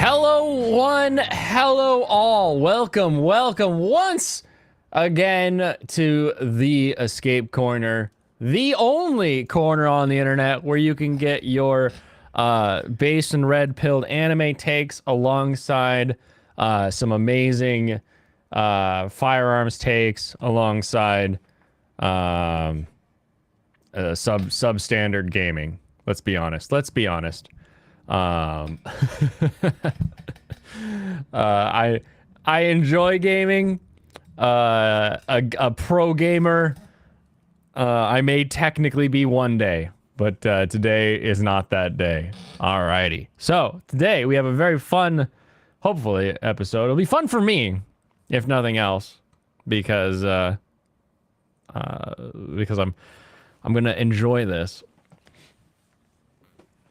Hello one, hello all. Welcome once again to the Escape Corner, the only corner on the internet where you can get your base and red-pilled anime takes alongside some amazing firearms takes alongside substandard gaming. Let's be honest. I enjoy gaming. A pro gamer. I may technically be one day, but today is not that day. Alrighty. So today we have a very fun, hopefully, episode. It'll be fun for me, if nothing else, because I'm gonna enjoy this.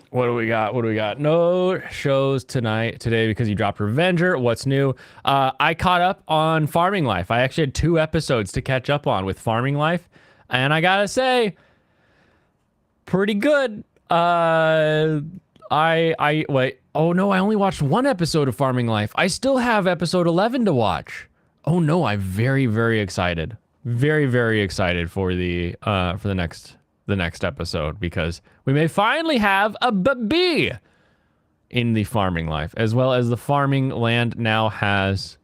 What do we got? No shows today because you dropped Revenger. What's new? I caught up on Farming Life. I actually had 2 episodes to catch up on with Farming Life, and I gotta say, pretty good. Wait. Oh no, I only watched 1 episode of Farming Life. I still have episode 11 to watch. Oh no, I'm very, very excited. Very, very excited for the next episode, because we may finally have a baby in the Farming Life, as well as the farming land now has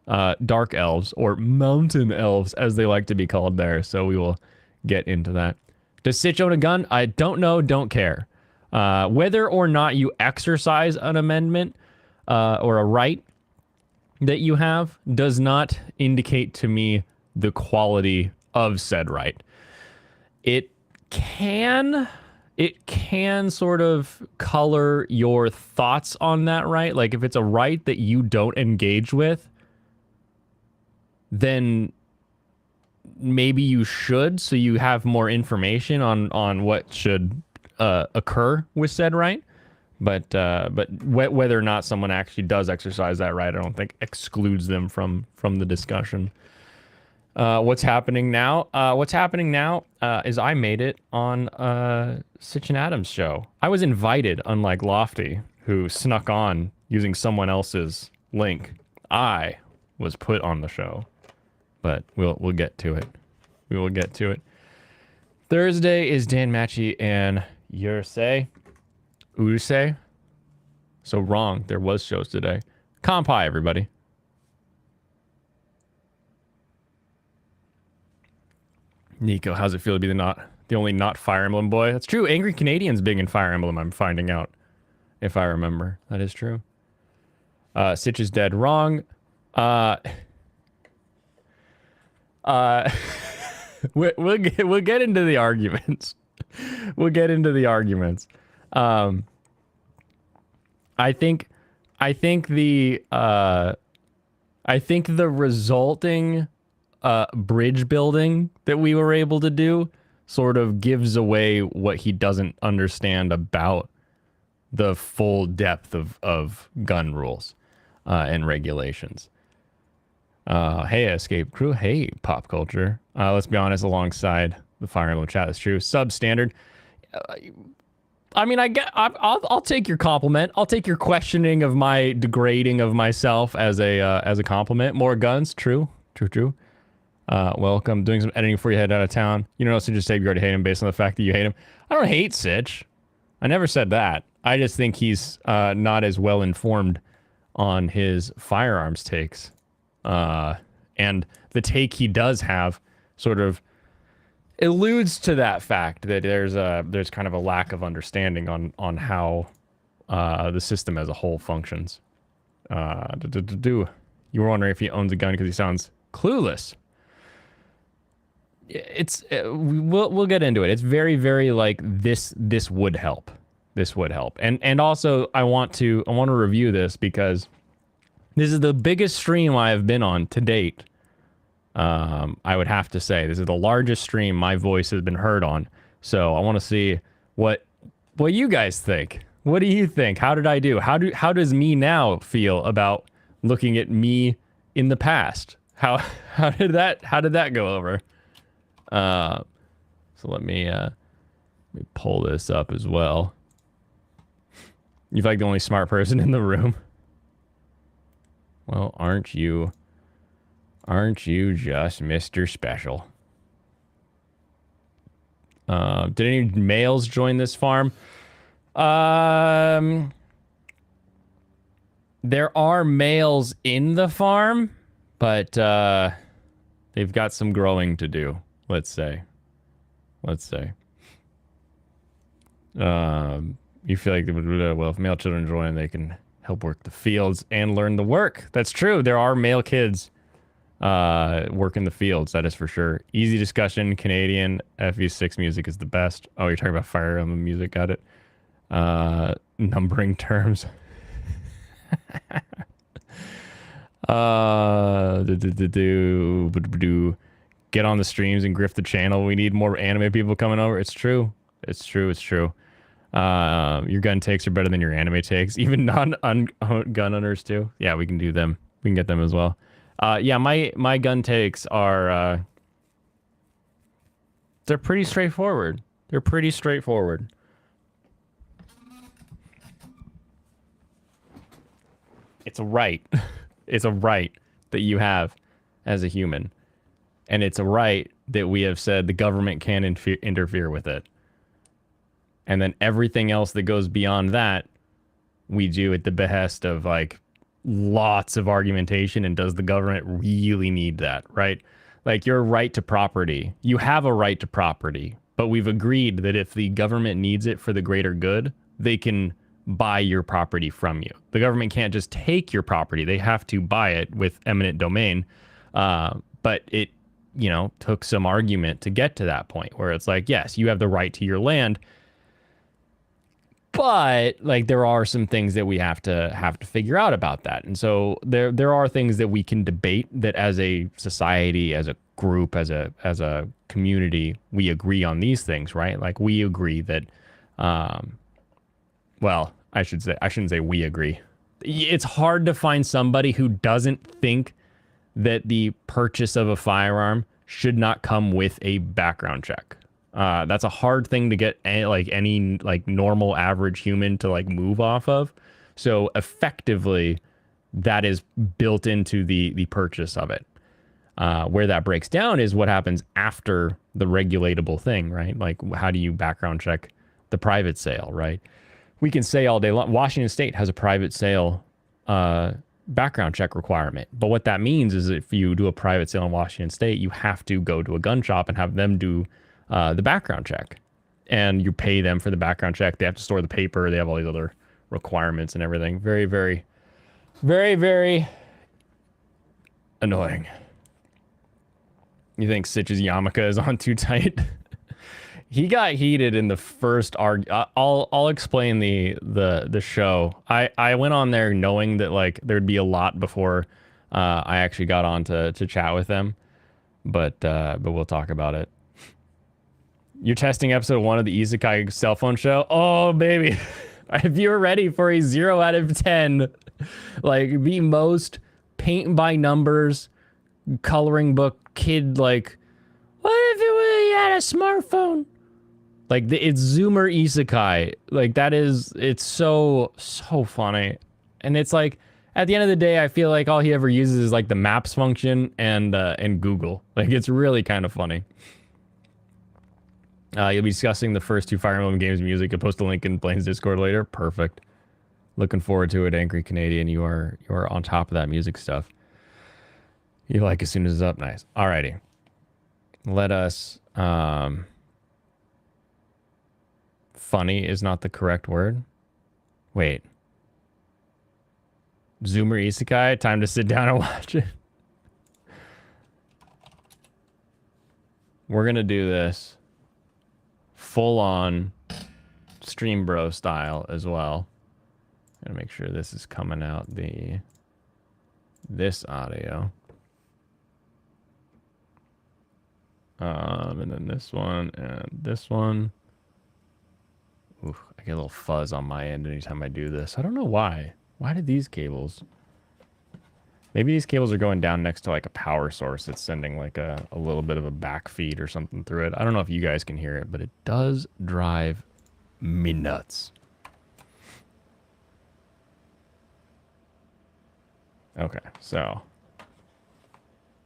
dark elves, or mountain elves as they like to be called there, so we will get into that. Does Sitch own a gun? I don't know, don't care. Whether or not you exercise an amendment or a right that you have does not indicate to me the quality of said right. It can sort of color your thoughts on that right. Like, if it's a right that you don't engage with, then maybe you should, so you have more information on what should occur with said right. But whether or not someone actually does exercise that right, I don't think excludes them from the discussion. What's happening now? Is I made it on Sitch and Adam's show. I was invited, unlike Lofty, who snuck on using someone else's link. I was put on the show, but we'll get to it. We will get to it. Thursday is Dan Matchy and Urusei. So wrong. There was shows today. Comp-hi, everybody. Nico, how's it feel to be the only not Fire Emblem boy? That's true. Angry Canadian's big in Fire Emblem, I'm finding out. If I remember. That is true. Sitch is dead. Wrong. We'll get into the arguments. We'll get into the arguments. I think the resulting bridge building that we were able to do sort of gives away what he doesn't understand about the full depth of gun rules and regulations. Hey, Escape Crew. Hey, Pop Culture. Let's be honest, alongside the Fire Emblem chat, is true. Substandard. I mean, I'll take your compliment. I'll take your questioning of my degrading of myself as a compliment. More guns. True. Welcome. Doing some editing before you head out of town. You don't know Sitch tape. You already hate him based on the fact that you hate him. I don't hate Sitch. I never said that. I just think he's not as well informed on his firearms takes. And the take he does have sort of alludes to that fact that there's kind of a lack of understanding on how the system as a whole functions. You were wondering if he owns a gun because he sounds clueless. We'll get into it. It's very, very like this would help. This would help. And also I want to review this because this is the biggest stream I have been on to date. I would have to say this is the largest stream my voice has been heard on. So I want to see what you guys think. What do you think? How did I do? How does me now feel about looking at me in the past? How did that go over? So let me pull this up as well. You feel like the only smart person in the room. Well, aren't you just Mr. Special? Did any males join this farm? There are males in the farm, but they've got some growing to do, let's say. You feel like, well, if male children join, they can help work the fields and learn the work. That's true. There are male kids work in the fields. That is for sure. Easy discussion. Canadian FE6 music is the best. Oh, you're talking about Fire Emblem music. Got it. Numbering terms. Get on the streams and grift the channel. We need more anime people coming over. It's true. Your gun takes are better than your anime takes. Even gun owners too. Yeah, we can do them. We can get them as well. Yeah, my gun takes are they're pretty straightforward. It's a right. It's a right that you have as a human. And it's a right that we have said the government can interfere with it. And then everything else that goes beyond that, we do at the behest of like lots of argumentation. And does the government really need that, right? Like your right to property, you have a right to property, but we've agreed that if the government needs it for the greater good, they can buy your property from you. The government can't just take your property. They have to buy it with eminent domain. But it, took some argument to get to that point where it's like, yes, you have the right to your land. But like there are some things that we have to figure out about that. And so there are things that we can debate that as a society, as a group, as a community, we agree on these things, right? Like we agree that well, I shouldn't say we agree. It's hard to find somebody who doesn't think that the purchase of a firearm should not come with a background check. That's a hard thing to get any normal average human to like move off of. So effectively, that is built into the purchase of it. Where that breaks down is what happens after the regulatable thing, right? Like how do you background check the private sale, right? We can say all day long, Washington State has a private sale background check requirement. But what that means is if you do a private sale in Washington State, you have to go to a gun shop and have them do the background check. And you pay them for the background check. They have to store the paper. They have all these other requirements and everything. Very, very, very, very annoying. You think Sitch's yarmulke is on too tight? He got heated in the first I'll explain the show. I went on there knowing that like there'd be a lot before I actually got on to chat with them, but we'll talk about it. You're testing episode 1 of the Isekai cell phone show. Oh baby, if you're ready for a 0 out of 10, like the most paint by numbers coloring book kid, like what if you had a smartphone? Like it's Zoomer Isekai. Like it's so funny. And it's like at the end of the day, I feel like all he ever uses is like the maps function and Google. Like it's really kind of funny. You'll be discussing the first 2 Fire Emblem games music. I'll post a link in Blaine's Discord later. Perfect. Looking forward to it, Angry Canadian. You are on top of that music stuff. You like as soon as it's up. Nice. Alrighty. Let us funny is not the correct word. Wait. Zoomer Isekai, time to sit down and watch it. We're gonna do this full on stream bro style as well. Gotta make sure this is coming out this audio. And then this one and this one. Ooh, I get a little fuzz on my end anytime I do this. I don't know why. Why did these cables? Maybe these cables are going down next to like a power source that's sending like a little bit of a back feed or something through it. I don't know if you guys can hear it, but it does drive me nuts. Okay, so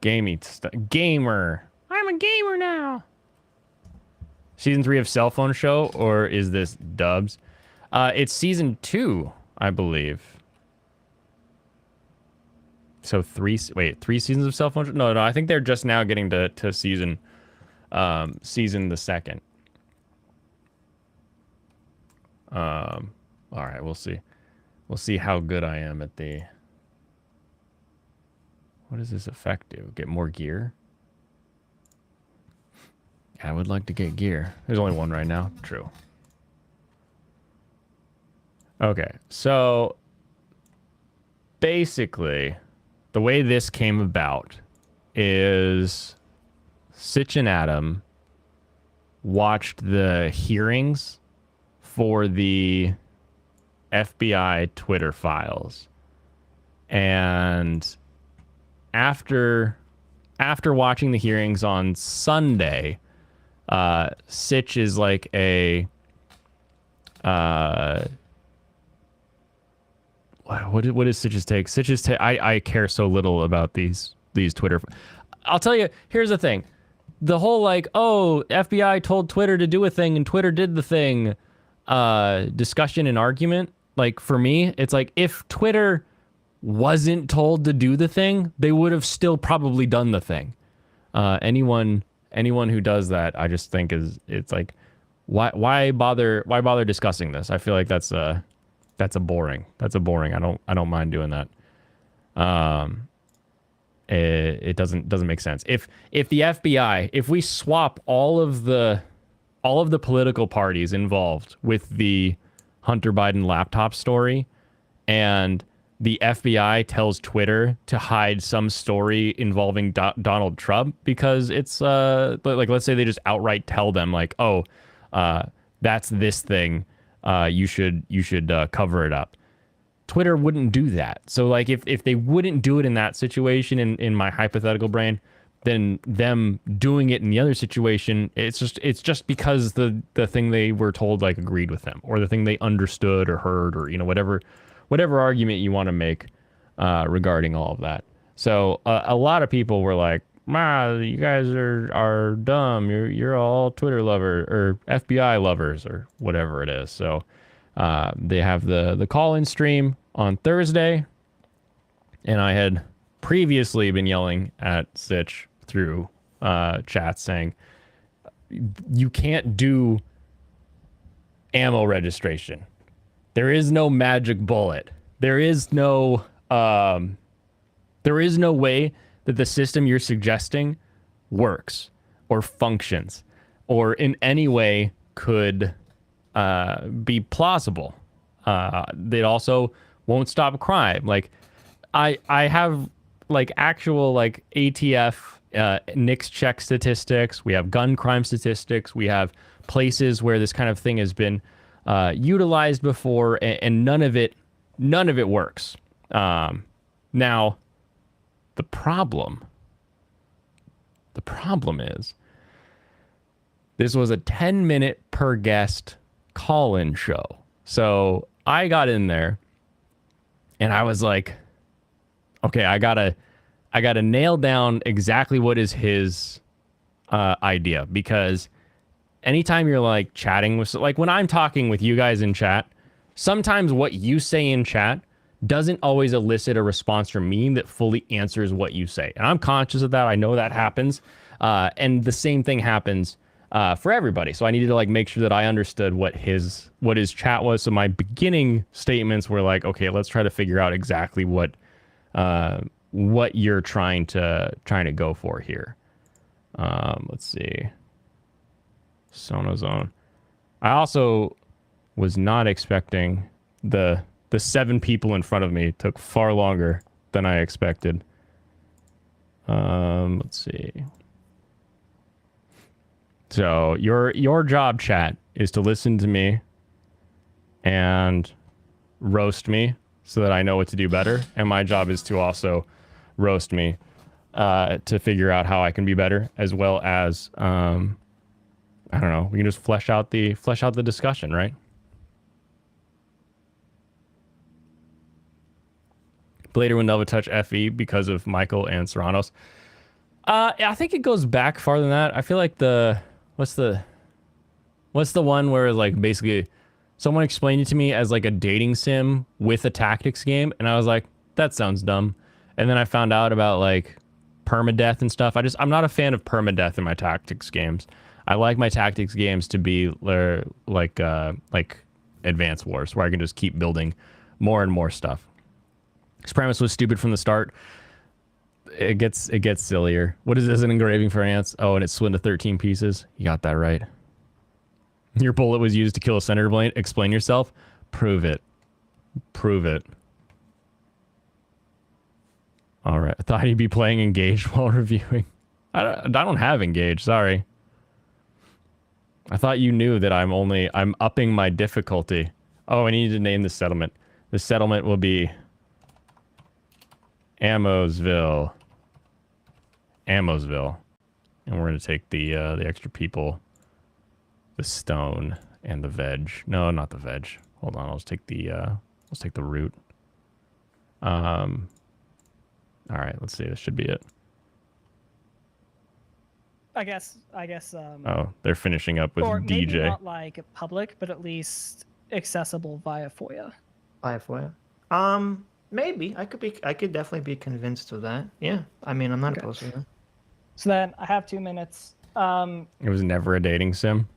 gamer. I'm a gamer now. Season 3 of Cell Phone Show, or is this dubs? It's season 2, I believe. So 3 seasons of Cell Phone Show? No, I think they're just now getting to season the second. All right, we'll see. We'll see how good I am at the... What does this effect do? Get more gear? I would like to get gear. There's only one right now. True. Okay, so basically, the way this came about is Sitch and Adam watched the hearings for the FBI Twitter files. And after watching the hearings on Sunday, Sitch is like a what is Sitch's take? Sitch's take. I care so little about these Twitter. I'll tell you. Here's the thing. The whole like, oh, FBI told Twitter to do a thing and Twitter did the thing, discussion and argument. Like for me, it's like if Twitter wasn't told to do the thing, they would have still probably done the thing. Anyone who does that, I just think it's like, why bother discussing this? I feel like that's a boring. I don't mind doing that. It doesn't make sense. If the FBI, if we swap all of the political parties involved with the Hunter Biden laptop story, and the FBI tells Twitter to hide some story involving Donald Trump because it's like, let's say they just outright tell them like, oh, that's this thing, you should cover it up. Twitter wouldn't do that. So like if they wouldn't do it in that situation, in my hypothetical brain, then them doing it in the other situation, it's just because the thing they were told like agreed with them, or the thing they understood or heard, or whatever argument you want to make regarding all of that. So a lot of people were like, you guys are dumb. You're all Twitter lovers or FBI lovers or whatever it is. So they have the call-in stream on Thursday, and I had previously been yelling at Sitch through chat saying, you can't do ammo registration. There is no magic bullet. There is no way that the system you're suggesting works or functions or in any way could be plausible. It also won't stop crime. Like I have like actual like ATF NICS check statistics. We have gun crime statistics. We have places where this kind of thing has been utilized before, and none of it works. Now, the problem is this was a 10-minute per guest call-in show. So I got in there and I was like, okay, I gotta nail down exactly what is his idea, because anytime you're like chatting with, like when I'm talking with you guys in chat, sometimes what you say in chat doesn't always elicit a response from me that fully answers what you say. And I'm conscious of that. I know that happens. And the same thing happens for everybody. So I needed to like make sure that I understood what his chat was. So my beginning statements were like, okay, let's try to figure out exactly what you're trying to go for here. Let's see. Sonozone. I also was not expecting the 7 people in front of me. Took far longer than I expected. Let's see. So your job, chat, is to listen to me and roast me so that I know what to do better. And my job is to also roast me to figure out how I can be better, as well as I don't know. We can just flesh out the discussion, right? Blader will never touch FE because of Michael and Serranos. I think it goes back farther than that. I feel like what's the one where like basically someone explained it to me as like a dating sim with a tactics game, and I was like, that sounds dumb. And then I found out about like permadeath and stuff. I'm not a fan of permadeath in my tactics games. I like my tactics games to be like Advance Wars, where I can just keep building more and more stuff. This premise was stupid from the start. It gets sillier. What is this, an engraving for ants? Oh, and it's split into 13 pieces. You got that right. Your bullet was used to kill a senator blade. Explain yourself. Prove it. Prove it. All right. I thought he'd be playing Engage while reviewing. I don't have Engage. Sorry. I thought you knew that I'm upping my difficulty. Oh, I need to name the settlement. The settlement will be Amosville. Amosville. And we're going to take the extra people, the stone, and the veg. No, not the veg. Hold on, let's take the root. All right, let's see. This should be it. I guess. Oh, they're finishing up with or DJ. Maybe not like public, but at least accessible via FOIA. Via FOIA. Maybe I could definitely be convinced of that. Yeah, I mean, I'm not opposed to that. So then I have 2 minutes. It was never a dating sim.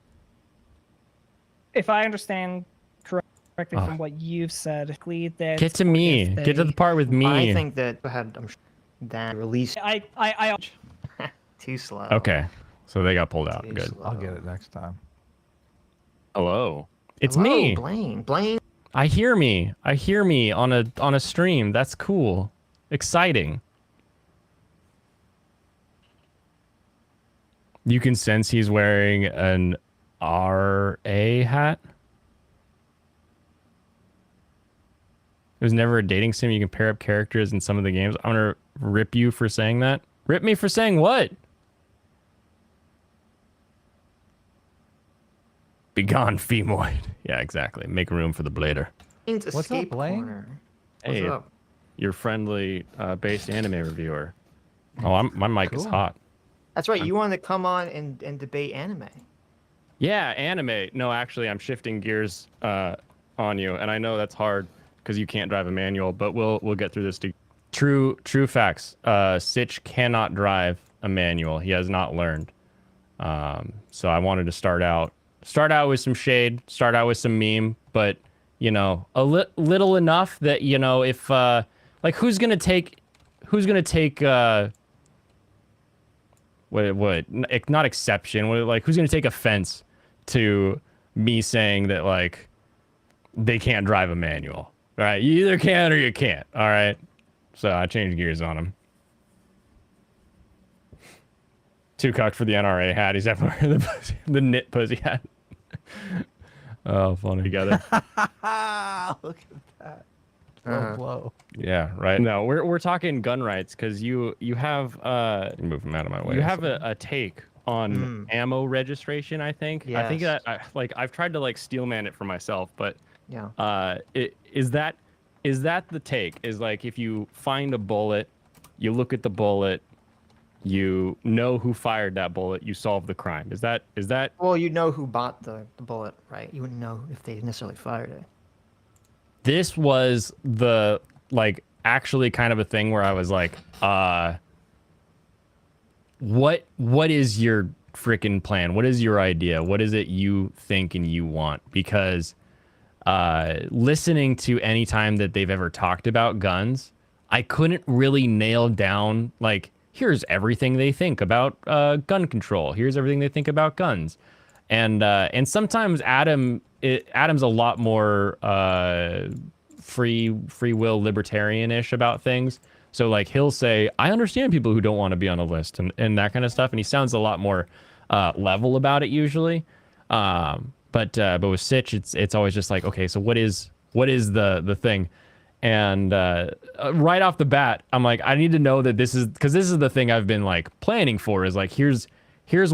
If I understand correctly from what you've said, that get to me. Get to the part with me. I think that that released. I Too slow. Okay, so they got pulled out. Too Good. slow. I'll get it next time. Hello. It's Hello, me. Blaine. I hear me on a stream. That's cool. Exciting. You can sense he's wearing an RA hat. There's never a dating sim you can pair up characters in some of the games. I'm gonna rip you for saying that. Rip me for saying what? Begone, femoid. Yeah, exactly. Make room for the blader. What's up, Blaine? Hey, What's up? your friendly based anime reviewer. Oh, my mic is Cool. hot. That's right. You wanted to come on and debate anime. Yeah, anime. No, actually, I'm shifting gears on you, and I know that's hard because you can't drive a manual, but we'll get through this. True facts. Sitch cannot drive a manual. He has not learned. So I wanted to start out with some shade, start out with some meme, but you know, a little enough that, you know, if like who's gonna take not exception, like who's gonna take offense to me saying that like they can't drive a manual, right? You either can or you can't. All right, so I changed gears on him. Too cocked for the NRA hat. He's definitely wearing the knit pussy hat. Oh, funny together. Look at that. Low blow. Yeah, right. No, we're talking gun rights because you have move him out of my way. You have a take on ammo registration. I think. Yes. I think that I've tried to like steelman it for myself, but yeah. Is that the take? Is like if you find a bullet, you look at the bullet, you know who fired that bullet, you solve the crime. Is that? Well, you know who bought the bullet, right? You wouldn't know if they necessarily fired it. This was the like actually kind of a thing where I was like, what is your freaking plan? What is your idea? What is it you think and you want? Because listening to any time that they've ever talked about guns, I couldn't really nail down like, here's everything they think about gun control. Here's everything they think about guns. And sometimes Adam's a lot more free will libertarian-ish about things. So like he'll say, I understand people who don't want to be on a list and that kind of stuff. And he sounds a lot more level about it usually. But with Sitch, it's always just like, okay, so what is the thing? And right off the bat, I'm like, I need to know that this is, because this is the thing I've been like planning for, is like, here's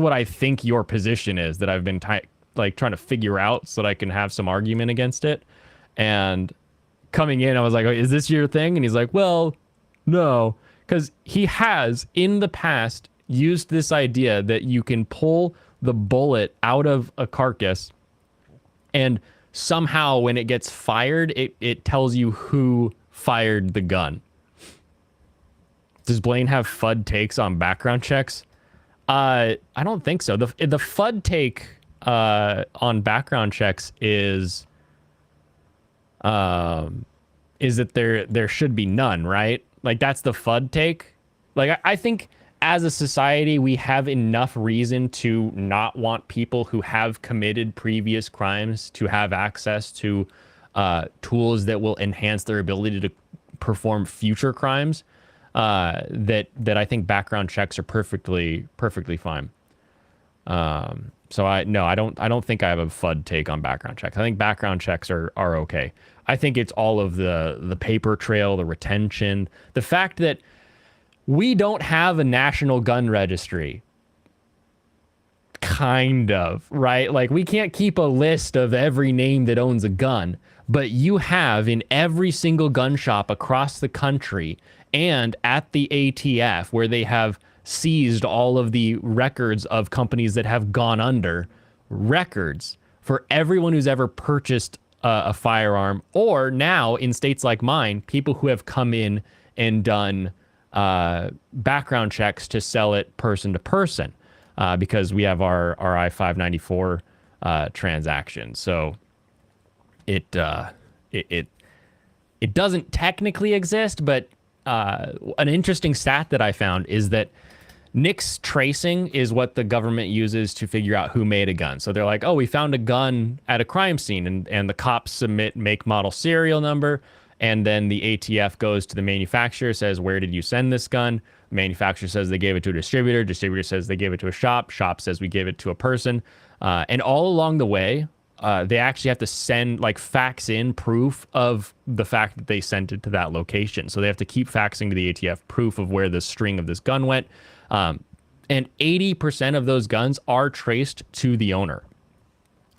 what I think your position is that I've been trying to figure out so that I can have some argument against it. And coming in, I was like, oh, is this your thing? And he's like, well, no. Because he has, in the past, used this idea that you can pull the bullet out of a carcass, and somehow when it gets fired, it tells you who fired the gun. Does Blaine have FUD takes on background checks? I don't think so. The FUD take on background checks is that there should be none, right? Like, that's the FUD take. Like, I think as a society, we have enough reason to not want people who have committed previous crimes to have access to tools that will enhance their ability to perform future crimes. That I think background checks are perfectly fine. So I don't think I have a FUD take on background checks. I think background checks are okay. I think it's all of the paper trail, the retention, the fact that we don't have a national gun registry. Kind of, right? Like, we can't keep a list of every name that owns a gun, but you have in every single gun shop across the country and at the ATF, where they have seized all of the records of companies that have gone under, records for everyone who's ever purchased a firearm, or now in states like mine, people who have come in and done background checks to sell it person to person, because we have our I-594 transaction. So it doesn't technically exist, but an interesting stat that I found is that NICS tracing is what the government uses to figure out who made a gun. So they're like, oh, we found a gun at a crime scene, and the cops submit make, model, serial number, and then the ATF goes to the manufacturer, says, where did you send this gun? The manufacturer says they gave it to a distributor. Distributor says they gave it to a shop. Shop says we gave it to a person. And all along the way, they actually have to send, like, fax in proof of the fact that they sent it to that location. So they have to keep faxing to the ATF proof of where the string of this gun went. And 80% of those guns are traced to the owner.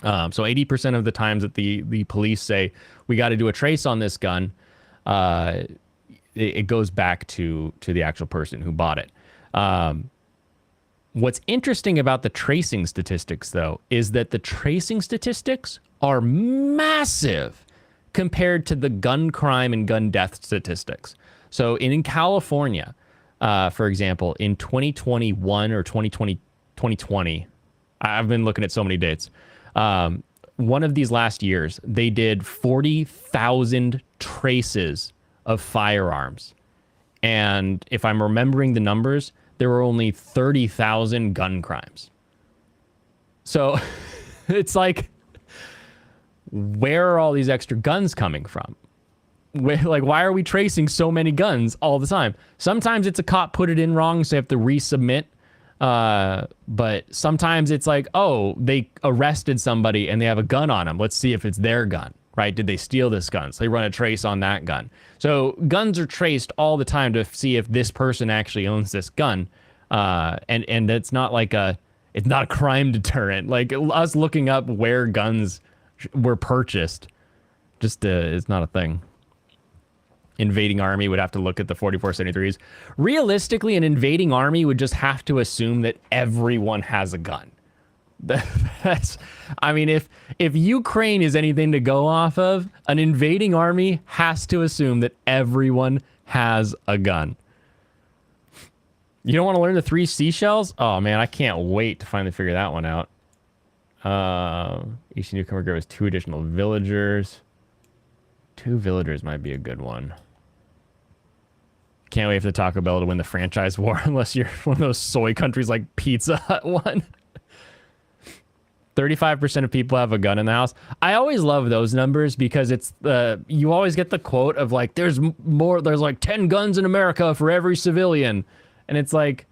So 80% of the times that the police say, we got to do a trace on this gun, it goes back to the actual person who bought it. What's interesting about the tracing statistics, though, is that the tracing statistics are massive compared to the gun crime and gun death statistics. So in California, for example, in 2021 or 2020, I've been looking at so many dates. One of these last years, they did 40,000 traces of firearms. And if I'm remembering the numbers, there were only 30,000 gun crimes. So it's like, where are all these extra guns coming from? Like, why are we tracing so many guns all the time? Sometimes it's a cop put it in wrong, so you have to resubmit. But sometimes it's like, oh, they arrested somebody and they have a gun on them. Let's see if it's their gun, right? Did they steal this gun? So they run a trace on that gun. So guns are traced all the time to see if this person actually owns this gun. And it's not like it's not a crime deterrent. Like, us looking up where guns were purchased, just it's not a thing. Invading army would have to look at the 4473s. Realistically, an invading army would just have to assume that everyone has a gun. I mean, if Ukraine is anything to go off of, an invading army has to assume that everyone has a gun. You don't want to learn the 3 seashells? Oh man, I can't wait to finally figure that one out. Each newcomer grows 2 additional villagers. 2 villagers might be a good one. Can't wait for the Taco Bell to win the franchise war, unless you're one of those soy countries like Pizza Hut won. 35% of people have a gun in the house. I always love those numbers because it's you always get the quote of like, there's like 10 guns in America for every civilian. And it's like,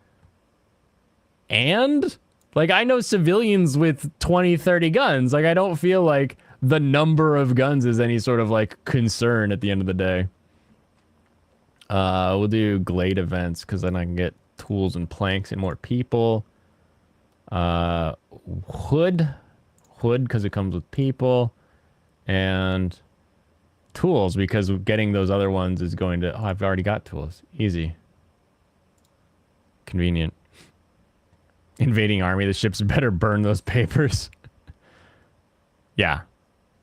and? Like, I know civilians with 20, 30 guns. Like, I don't feel like the number of guns is any sort of like concern at the end of the day. We'll do glade events because then I can get tools and planks and more people. Hood because it comes with people, and tools because getting those other ones is going to... Oh, I've already got tools. Easy. Convenient. Invading army. The ships better burn those papers. Yeah.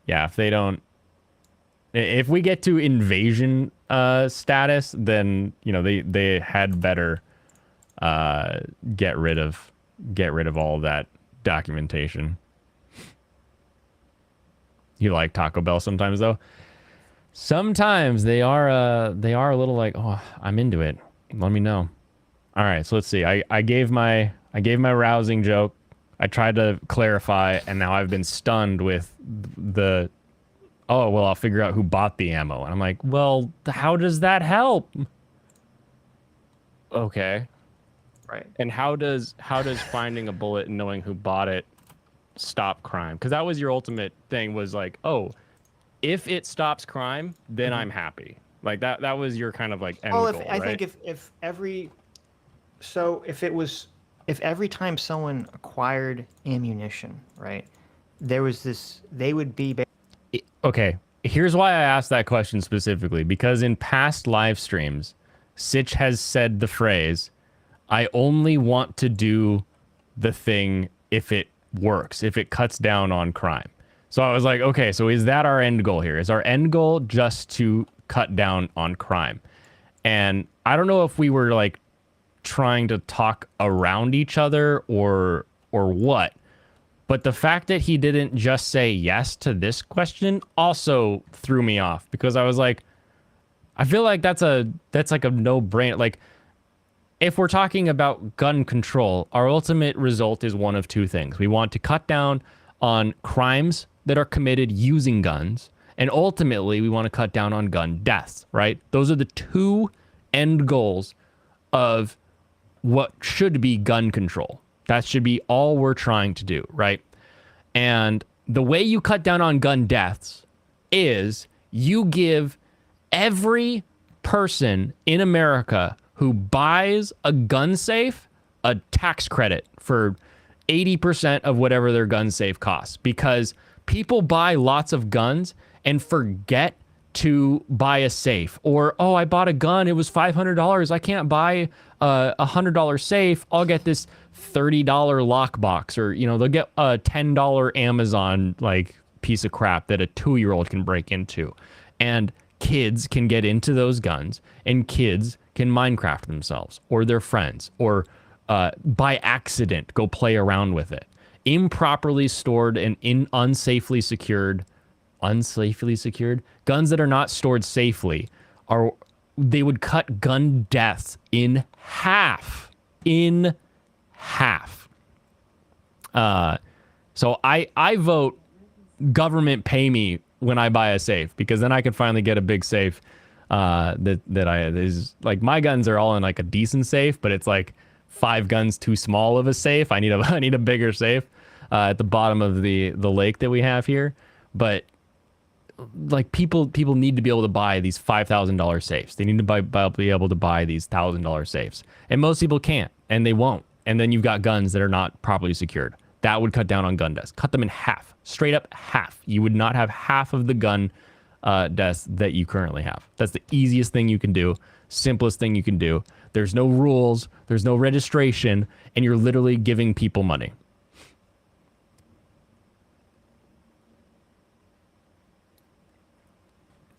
Yeah, if they don't... If we get to invasion status, then, you know, they had better get rid of all of that documentation. You like Taco Bell sometimes, though? Sometimes they are a little like, oh, I'm into it. Let me know. All right, so let's see. I gave my rousing joke. I tried to clarify, and now I've been stunned with the, oh, well, I'll figure out who bought the ammo. And I'm like, well, how does that help? Okay. Right. And how does finding a bullet and knowing who bought it stop crime? Because that was your ultimate thing, was like, oh, if it stops crime, then I'm happy. Like that was your kind of like end goal, I right? think if every time someone acquired ammunition, right, there was this, they would be... Okay, here's why I asked that question specifically, because in past live streams, Sitch has said the phrase, I only want to do the thing if it works, if it cuts down on crime. So I was like, okay, so is that our end goal here? Is our end goal just to cut down on crime? And I don't know if we were like trying to talk around each other or what, but the fact that he didn't just say yes to this question also threw me off, because I was like, I feel like that's like a no-brainer. Like, if we're talking about gun control, our ultimate result is one of two things. We want to cut down on crimes that are committed using guns, and ultimately we want to cut down on gun deaths, right? Those are the two end goals of what should be gun control. That should be all we're trying to do, right? And the way you cut down on gun deaths is you give every person in America who buys a gun safe a tax credit for 80% of whatever their gun safe costs, because people buy lots of guns and forget to buy a safe, or, oh, I bought a gun, it was $500, I can't buy a $100 safe, I'll get this $30 lockbox, or, you know, they'll get a $10 Amazon like piece of crap that a 2-year-old can break into, and kids can get into those guns, and kids can Minecraft themselves or their friends, or by accident go play around with it. Improperly stored and unsafely secured guns that are not stored safely they would cut gun deaths in half. So I vote government pay me when I buy a safe, because then I can finally get a big safe that is like, my guns are all in like a decent safe, but it's like 5 guns too small of a safe. I need a bigger safe at the bottom of the lake that we have here. But like, people need to be able to buy these $5,000 safes. They need to be able to buy these $1,000 safes, and most people can't, and they won't. And then you've got guns that are not properly secured. That would cut down on gun deaths. Cut them in half, straight up half. You would not have half of the gun deaths that you currently have. That's the easiest thing you can do, simplest thing you can do. There's no rules, there's no registration, and you're literally giving people money.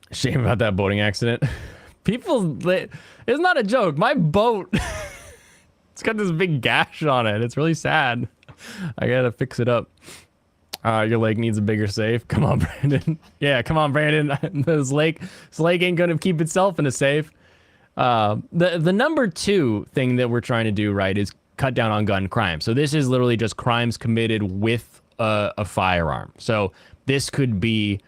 Shame about that boating accident. It's not a joke. My boat, it's got this big gash on it. It's really sad. I gotta fix it up. Your lake needs a bigger safe. Come on, Brandon. Yeah, come on, Brandon. This lake ain't gonna keep itself in a safe. The number 2 thing that we're trying to do, right, is cut down on gun crime. So this is literally just crimes committed with a firearm. So this could be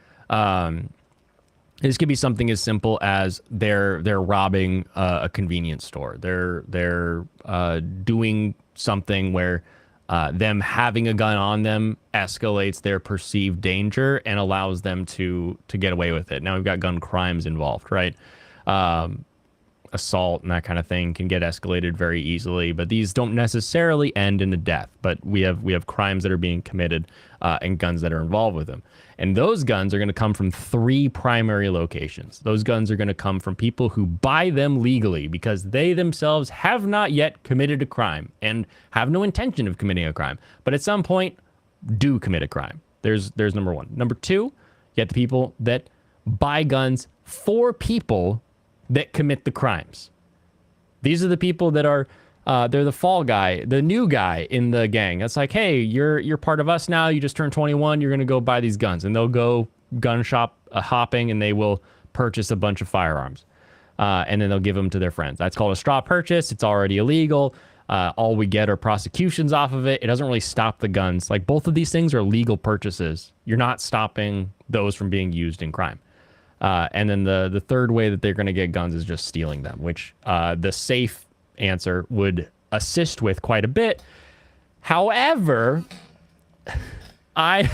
something as simple as they're robbing a convenience store. They're doing something where them having a gun on them escalates their perceived danger and allows them to get away with it. Now we've got gun crimes involved, right? assault and that kind of thing can get escalated very easily, but these don't necessarily end in a death. But we have crimes that are being committed and guns that are involved with them. And those guns are going to come from 3 primary locations. Those guns are going to come from people who buy them legally because they themselves have not yet committed a crime and have no intention of committing a crime, but at some point do commit a crime. There's number 1. Number 2, you get the people that buy guns for people that commit the crimes. These are the people that are they're the fall guy, the new guy in the gang. It's like, hey, you're part of us now. You just turned 21. You're going to go buy these guns. And they'll go gun shop hopping and they will purchase a bunch of firearms. And then they'll give them to their friends. That's called a straw purchase. It's already illegal. All we get are prosecutions off of it. It doesn't really stop the guns. Like, both of these things are legal purchases. You're not stopping those from being used in crime. And then the third way that they're going to get guns is just stealing them, which the safe answer would assist with quite a bit. However, I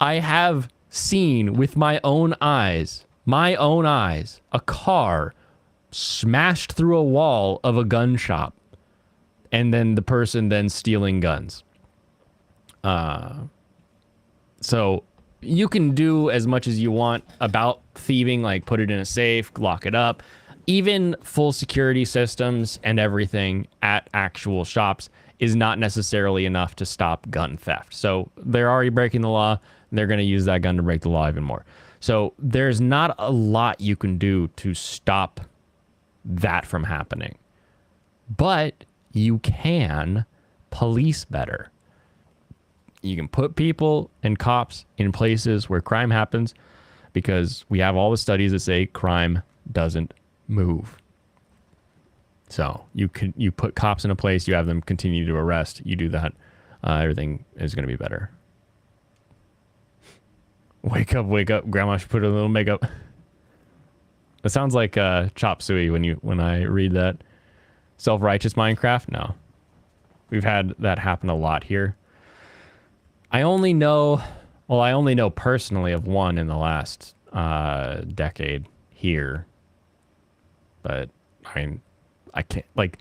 have seen with my own eyes, a car smashed through a wall of a gun shop and then the person then stealing guns. So you can do as much as you want about thieving, like put it in a safe, lock it up. Even full security systems and everything at actual shops is not necessarily enough to stop gun theft. So they're already breaking the law. They're going to use that gun to break the law even more. So there's not a lot you can do to stop that from happening. But you can police better. You can put people and cops in places where crime happens, because we have all the studies that say crime doesn't move. So you put cops in a place, you have them continue to arrest. You do that, everything is going to be better. Wake up, grandma should put a little makeup. It sounds like chop suey when I read that. Self-righteous Minecraft? No. We've had that happen a lot here. I only know personally of one in the last decade here. But I can't, like,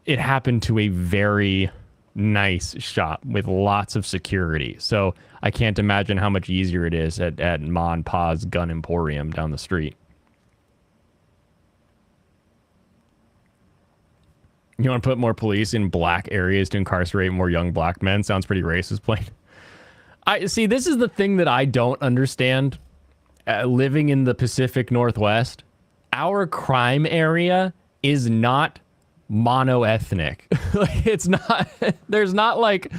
it happened to a very nice shop with lots of security. So I can't imagine how much easier it is at Ma and Pa's Gun Emporium down the street. You want to put more police in black areas to incarcerate more young black men? Sounds pretty racist, plain. I see. This is the thing that I don't understand. Living in the Pacific Northwest, our crime area is not monoethnic. Like, it's not. There's not like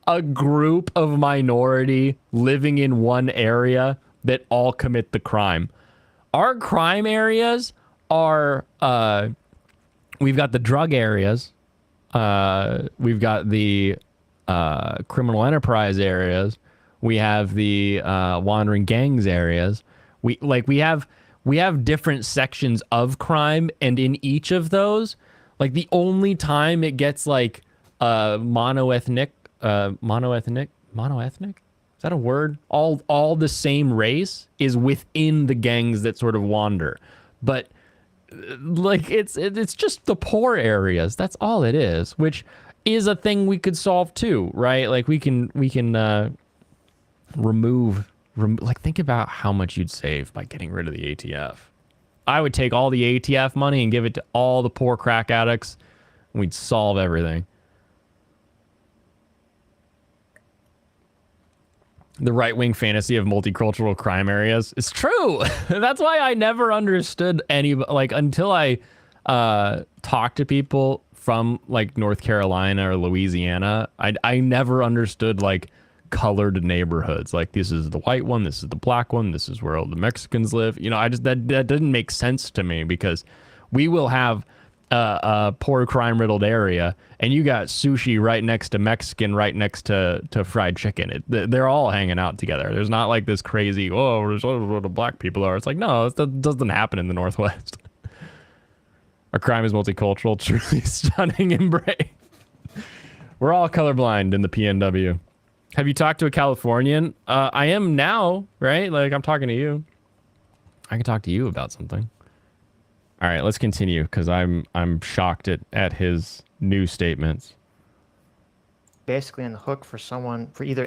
a group of minority living in one area that all commit the crime. Our crime areas are. We've got the drug areas. We've got the criminal enterprise areas. We have the wandering gangs areas. We have different sections of crime, and in each of those, like, the only time it gets like monoethnic, is that a word? All the same race is within the gangs that sort of wander, but like it's just the poor areas. That's all it is, which is a thing we could solve too, right? Like we can remove, like, think about how much you'd save by getting rid of the ATF. I would take all the ATF money and give it to all the poor crack addicts, and we'd solve everything. The right-wing fantasy of multicultural crime areas. It's true. That's why I never understood until I talked to people from like North Carolina or Louisiana. I never understood like colored neighborhoods. Like, this is the white one, this is the black one, this is where all the Mexicans live. You know, that didn't make sense to me, because we will have a poor crime riddled area, and you got sushi right next to Mexican, right next to fried chicken. They're all hanging out together. There's not like this crazy, there's where the black people are. It's like, no, that doesn't happen in the Northwest. Our crime is multicultural, truly stunning and brave. We're all colorblind in the PNW. Have you talked to a Californian? I am now, right? Like, I'm talking to you. I can talk to you about something. All right, let's continue because I'm shocked at his new statements. Basically on the hook for someone for either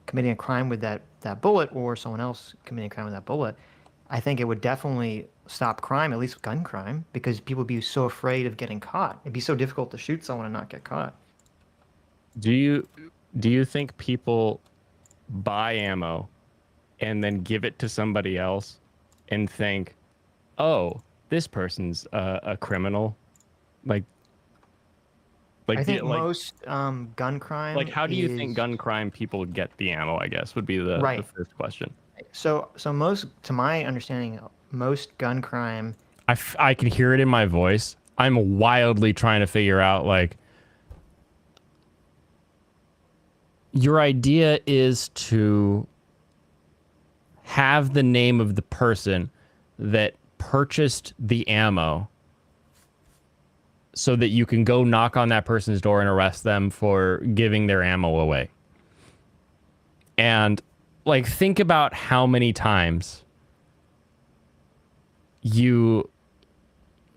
committing a crime with that bullet or someone else committing a crime with that bullet. I think it would definitely stop crime, at least gun crime, because people would be so afraid of getting caught. It'd be so difficult to shoot someone and not get caught. Do you think people buy ammo and then give it to somebody else and think, oh, this person's a criminal? Like I think most gun crime. Like, how do you think gun crime people get the ammo? I guess would be the first question. So most, to my understanding, most gun crime. I can hear it in my voice. I'm wildly trying to figure out, like, your idea is to have the name of the person that purchased the ammo so that you can go knock on that person's door and arrest them for giving their ammo away. And, like, think about how many times you...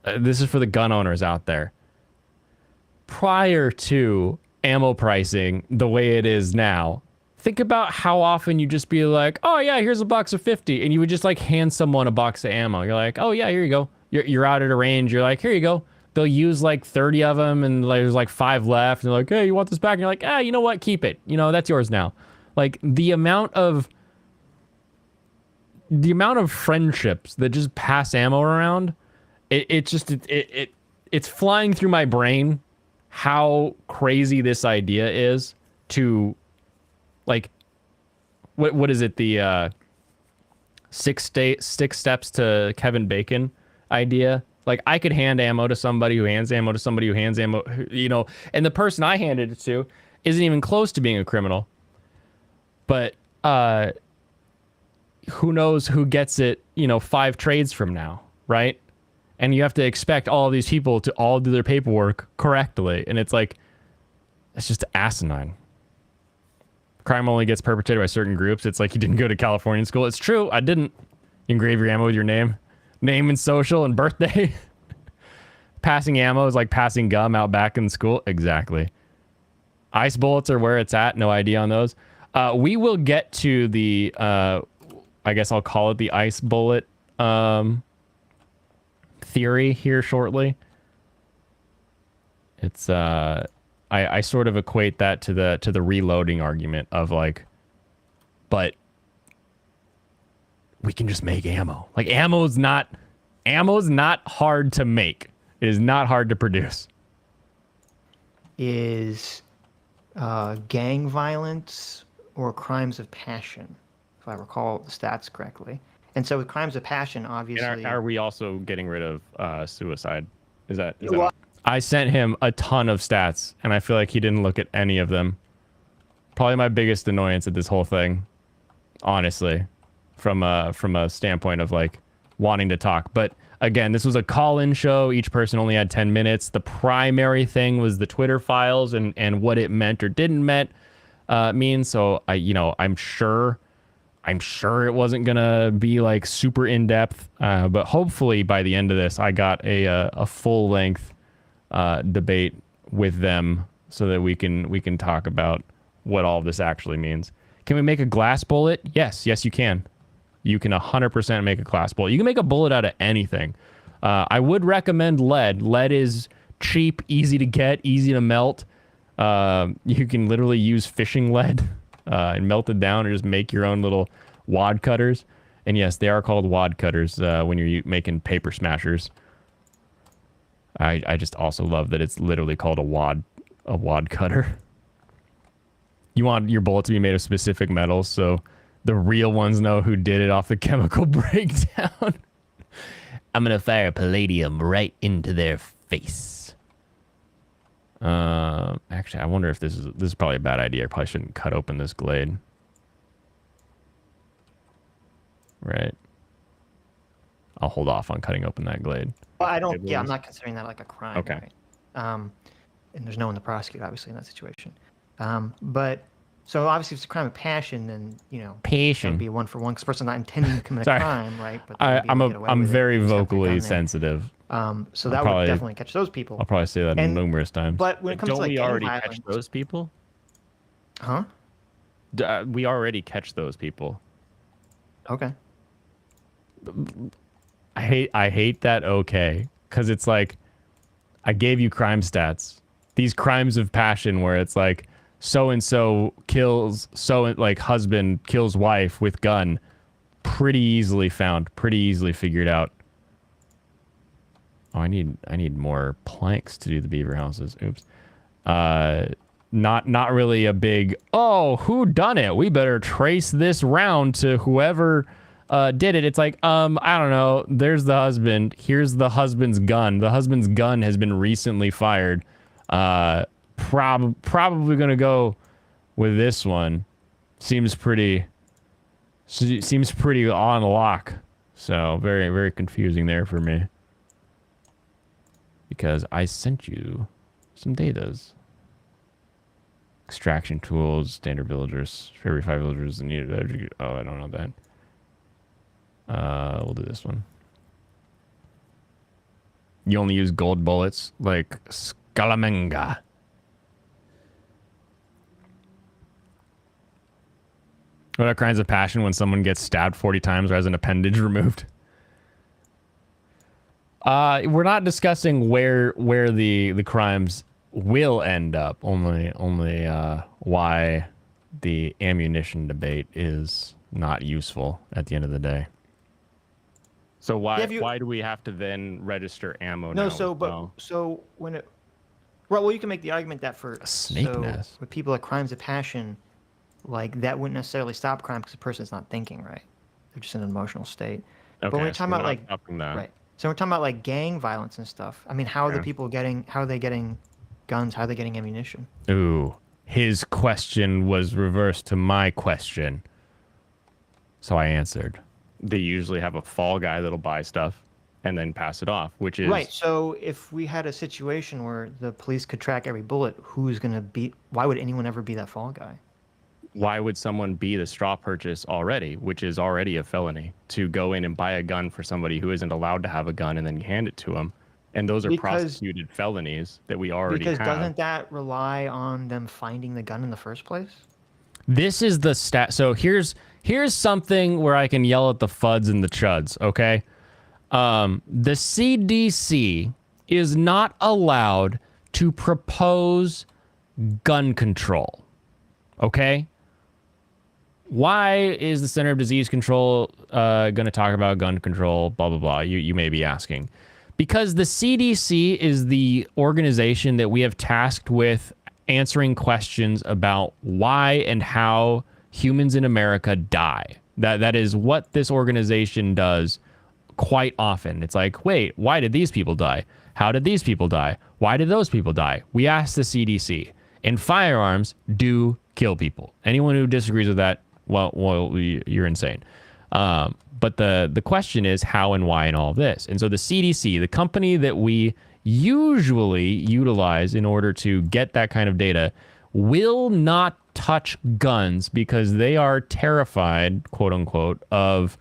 this is for the gun owners out there. Prior to ammo pricing the way it is now, think about how often you just be like, oh yeah, here's a box of 50, and you would just like hand someone a box of ammo. You're like, oh yeah, here you go. You're out at a range. You're like, here you go. They'll use like 30 of them, and there's like 5 left. And they're like, hey, you want this back? And you're like, you know what? Keep it. You know, that's yours now. Like, the amount of friendships that just pass ammo around, it's flying through my brain how crazy this idea is to, like, what is it? The 6 steps to Kevin Bacon idea. Like, I could hand ammo to somebody who hands ammo to somebody who hands ammo, you know, and the person I handed it to isn't even close to being a criminal. But who knows who gets it, 5 trades from now, right? And you have to expect all of these people to all do their paperwork correctly. And it's like, it's just asinine. Crime only gets perpetrated by certain groups. It's like you didn't go to Californian school. It's true, I didn't. You engrave your ammo with your name and social and birthday. Passing ammo is like passing gum out back in school. Exactly. Ice bullets are where it's at. No idea on those. We will get to the, I guess I'll call it the ice bullet theory here shortly. It's I sort of equate that to the reloading argument of like, but we can just make ammo. Like, ammo's not hard to make. It is not hard to produce. Is gang violence or crimes of passion, if I recall the stats correctly. And so with crimes of passion, obviously... And are we also getting rid of suicide? Is that I sent him a ton of stats, and I feel like he didn't look at any of them. Probably my biggest annoyance at this whole thing, honestly, from a standpoint of like wanting to talk. But again, this was a call-in show. Each person only had 10 minutes. The primary thing was the Twitter files and what it meant or didn't mean. So I'm sure it wasn't gonna be like super in depth. But hopefully by the end of this, I got a full length debate with them so that we can talk about what all this actually means. Can we make a glass bullet? Yes, you can. You can 100% make a glass bullet. You can make a bullet out of anything. I would recommend lead. Lead is cheap, easy to get, easy to melt. You can literally use fishing lead and melt it down or just make your own little wad cutters. And yes, they are called wad cutters when you're making paper smashers. I just also love that it's literally called a wad cutter. You want your bullet to be made of specific metals, so the real ones know who did it off the chemical breakdown. I'm gonna fire palladium right into their face. Actually, I wonder if this is probably a bad idea. I probably shouldn't cut open this glade. Right. I'll hold off on cutting open that glade. Well, I'm not considering that like a crime. Okay. Right? And there's no one to prosecute, obviously, in that situation. But So obviously, if it's a crime of passion, then that would Passion. be a 1-for-1 because the person's not intending to commit a Sorry. crime, right? But they would be able to get away I'm with it. very They just have their vocally gun there. sensitive. So that would definitely catch those people. I'll probably say that And- numerous times. But when it comes don't to like we gang already violence, catch those people? huh? We already catch those people. Okay. I hate that. Okay, because it's like I gave you crime stats. These crimes of passion where it's like so and so kills husband kills wife with gun, pretty easily found, pretty easily figured out. Oh, I need more planks to do the beaver houses. Oops. Not really a big, oh, who done it? We better trace this round to whoever did it. It's like, I don't know. There's the husband. Here's the husband's gun. The husband's gun has been recently fired. Probably gonna go with this one. Seems pretty on lock. So very, very confusing there for me. Because I sent you some datas. Extraction tools, standard villagers, for every 5 villagers needed. Oh, I don't know that. We'll do this one. You only use gold bullets, like Scaramanga. What are crimes of passion when someone gets stabbed 40 times or has an appendage removed? We're not discussing where the crimes will end up. Only why the ammunition debate is not useful at the end of the day. So why do we have to then register ammo now? So when it, well, you can make the argument that for nest. with people like crimes of passion, like that wouldn't necessarily stop crime because the person's not thinking right. They're just in an emotional state. Okay, but when we're talking about like right. So we're talking about like gang violence and stuff. I mean, how are the people getting? How are they getting guns? How are they getting ammunition? Ooh, his question was reversed to my question. So I answered. They usually have a fall guy that'll buy stuff and then pass it off, which is right. So if we had a situation where the police could track every bullet, who's gonna be? Why would anyone ever be that fall guy? Why would someone be the straw purchase already, which is already a felony, to go in and buy a gun for somebody who isn't allowed to have a gun and then hand it to them? And those are prosecuted felonies that we already have. Because doesn't that rely on them finding the gun in the first place? This is the stat. So here's something where I can yell at the FUDs and the chuds, okay? The CDC is not allowed to propose gun control, okay? Why is the Center of Disease Control going to talk about gun control, blah, blah, blah? You may be asking. Because the CDC is the organization that we have tasked with answering questions about why and how humans in America die. That is what this organization does quite often. It's like, wait, why did these people die? How did these people die? Why did those people die? We asked the CDC. And firearms do kill people. Anyone who disagrees with that, well, you're insane. But the question is how and why and all of this. And so the CDC, the company that we usually utilize in order to get that kind of data, will not touch guns because they are terrified, quote unquote, of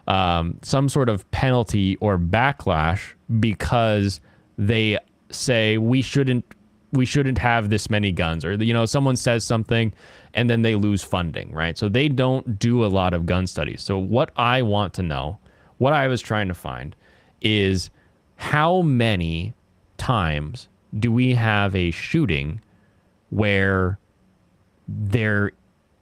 some sort of penalty or backlash because they say we shouldn't have this many guns, or someone says something and then they lose funding, right? So they don't do a lot of gun studies. So what I want to know, what I was trying to find, is how many times do we have a shooting where there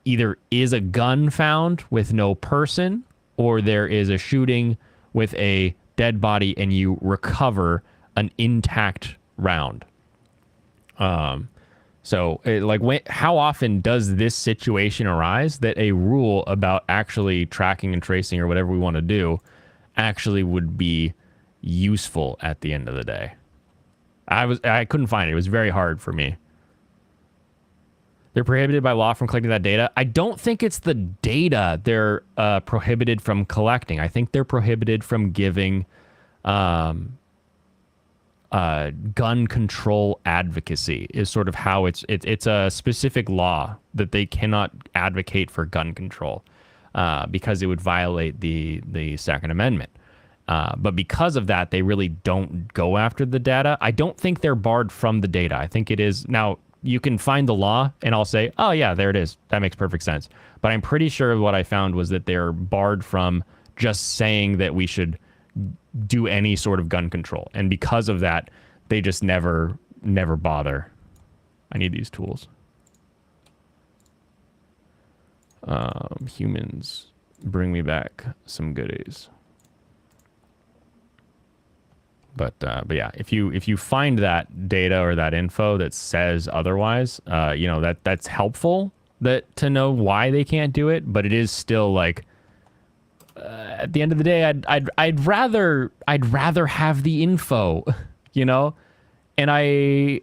either is a gun found with no person, or there is a shooting with a dead body and you recover an intact round. How often does this situation arise that a rule about actually tracking and tracing or whatever we want to do actually would be useful at the end of the day? I couldn't find it. It was very hard for me. They're prohibited by law from collecting that data. I don't think it's the data they're prohibited from collecting. I think they're prohibited from giving gun control advocacy is sort of how it's a specific law that they cannot advocate for gun control because it would violate the Second Amendment. But because of that, they really don't go after the data. I don't think they're barred from the data. I think it is now. You can find the law and I'll say, oh yeah, there it is. That makes perfect sense. But I'm pretty sure what I found was that they're barred from just saying that we should do any sort of gun control. And because of that, they just never bother. I need these tools. Humans, bring me back some goodies. But yeah, if you find that data or that info that says otherwise, you know, that's helpful to know why they can't do it. But it is still like, at the end of the day, I'd rather have the info, you know, and I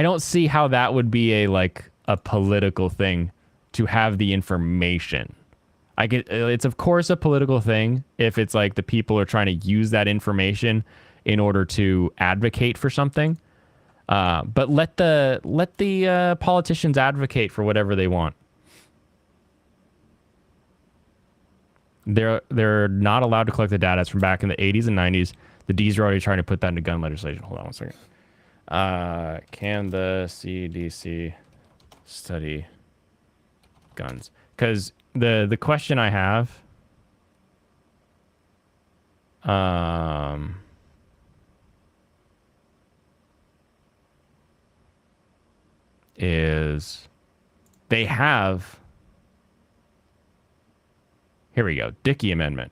don't see how that would be a political thing to have the information. It's of course a political thing if it's like the people are trying to use that information in order to advocate for something. But let the politicians advocate for whatever they want. They're not allowed to collect the data. It's from back in the 80s and 90s. The D's are already trying to put that into gun legislation. Hold on one second. Can the CDC study guns? Because the question I have is they have, here we go, Dickey Amendment.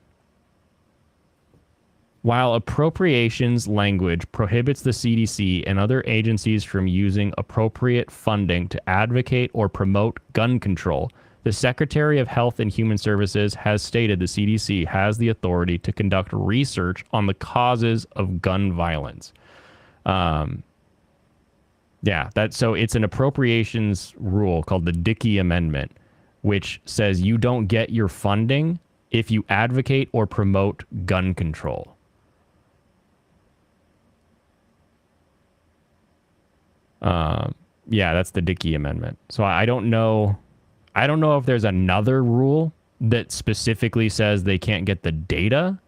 While appropriations language prohibits the CDC and other agencies from using appropriate funding to advocate or promote gun control, the Secretary of Health and Human Services has stated the CDC has the authority to conduct research on the causes of gun violence. Yeah, so it's an appropriations rule called the Dickey Amendment, which says you don't get your funding if you advocate or promote gun control. Yeah, that's the Dickey Amendment. So I don't know if there's another rule that specifically says they can't get the data,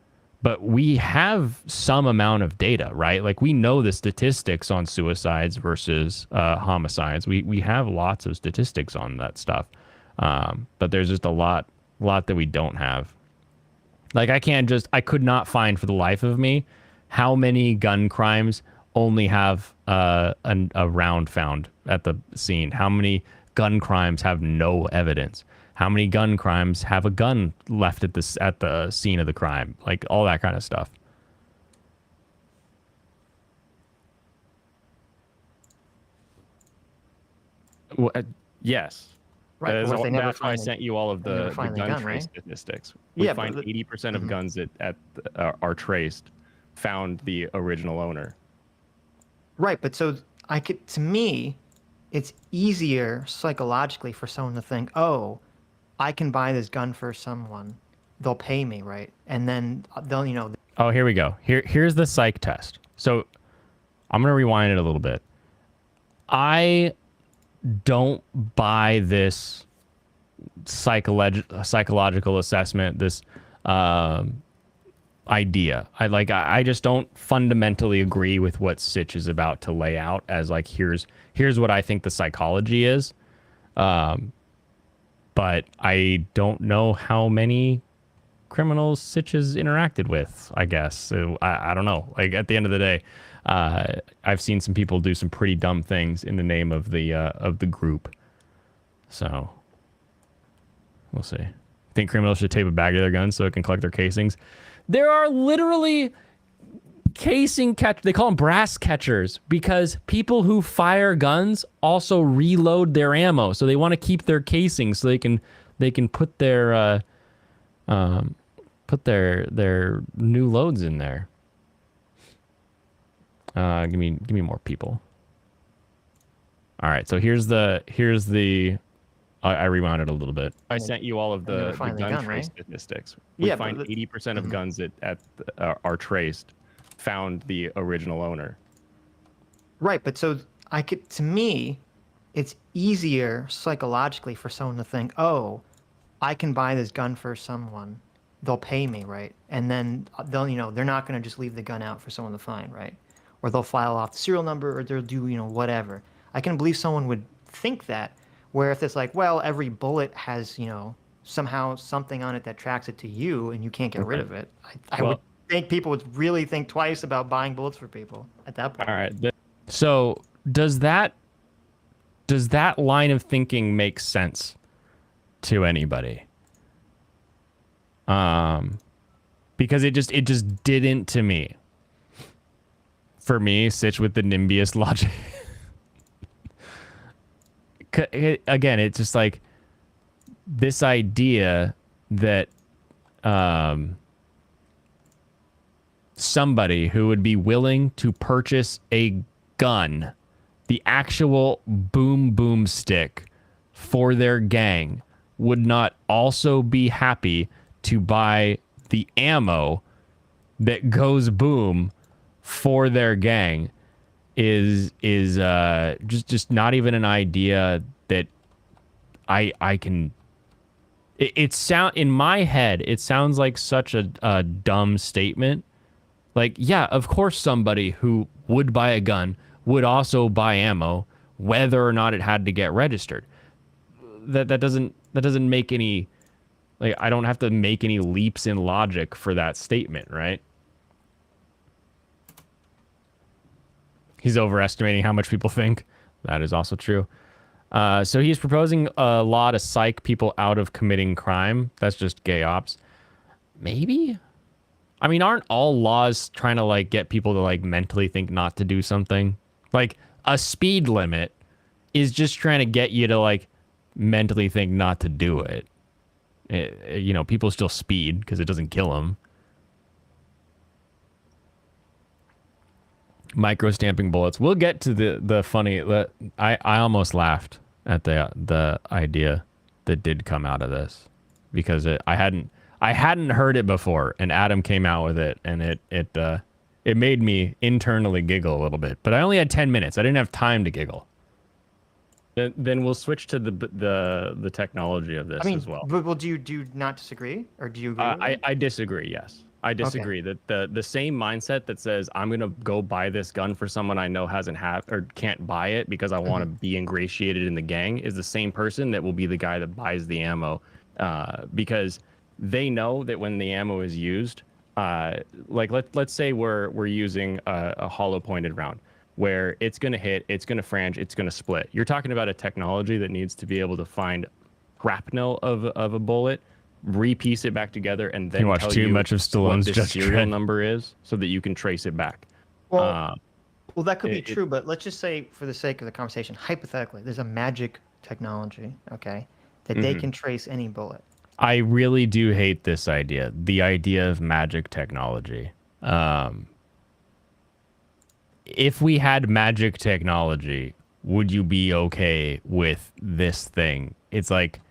but we have some amount of data, right? Like we know the statistics on suicides versus homicides. We have lots of statistics on that stuff. But there's just a lot that we don't have. Like I could not find for the life of me how many gun crimes only have a round found at the scene. How many gun crimes have no evidence? How many gun crimes have a gun left at the scene of the crime? Like all that kind of stuff. Well, yes. Right. That's why I find sent you all of the gun trace statistics. We find 80% of guns that are traced found the original owner. Right, but so to me, it's easier psychologically for someone to think, oh, I can buy this gun for someone. They'll pay me, right? And then they'll, Oh, here we go. Here's the psych test. So I'm going to rewind it a little bit. I don't buy this psychological assessment, this idea. I just don't fundamentally agree with what Sitch is about to lay out as like, here's what I think the psychology is. But I don't know how many criminals Sitch has interacted with, I guess. So I don't know. Like at the end of the day, I've seen some people do some pretty dumb things in the name of the group. So we'll see. Think criminals should tape a bag of their guns so it can collect their casings? There are literally casing they call them brass catchers because people who fire guns also reload their ammo. So they want to keep their casings so they can put their new loads in there. Give me more people. All right, so here's the I rewound it a little bit. I sent you all of the gun trace statistics. We find 80% of guns that are traced found the original owner. Right, but so to me, it's easier psychologically for someone to think, oh, I can buy this gun for someone. They'll pay me, right? And then they're not going to just leave the gun out for someone to find, right? Or they'll file off the serial number or they'll do, whatever. I can believe someone would think that, where if it's like, well, every bullet has, somehow something on it that tracks it to you and you can't get rid of it. I would think people would really think twice about buying bullets for people at that point. All right. So does that line of thinking make sense to anybody? Because it just didn't to me. For me, Sitch with the NIMBYist logic. Again, it's just like this idea that somebody who would be willing to purchase a gun, the actual boom stick for their gang, would not also be happy to buy the ammo that goes boom for their gang is just not even an idea that I can. In my head, it sounds like such a dumb statement. Like, yeah, of course somebody who would buy a gun would also buy ammo, whether or not it had to get registered. That doesn't make any, like, I don't have to make any leaps in logic for that statement, right? He's overestimating how much people think. That is also true. So he's proposing a law to psych people out of committing crime. That's just gay ops. Maybe? I mean, aren't all laws trying to, like, get people to, like, mentally think not to do something? Like, a speed limit is just trying to get you to, like, mentally think not to do it. People still speed because it doesn't kill them. Micro stamping bullets. We'll get to the funny. I almost laughed at the idea that did come out of this because I hadn't heard it before, and Adam came out with it, and it made me internally giggle a little bit. But I only had 10 minutes. I didn't have time to giggle. Then we'll switch to the technology of this as well. Well, do you not disagree, or do you agree? I disagree. Yes, I disagree. Okay. That the same mindset that says I'm gonna go buy this gun for someone I know can't buy it because I want to be ingratiated in the gang is the same person that will be the guy that buys the ammo, because they know that when the ammo is used, like let's say we're using a hollow pointed round, where it's going to hit, it's going to frange, it's going to split. You're talking about a technology that needs to be able to find shrapnel of a bullet, repiece it back together, and then watch too much of Stallone's what the serial number is so that you can trace it back. Well, that could be true, but let's just say, for the sake of the conversation, hypothetically, there's a magic technology, okay, that they can trace any bullet. I really do hate this idea, the idea of magic technology. If we had magic technology, would you be okay with this thing? It's like,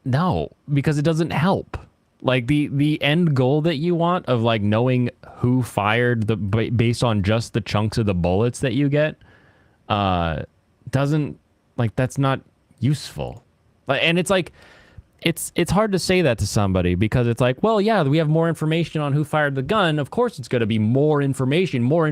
no, because it doesn't help. Like the end goal that you want of like knowing who fired based on just the chunks of the bullets that you get, doesn't, like, that's not useful. And it's like, it's hard to say that to somebody because it's like, well, yeah, we have more information on who fired the gun. Of course, it's going to be more information, more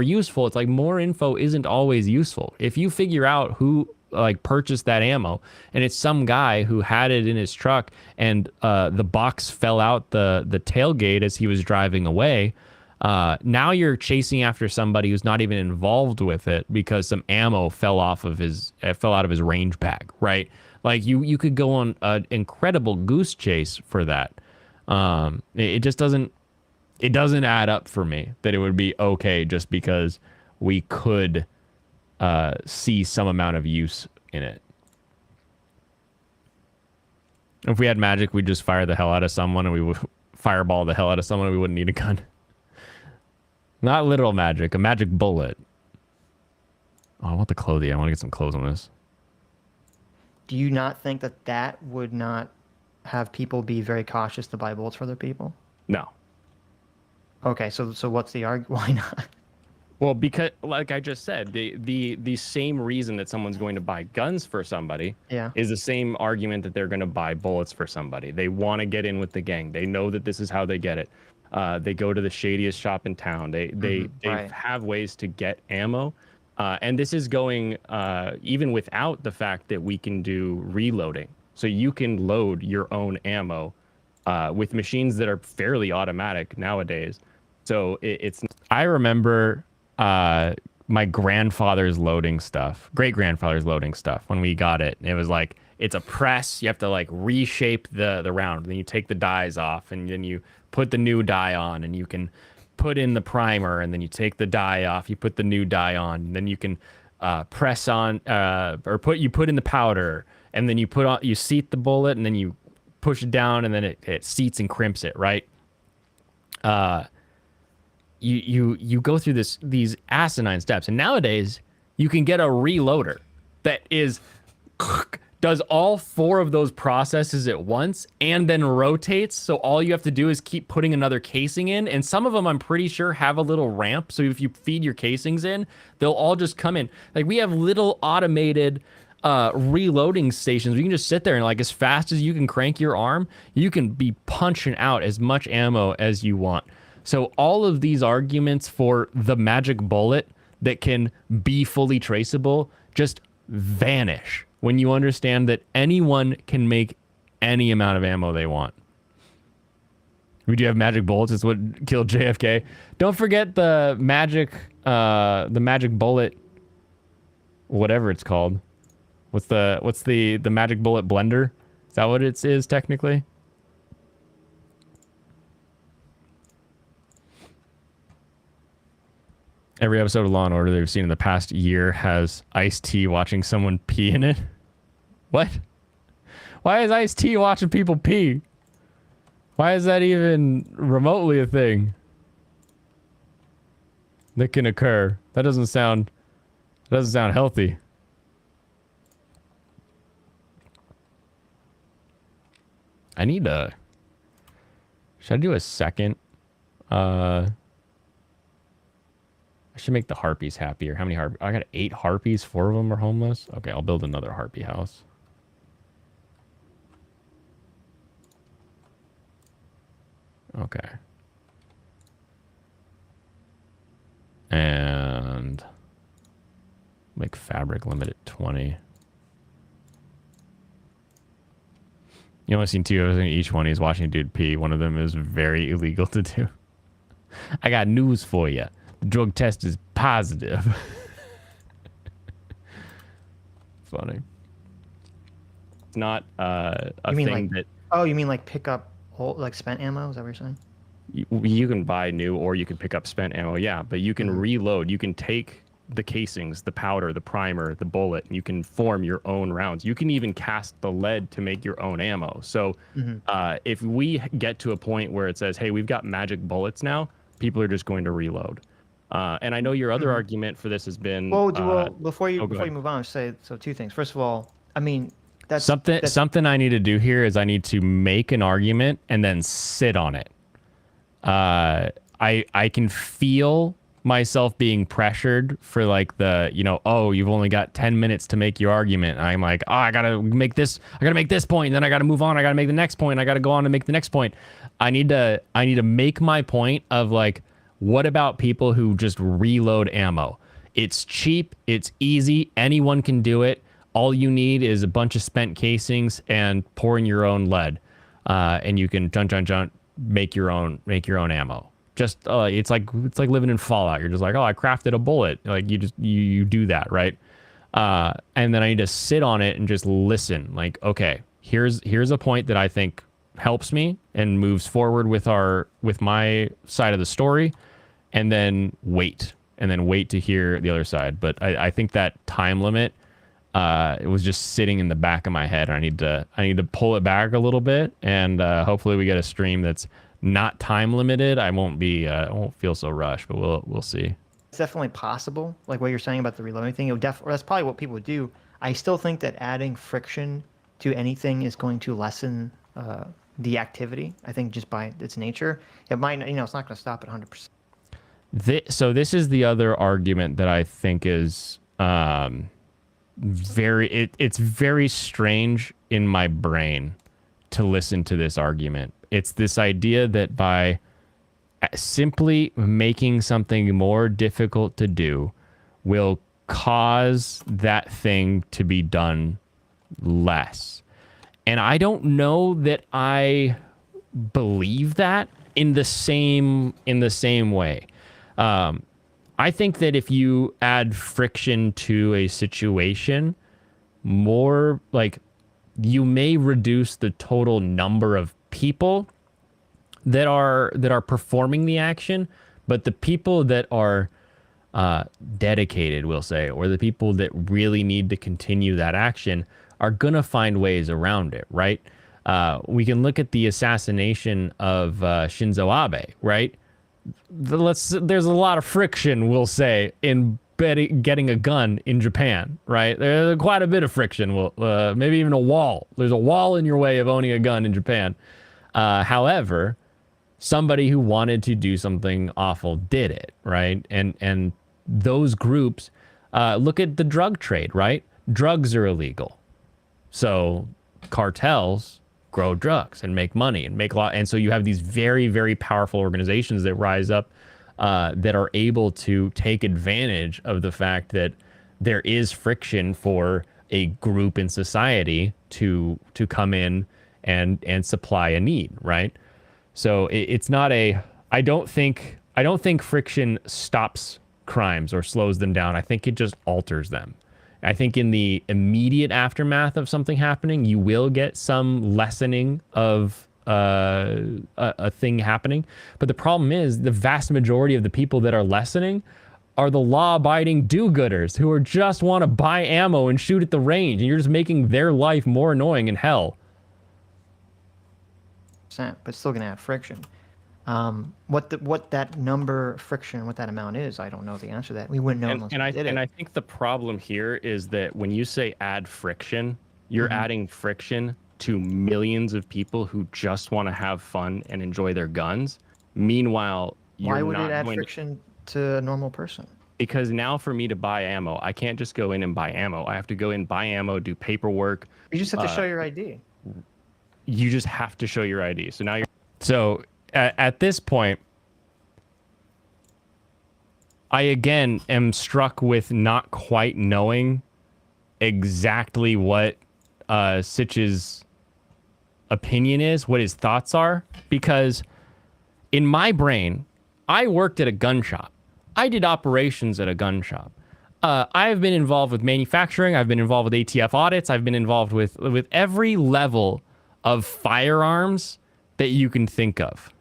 useful. It's like more info isn't always useful. If you figure out who like purchased that ammo and it's some guy who had it in his truck and the box fell out the tailgate as he was driving away, now you're chasing after somebody who's not even involved with it because some ammo fell out of his range bag, right? Like you could go on an incredible goose chase for that. It just doesn't add up for me that it would be okay just because we could see some amount of use in it. If we had magic, we'd just fire the hell out of someone and we would fireball the hell out of someone and we wouldn't need a gun. Not literal magic, a magic bullet. Oh, I want the clothing. I want to get some clothes on this. Do you not think that would not have people be very cautious to buy bullets for other people? No. Okay, so what's the argument? Why not? Well, because like I just said, the same reason that someone's going to buy guns for somebody Yeah. is the same argument that they're going to buy bullets for somebody. They want to get in with the gang. They know that this is how they get it. They go to the shadiest shop in town. They right. have ways to get ammo. And this is going even without the fact that we can do reloading. So you can load your own ammo with machines that are fairly automatic nowadays. So it's. I remember my grandfather's loading stuff, great grandfather's loading stuff. When we got it, it was like it's a press. You have to like reshape the round. Then you take the dies off, and then you put the new die on, and you can put in the primer, and then you take the die off. You put the new die on, and then you can press on or put in the powder, and then you seat the bullet, and then you push it down, and then it seats and crimps it, right? You go through these asinine steps, and nowadays you can get a reloader that does all 4 of those processes at once and then rotates. So all you have to do is keep putting another casing in, and some of them I'm pretty sure have a little ramp. So if you feed your casings in, they'll all just come in. Like we have little automated reloading stations. You can just sit there and like as fast as you can crank your arm, you can be punching out as much ammo as you want. So all of these arguments for the magic bullet that can be fully traceable just vanish when you understand that anyone can make any amount of ammo they want. We do have magic bullets. It's what killed JFK. Don't forget the magic bullet, whatever it's called. What's the magic bullet blender? Is that what it is technically? Every episode of Law and Order they've seen in the past year has Ice-T watching someone pee in it. What? Why is Ice-T watching people pee? Why is that even remotely a thing that can occur? That doesn't sound healthy. Should I do a second? I should make the harpies happier. How many harpies? I got 8 harpies. 4 of them are homeless. Okay, I'll build another harpy house. Okay. And make fabric limit at 20. You only seen 2 of us, each one is watching a dude pee. One of them is very illegal to do. I got news for you. The drug test is positive. Funny. It's not a thing that... Oh, you mean like pick up like spent ammo? Is that what you're saying? You can buy new or you can pick up spent ammo, yeah. But you can reload. You can take the casings, the powder, the primer, the bullet, and you can form your own rounds. You can even cast the lead to make your own ammo. So if we get to a point where it says, hey, we've got magic bullets now, people are just going to reload. And I know your other argument for this has been... Well, before you move on, say 2 things. First of all, I mean, that's... Something I need to do here is I need to make an argument and then sit on it. I can feel myself being pressured for like oh, you've only got 10 minutes to make your argument. And I'm like, oh, I gotta make this point, and then I gotta move on, I gotta make the next point, I gotta go on and make the next point. I need to make my point of like, what about people who just reload ammo? It's cheap, it's easy, anyone can do it. All you need is a bunch of spent casings and pouring your own lead. And you can make your own ammo. Just it's like living in Fallout. You're just like, oh, I crafted a bullet. Like you do that, right? And then I need to sit on it and just listen. Like, okay, here's a point that I think helps me and moves forward with my side of the story, and then wait to hear the other side. But I think that time limit, it was just sitting in the back of my head. I need to pull it back a little bit, and hopefully we get a stream that's not time limited. I won't feel so rushed, but we'll see. It's definitely possible, like what you're saying about the reloading thing. That's probably what people would do. I still think that adding friction to anything is going to lessen the activity. I think just by its nature, it might, it's not going to stop at 100%. So this is the other argument that I think is it's very strange in my brain to listen to this argument. It's this idea that by simply making something more difficult to do will cause that thing to be done less. And I don't know that I believe that in the same way. I think that if you add friction to a situation, more like you may reduce the total number of people that are performing the action, but the people that are dedicated, we'll say, or the people that really need to continue that action are gonna find ways around it, right? We can look at the assassination of Shinzo Abe, right? There's a lot of friction, we'll say, in getting a gun in Japan, right? There's quite a bit of friction, maybe even a wall. There's a wall in your way of owning a gun in Japan. However, somebody who wanted to do something awful did it, right? And those groups, look at the drug trade, right? Drugs are illegal. So cartels grow drugs and make money and make a lot. And so you have these very, very powerful organizations that rise up that are able to take advantage of the fact that there is friction for a group in society to come in and supply a need, right? So it's not I don't think friction stops crimes or slows them down. I think it just alters them. I think in the immediate aftermath of something happening, you will get some lessening of a thing happening. But the problem is the vast majority of the people that are lessening are the law-abiding do-gooders who are just want to buy ammo and shoot at the range, and you're just making their life more annoying in hell. But still going to have friction. What that number friction, what that amount is, I don't know the answer to that. We wouldn't know unless we did it. And I think the problem here is that when you say add friction, you're adding friction to millions of people who just want to have fun and enjoy their guns. Meanwhile, why would it add friction to a normal person? Because now for me to buy ammo, I can't just go in and buy ammo. I have to go in, buy ammo, do paperwork. You just have to show your ID. You just have to show your ID. So now you're at this point, I again am struck with not quite knowing exactly what Sitch's opinion is, what his thoughts are, because in my brain, I worked at a gun shop. I did operations at a gun shop. I have been involved with manufacturing. I've been involved with ATF audits. I've been involved with every level of firearms that you can think of.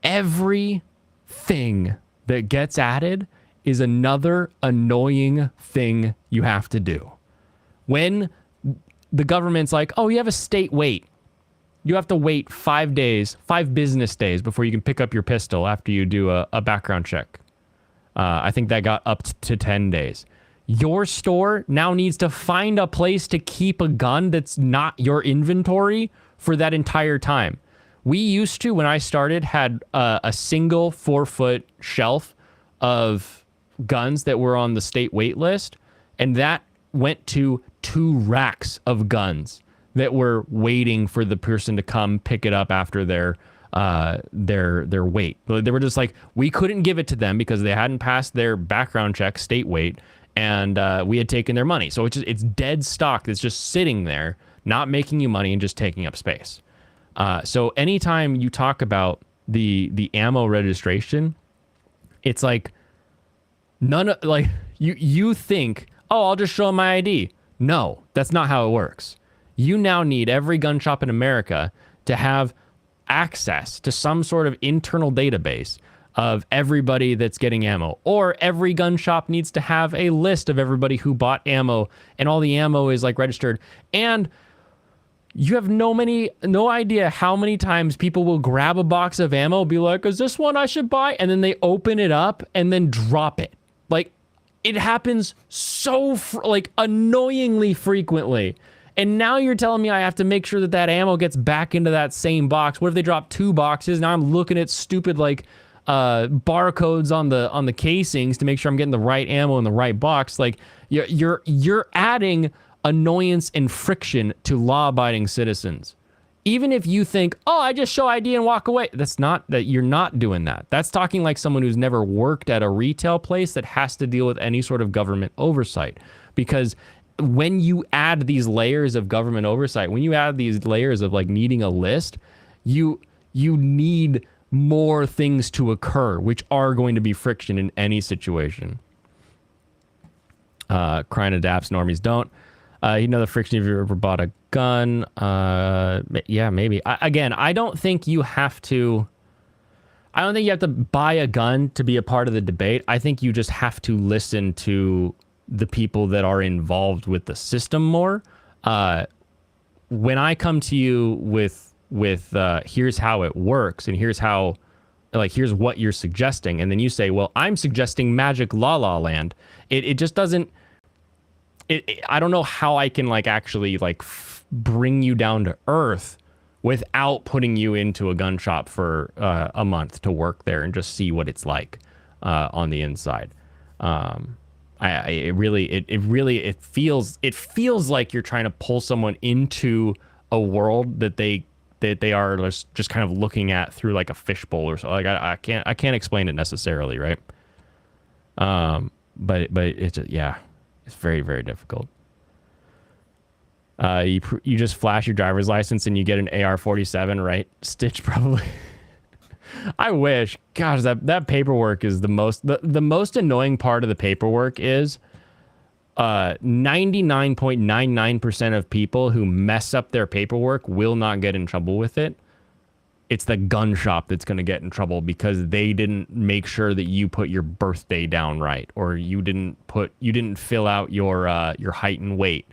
Everything that gets added is another annoying thing you have to do. When the government's like, oh, you have a state wait. You have to wait 5 days, 5 business days before you can pick up your pistol after you do a background check. I think that got up to 10 days. Your store now needs to find a place to keep a gun that's not your inventory for that entire time. We used to, when I started, had a single 4-foot shelf of guns that were on the state wait list, and that went to 2 racks of guns that were waiting for the person to come pick it up after their wait. They were just like, we couldn't give it to them because they hadn't passed their background check, state wait, and we had taken their money. So it's dead stock that's just sitting there, not making you money and just taking up space. So anytime you talk about the ammo registration, it's like you think, oh, I'll just show them my ID. No, that's not how it works. You now need every gun shop in America to have access to some sort of internal database of everybody that's getting ammo, or every gun shop needs to have a list of everybody who bought ammo, and all the ammo is like registered. And you have no idea how many times people will grab a box of ammo, be like, is this one I should buy? And then they open it up and then drop it. Like, it happens so annoyingly frequently. And now you're telling me I have to make sure that that ammo gets back into that same box. What if they drop 2 boxes? Now I'm looking at stupid like barcodes on the casings to make sure I'm getting the right ammo in the right box. Like you're adding annoyance and friction to law-abiding citizens. Even if you think, oh, I just show ID and walk away. That's not that. You're not doing that. That's talking like someone who's never worked at a retail place that has to deal with any sort of government oversight. Because when you add these layers of government oversight, when you add these layers of like needing a list, you need more things to occur, which are going to be friction in any situation. Crime adapts, normies don't. You know the friction if you ever bought a gun. Yeah, maybe. Again, I don't think you have to buy a gun to be a part of the debate. I think you just have to listen to the people that are involved with the system more. When I come to you with here's how it works and here's what you're suggesting, and then you say, well, I'm suggesting Magic La La Land. It just doesn't. I don't know how I can like actually like bring you down to earth without putting you into a gun shop for a month to work there and just see what it's like on the inside. It feels like you're trying to pull someone into a world that they are just kind of looking at through like a fishbowl or so. Like I can't explain it necessarily, right? But it's it's very, very difficult. You just flash your driver's license and you get an AR-47, right? Stitch probably. I wish. Gosh, that paperwork is the most annoying part of the paperwork is 99.99% of people who mess up their paperwork will not get in trouble with it. It's the gun shop that's going to get in trouble because they didn't make sure that you put your birthday down right, or you didn't fill out your height and weight.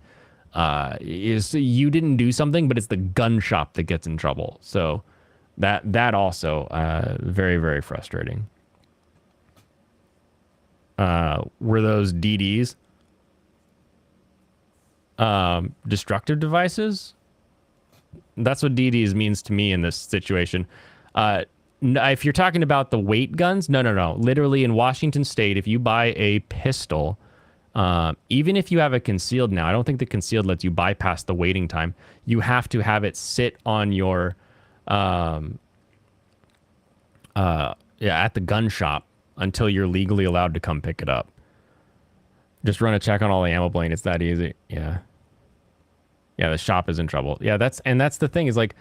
You didn't do something, but it's the gun shop that gets in trouble. So that also very, very frustrating. Were those DDs destructive devices? That's what DDs means to me in this situation. If you're talking about the weight guns, no. Literally in Washington State, if you buy a pistol, even if you have it concealed now, I don't think the concealed lets you bypass the waiting time. You have to have it sit on your, at the gun shop until you're legally allowed to come pick it up. Just run a check on all the ammo blade. It's that easy. Yeah. Yeah, the shop is in trouble. Yeah, that's the thing is like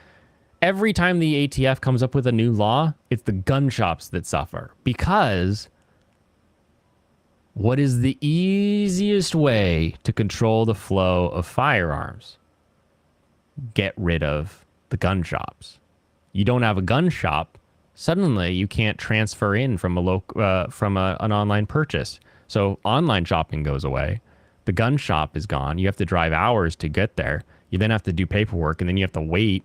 every time the ATF comes up with a new law, it's the gun shops that suffer because what is the easiest way to control the flow of firearms? Get rid of the gun shops. You don't have a gun shop, suddenly you can't transfer in from an online purchase. So online shopping goes away. The gun shop is gone. You have to drive hours to get there. You then have to do paperwork, and then you have to wait.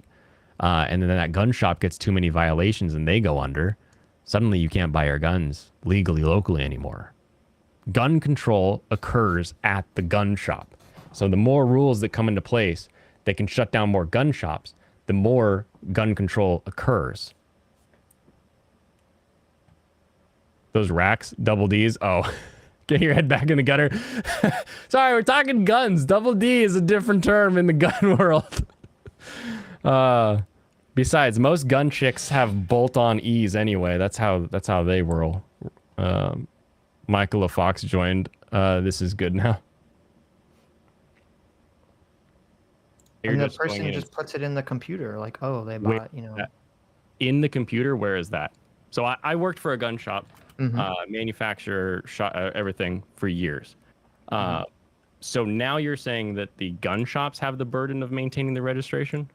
And then that gun shop gets too many violations, and they go under. Suddenly, you can't buy your guns legally, locally anymore. Gun control occurs at the gun shop. So the more rules that come into place that can shut down more gun shops, the more gun control occurs. Those racks, double Ds, oh... Get your head back in the gutter. Sorry, we're talking guns. Double D is a different term in the gun world. Besides, most gun chicks have bolt-on E's anyway. That's how they whirl. Michael Fox joined. This is good now. And the person just puts it in the computer, like, oh, they bought, In the computer, where is that? So I worked for a gun shop. Manufacturer, everything for years. So now you're saying that the gun shops have the burden of maintaining the registration?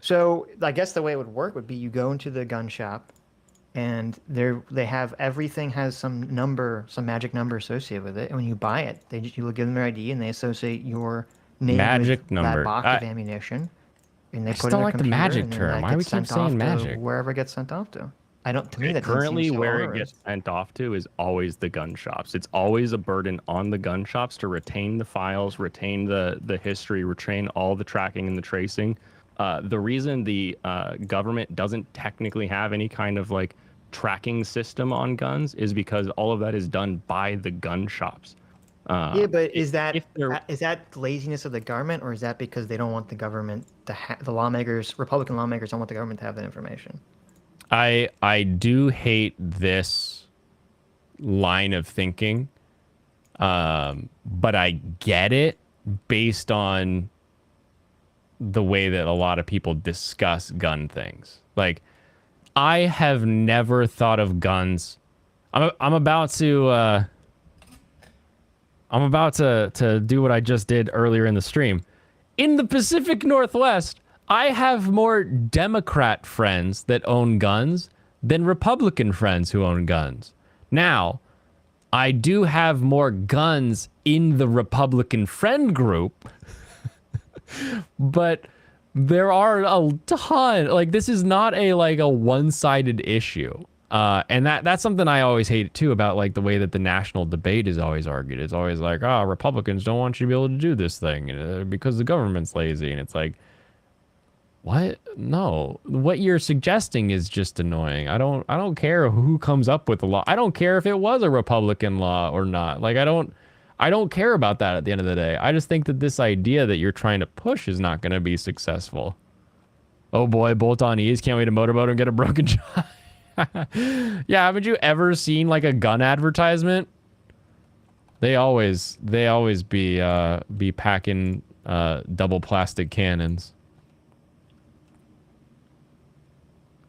So I guess the way it would work would be you go into the gun shop and they have everything has some magic number associated with it. And when you buy it, you give them their ID and they associate your name with that box of ammunition. And they put it in their computer, the magic term. Why do we keep saying magic? Wherever it gets sent off to. I don't. To me, that doesn't Currently, seem so where it onerous. gets sent off to is always the gun shops. It's always a burden on the gun shops to retain the files, retain the history, retain all the tracking and the tracing. The reason the government doesn't technically have any kind of like tracking system on guns is because all of that is done by the gun shops. Yeah, but is that if they're- is that laziness of the government, or is that because they don't want the government to the lawmakers, Republican lawmakers, don't want the government to have that information? I do hate this line of thinking, but I get it based on the way that a lot of people discuss gun things. Like, I have never thought of guns. I'm about to do what I just did earlier in the stream. In the Pacific Northwest, I have more Democrat friends that own guns than Republican friends who own guns. Now, I do have more guns in the Republican friend group, but there are a ton. Like, this is not a one-sided issue. And that's something I always hate too about like the way that the national debate is always argued. It's always like, Republicans don't want you to be able to do this thing because the government's lazy. And it's like, what? No, what you're suggesting is just annoying. I don't care who comes up with the law. I don't care if it was a Republican law or not. Like, I don't care about that at the end of the day. I just think that this idea that you're trying to push is not going to be successful. Oh boy, bolt on ease. Can't wait to motorboat and get a broken jaw. Yeah, haven't you ever seen like a gun advertisement? They always be packing double plastic cannons.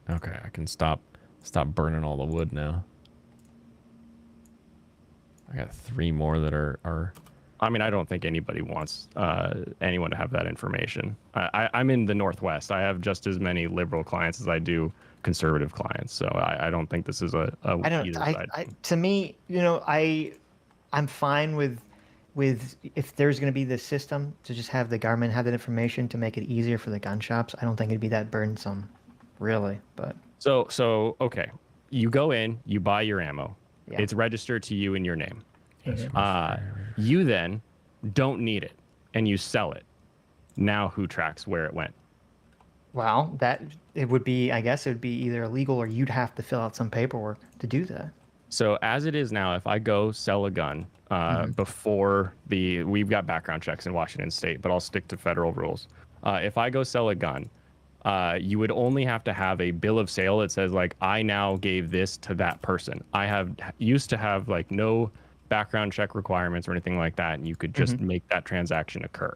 Okay, I can stop burning all the wood now. I got 3 more that are. I mean, I don't think anybody wants anyone to have that information. I'm in the Northwest. I have just as many liberal clients as I do conservative clients. So I don't think this is a I don't. either side. To me, I'm fine with if there's going to be this system to just have the government have that information to make it easier for the gun shops. I don't think it'd be that burdensome, really. But so okay, you go in, you buy your ammo. Yeah. It's registered to you in your name. You then don't need it, and you sell it. Now who tracks where it went? well, it would be either illegal or you'd have to fill out some paperwork to do that. So as it is now, if I go sell a gun before we've got background checks in Washington State, but I'll stick to federal rules. If I go sell a gun, you would only have to have a bill of sale that says like, I now gave this to that person. I used to have like no background check requirements or anything like that, and you could just make that transaction occur.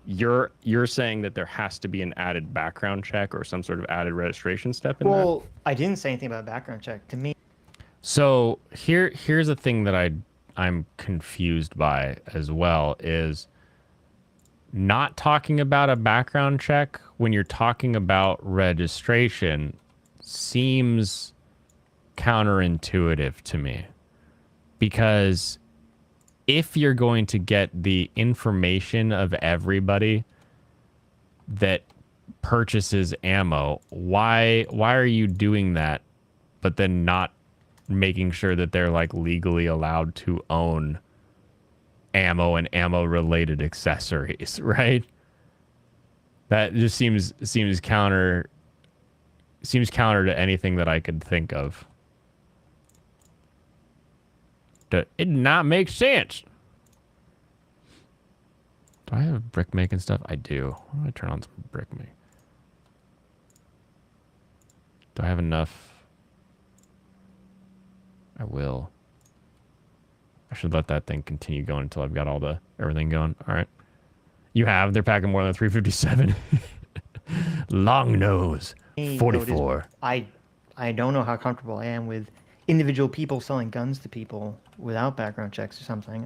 You're saying that there has to be an added background check or some sort of added registration step in that? Well, I didn't say anything about a background check. To me, so here's a thing that I'm confused by as well is not talking about a background check when you're talking about registration seems counterintuitive to me, because if you're going to get the information of everybody that purchases ammo, why are you doing that, but then not making sure that they're like legally allowed to own ammo and ammo related accessories, right? That just seems counter to anything that I could think of. It did not make sense. Do I have brick making stuff? I do. Why don't I turn on some brick make? Do I have enough? I will. I should let that thing continue going until I've got everything going. All right. You have. They're packing more than 357. Long nose. 44. I don't know how comfortable I am with individual people selling guns to people without background checks or something.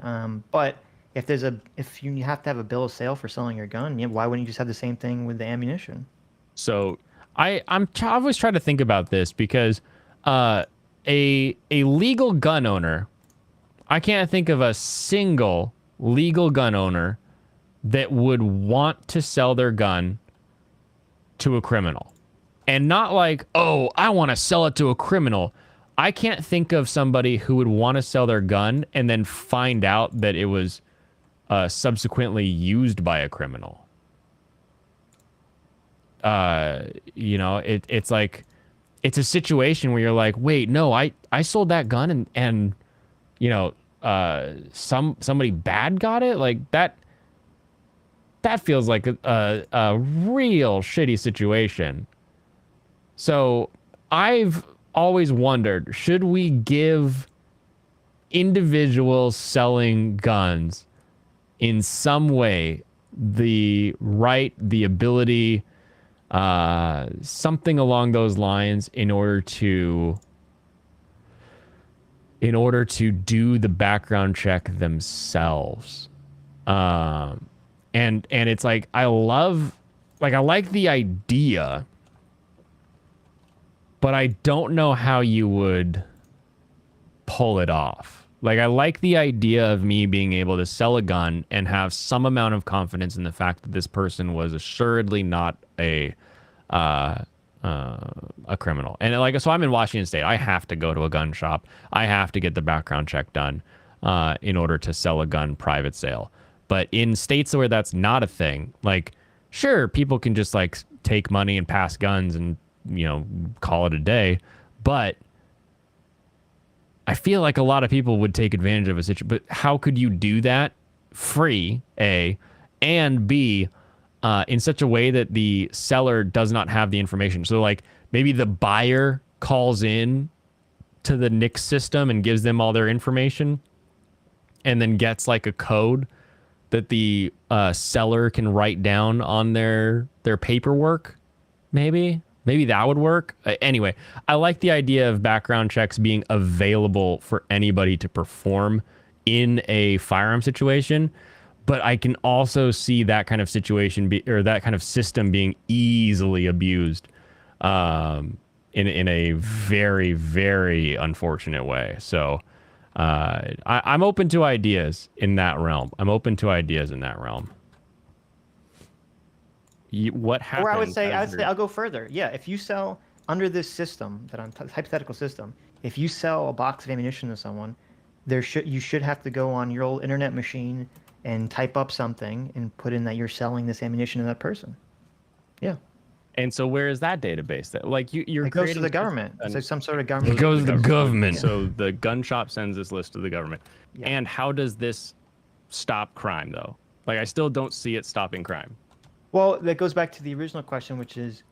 But if you have to have a bill of sale for selling your gun, why wouldn't you just have the same thing with the ammunition? So I always try to think about this because a legal gun owner, I can't think of a single legal gun owner that would want to sell their gun to a criminal. And not like, oh, I want to sell it to a criminal. I can't think of somebody who would want to sell their gun and then find out that it was subsequently used by a criminal. You know, it's like, it's a situation where you're like, wait, no, I sold that gun and you know, somebody bad got it. Like that feels like a real shitty situation. So I've always wondered, should we give individuals selling guns in some way the right, the ability, something along those lines in order to do the background check themselves? And it's like, I like the idea, but I don't know how you would pull it off. Like, I like the idea of me being able to sell a gun and have some amount of confidence in the fact that this person was assuredly not a criminal. And like, so I'm in Washington State. I have to go to a gun shop. I have to get the background check done in order to sell a gun private sale. But in states where that's not a thing, like, sure, people can just like take money and pass guns and, you know, call it a day. But I feel like a lot of people would take advantage of a situation. But how could you do that free, A, and B, in such a way that the seller does not have the information? So like maybe the buyer calls in to the NICS system and gives them all their information and then gets like a code that the seller can write down on their paperwork. Maybe that would work. Anyway, I like the idea of background checks being available for anybody to perform in a firearm situation, but I can also see that kind of situation or that kind of system being easily abused in a very, very unfortunate way. So I'm open to ideas in that realm. What happens? Or I would say I'll go further. Yeah, if you sell under this system, hypothetical system, if you sell a box of ammunition to someone, you should have to go on your old internet machine and type up something and put in that you're selling this ammunition to that person. Yeah. And so where is that database? That like you're it goes to the government. It's like some sort of government. It goes to the government. So the gun shop sends this list to the government. Yeah. And how does this stop crime though? Like I still don't see it stopping crime. Well, that goes back to the original question, which is,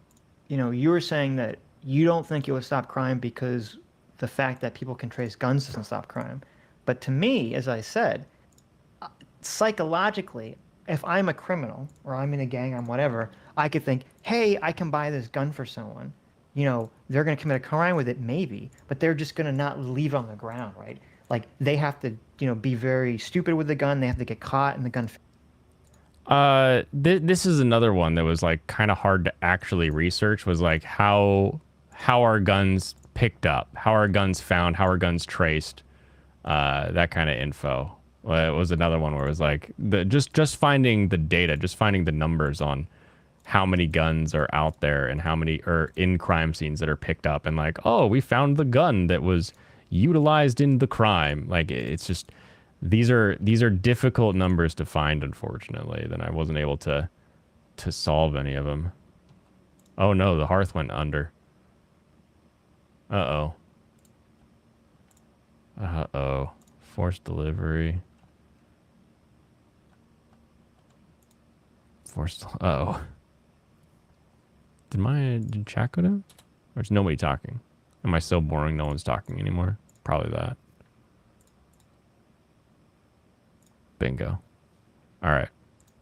you know, you were saying that you don't think it would stop crime because the fact that people can trace guns doesn't stop crime. But to me, as I said, psychologically, if I'm a criminal or I'm in a gang, I'm whatever, I could think, hey, I can buy this gun for someone. You know, they're going to commit a crime with it, maybe, but they're just going to not leave it on the ground, right? Like they have to, you know, be very stupid with the gun. They have to get caught and the gun. This is another one that was like kind of hard to actually research, was like how are guns picked up? How are guns found? How are guns traced? That kind of info. It was another one where it was like just finding the data, just finding the numbers on how many guns are out there and how many are in crime scenes that are picked up, and like, oh, we found the gun that was utilized in the crime. Like it's just these are difficult numbers to find, unfortunately. Then I wasn't able to solve any of them. Oh no, the hearth went under. Uh-oh. Forced delivery. Uh-oh. Did chat go down? Or is nobody talking? Am I so boring no one's talking anymore? Probably that. Bingo. All right.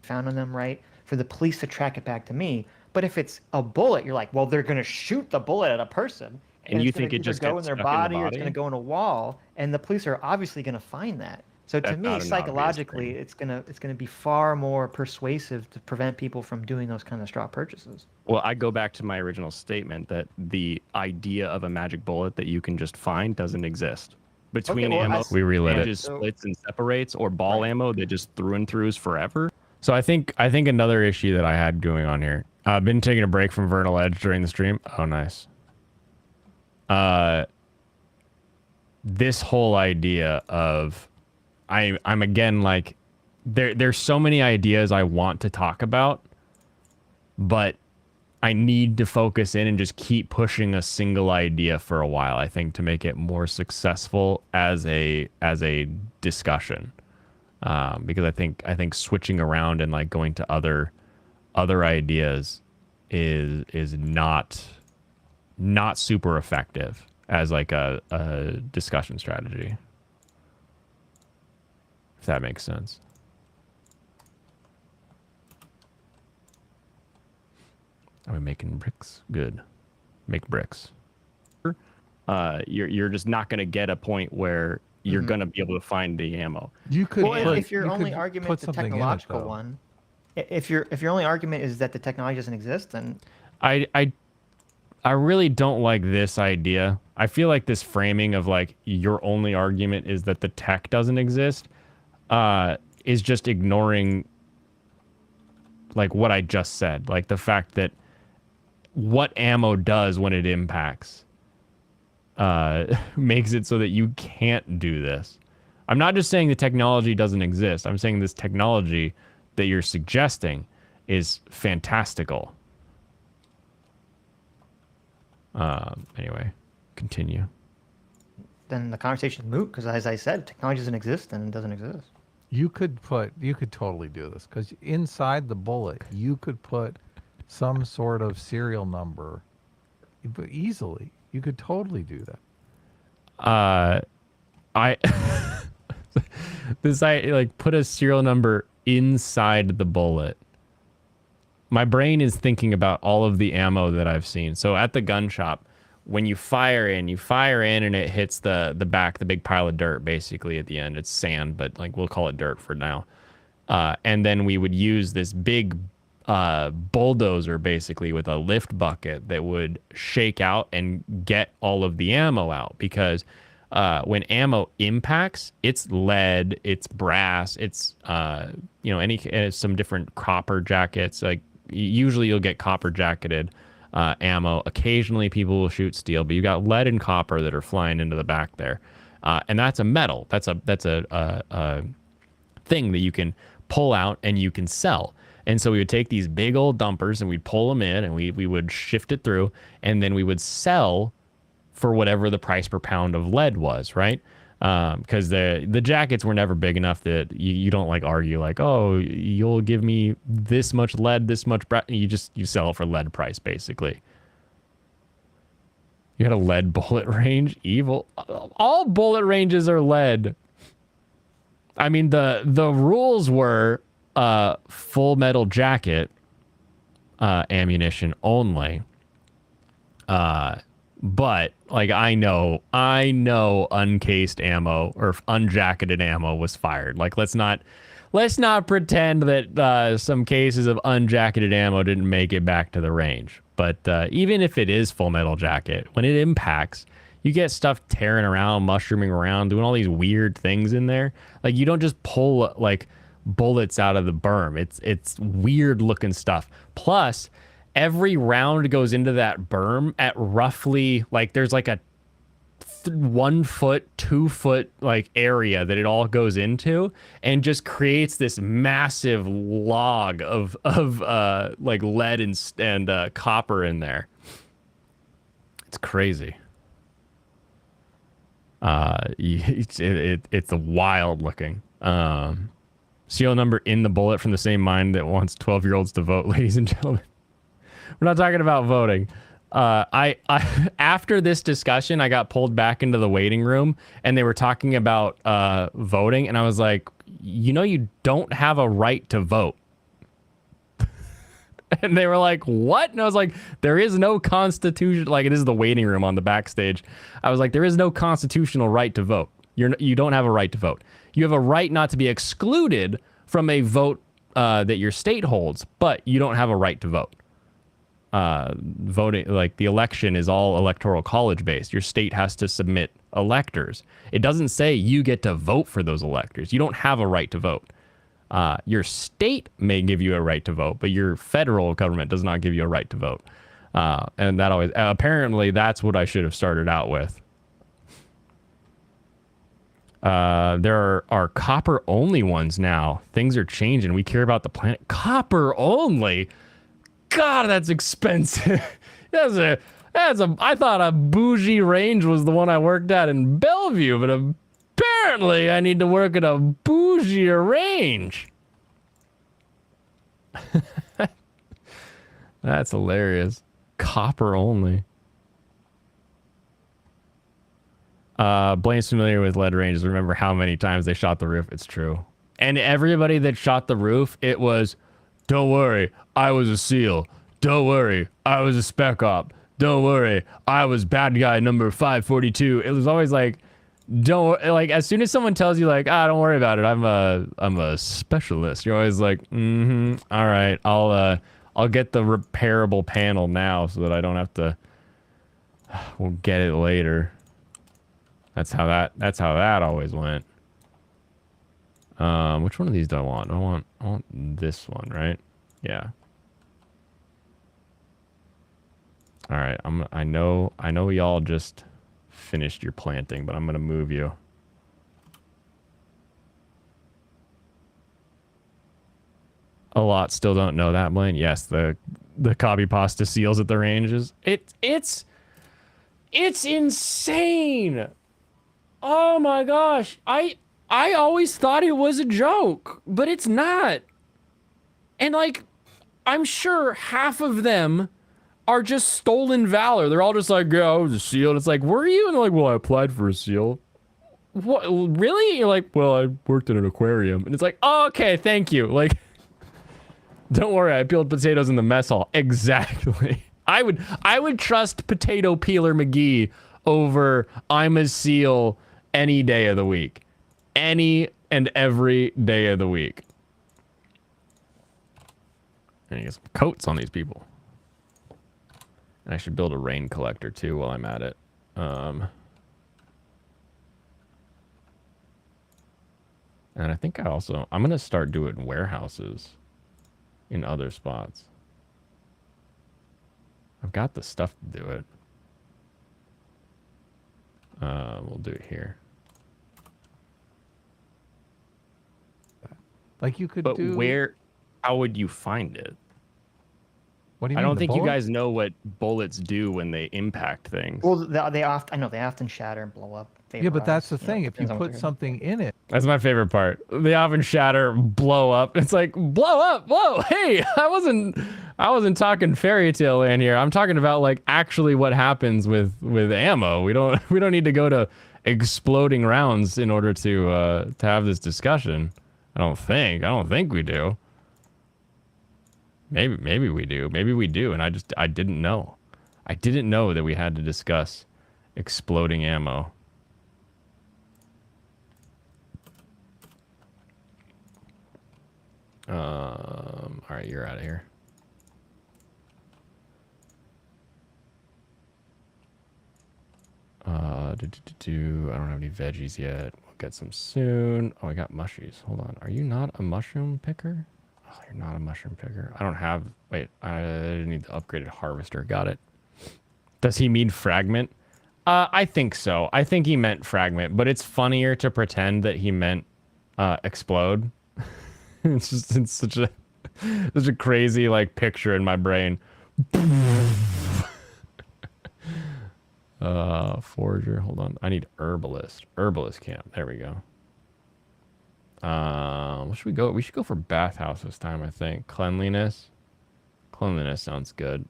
Found on them, right? For the police to track it back to me. But if it's a bullet, you're like, well, they're going to shoot the bullet at a person. And you think it just go gets in their stuck in the body or it's body? going to go in a wall, and the police are obviously going to find that. So to That's not me, an psychologically, obvious it's gonna be far more persuasive to prevent people from doing those kind of straw purchases. Well, I go back to my original statement that the idea of a magic bullet that you can just find doesn't exist. Between Okay, well, ammo We relit that it. just splits and separates, or ball ammo that just through and throughs forever. So I think another issue that I had going on here, I've been taking a break from Vernal Edge during the stream. Oh, nice. This whole idea of, I'm again like, there's so many ideas I want to talk about, but I need to focus in and just keep pushing a single idea for a while, I think, to make it more successful as a discussion. Because I think switching around and like going to other ideas is not super effective as like a discussion strategy. If that makes sense. Are we making bricks? Good. Make bricks. You're just not going to get a point where you're going to be able to find the ammo. You could. Well, put, if your you only could argument put is the something in it, technological though. one, if your only argument is that the technology doesn't exist, then I really don't like this idea. I feel like this framing of like your only argument is that the tech doesn't exist is just ignoring like what I just said, like the fact that what ammo does when it impacts makes it so that you can't do this. I'm not just saying the technology doesn't exist. I'm saying this technology that you're suggesting is fantastical. Anyway, continue. then the conversation is moot because, as I said, technology doesn't exist, then it doesn't exist. You could totally do this because inside the bullet, you could put some sort of serial number, but easily. You could totally do that. Like put a serial number inside the bullet. My brain is thinking about all of the ammo that I've seen. So at the gun shop, when you fire in and it hits the back, the big pile of dirt, basically at the end. It's sand, but like we'll call it dirt for now. And then we would use this big bulldozer basically with a lift bucket that would shake out and get all of the ammo out, because when ammo impacts, it's lead, it's brass, it's some different copper jackets. Like usually you'll get copper jacketed ammo. Occasionally people will shoot steel, but you got lead and copper that are flying into the back there, and that's a metal. That's a thing that you can pull out and you can sell. And so we would take these big old dumpers and we'd pull them in and we would shift it through, and then we would sell for whatever the price per pound of lead was, right? Because the jackets were never big enough that you don't like argue like, oh, you'll give me this much lead, this much you sell it for lead price basically. You had a lead bullet range? Evil. All bullet ranges are lead. I mean, the rules were full metal jacket ammunition only. But like I know uncased ammo or unjacketed ammo was fired. Like let's not pretend that some cases of unjacketed ammo didn't make it back to the range. But even if it is full metal jacket, when it impacts, you get stuff tearing around, mushrooming around, doing all these weird things in there. Like you don't just pull like bullets out of the berm. It's weird looking stuff. Plus, every round goes into that berm at roughly like there's like a 1 foot, 2 foot like area that it all goes into, and just creates this massive log of like lead and copper in there. It's crazy. It's wild looking. Serial number in the bullet from the same mind that wants 12-year-olds to vote, ladies and gentlemen. We're not talking about voting. I after this discussion, I got pulled back into the waiting room and they were talking about voting, and I was like, you don't have a right to vote. And they were like, what? And I was like, there is no constitution. Like, it is the waiting room on the backstage. I was like, there is no constitutional right to vote. You don't have a right to vote. You have a right not to be excluded from a vote that your state holds, but you don't have a right to vote. Voting, like the election is all electoral college based. Your state has to submit electors. It doesn't say you get to vote for those electors. You don't have a right to vote. Your state may give you a right to vote, but your federal government does not give you a right to vote. And that always, apparently that's what I should have started out with. There are copper only ones now. Things are changing. We care about the planet. Copper only? God, that's expensive. I thought a bougie range was the one I worked at in Bellevue, but apparently I need to work at a bougie range. That's hilarious. Copper only. Blaine's familiar with lead ranges. Remember how many times they shot the roof? It's true. And everybody that shot the roof, it was, don't worry, I was a SEAL. Don't worry, I was a spec op. Don't worry, I was bad guy number 542. It was always like, as soon as someone tells you like, don't worry about it, I'm a specialist. You're always like, all right, I'll get the repairable panel now so that I don't have to. We'll get it later. That's how that always went. Which one of these do I want? I want this one, right? Yeah. All right, I know y'all just finished your planting, but I'm gonna move you. A lot still don't know that, Blaine. Yes, the copy pasta seals at the ranges. It's insane. Oh my gosh. I always thought it was a joke, but it's not. And like, I'm sure half of them are just stolen valor. They're all just like, yeah, I was a SEAL. And it's like, were you? And they're like, well, I applied for a SEAL. What? Really? You're like, well, I worked in an aquarium. And it's like, oh, okay, thank you. Like, don't worry, I peeled potatoes in the mess hall. Exactly. I would trust Potato Peeler McGee over I'm a SEAL any day of the week. Any and every day of the week. And you get some coats on these people. I should build a rain collector too while I'm at it. And I think I'm going to start doing warehouses in other spots. I've got the stuff to do it. We'll do it here. Like you could But do. how would you find it? What do you I mean? don't the think you bullet? guys know what bullets do when they impact things. Well, they often shatter and blow up. Yeah, but that's the vaporize, thing. If you depends on what put they're- something in it, That's my favorite part. They often shatter, blow up. It's like, blow up. Whoa, hey, I wasn't talking fairy tale land here. I'm talking about like actually what happens with ammo. We don't need to go to exploding rounds in order to have this discussion. I don't think we do. Maybe we do. Maybe we do, and I didn't know. I didn't know that we had to discuss exploding ammo. All right, you're out of here. I don't have any veggies yet. We'll get some soon. Oh, I got mushies. Hold on. Are you not a mushroom picker? Oh, you're not a mushroom picker. I don't have. Wait, I need the upgraded harvester. Got it. Does he mean fragment? I think so. I think he meant fragment, but it's funnier to pretend that he meant explode. It's such a crazy like picture in my brain. Forager, hold on. I need herbalist. Herbalist camp. There we go. Where should we go? We should go for bathhouse this time, I think. Cleanliness. Cleanliness sounds good.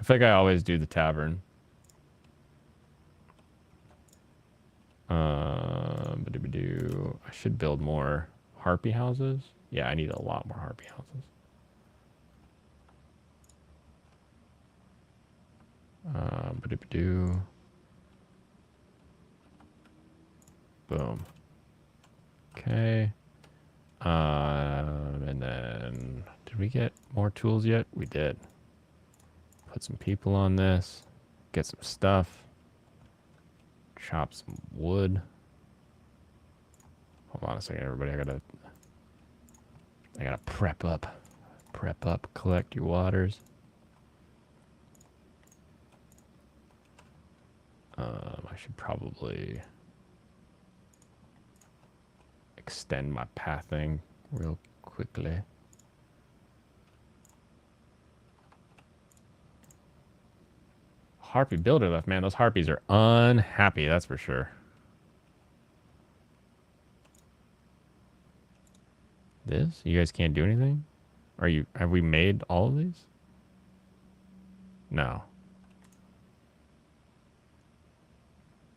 I think I always do the tavern. I should build more harpy houses. Yeah, I need a lot more harpy houses. Boom. Okay. And then, did we get more tools yet? We did. Put some people on this. Get some stuff. Chop some wood. Hold on a second, everybody. I gotta I gotta prep up, collect your waters. I should probably extend my pathing real quickly. Harpy builder left, man. Those harpies are unhappy, that's for sure. This? You guys can't do anything? Have we made all of these? No.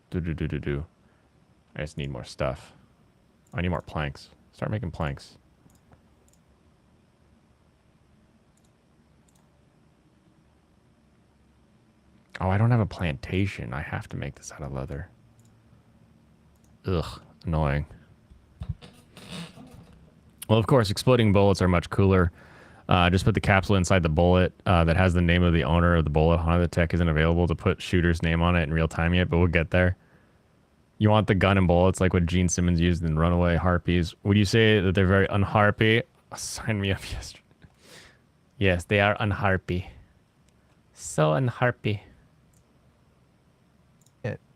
Do. I just need more stuff. I need more planks. Start making planks. Oh, I don't have a plantation. I have to make this out of leather. Ugh, annoying. Well, of course, exploding bullets are much cooler. Just put the capsule inside the bullet that has the name of the owner of the bullet. Honda Tech isn't available to put shooter's name on it in real time yet, but we'll get there. You want the gun and bullets like what Gene Simmons used in Runaway Harpies. Would you say that they're very unharpy? Sign me up yesterday. Yes, they are unharpy. So unharpy.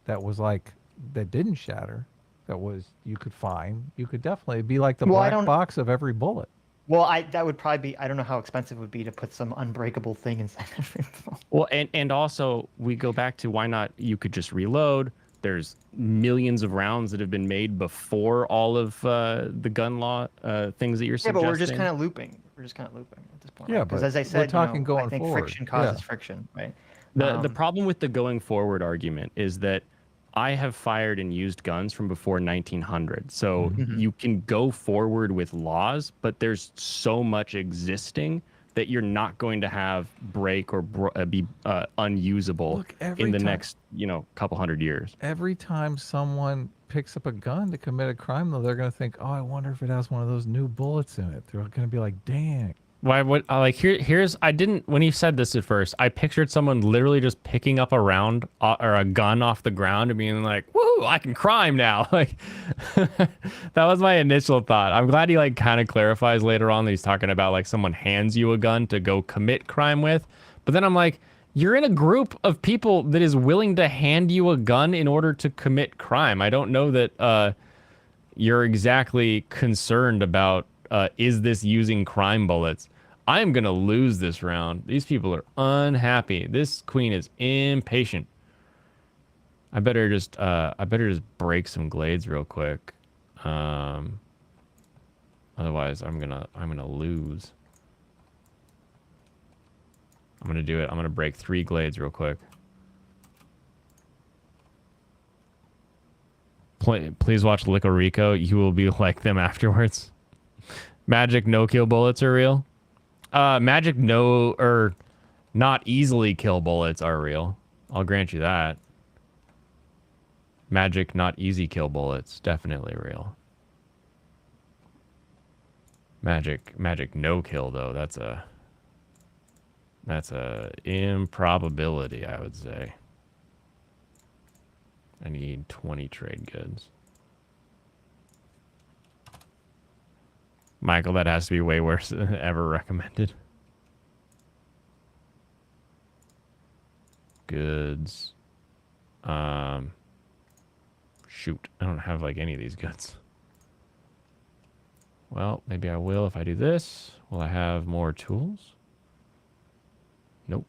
That was like, that didn't shatter. That was, you could find. You could definitely be like the Well, I black don't- box of every bullet. Well, that would probably be. I don't know how expensive it would be to put some unbreakable thing inside every bullet. Well, and also we go back to why not? You could just reload. There's millions of rounds that have been made before all of the gun law things that you're Yeah, suggesting. but we're just kind of looping. We're just kind of looping at this point. Yeah, because but as I we're said, talking I going think forward. friction causes Yeah. friction, right? The problem with the going forward argument is that I have fired and used guns from before 1900. So you can go forward with laws, but there's so much existing that you're not going to have break or be unusable Look, every in the time- next, couple hundred years. Every time someone picks up a gun to commit a crime, though, they're going to think, oh, I wonder if it has one of those new bullets in it. They're going to be like, dang. Why would here's I didn't when he said this at first, I pictured someone literally just picking up a round or a gun off the ground and being like, "Woo, I can crime now." Like that was my initial thought. I'm glad he kind of clarifies later on that he's talking about like someone hands you a gun to go commit crime with. But then I'm like, you're in a group of people that is willing to hand you a gun in order to commit crime. I don't know that you're exactly concerned about is this using crime bullets. I'm going to lose this round. These people are unhappy. This queen is impatient. I better just break some glades real quick. Otherwise I'm going to lose. I'm going to do it. I'm going to break 3 glades real quick. Please watch Licorico. You will be like them afterwards. Magic no-kill bullets are real. Magic not easily kill bullets are real. I'll grant you that. Magic not easy kill bullets, definitely real. Magic no kill though, that's a improbability, I would say. I need 20 trade goods. Michael, that has to be way worse than ever recommended. Goods. Shoot, I don't have any of these goods. Well, maybe I will if I do this. Will I have more tools? Nope.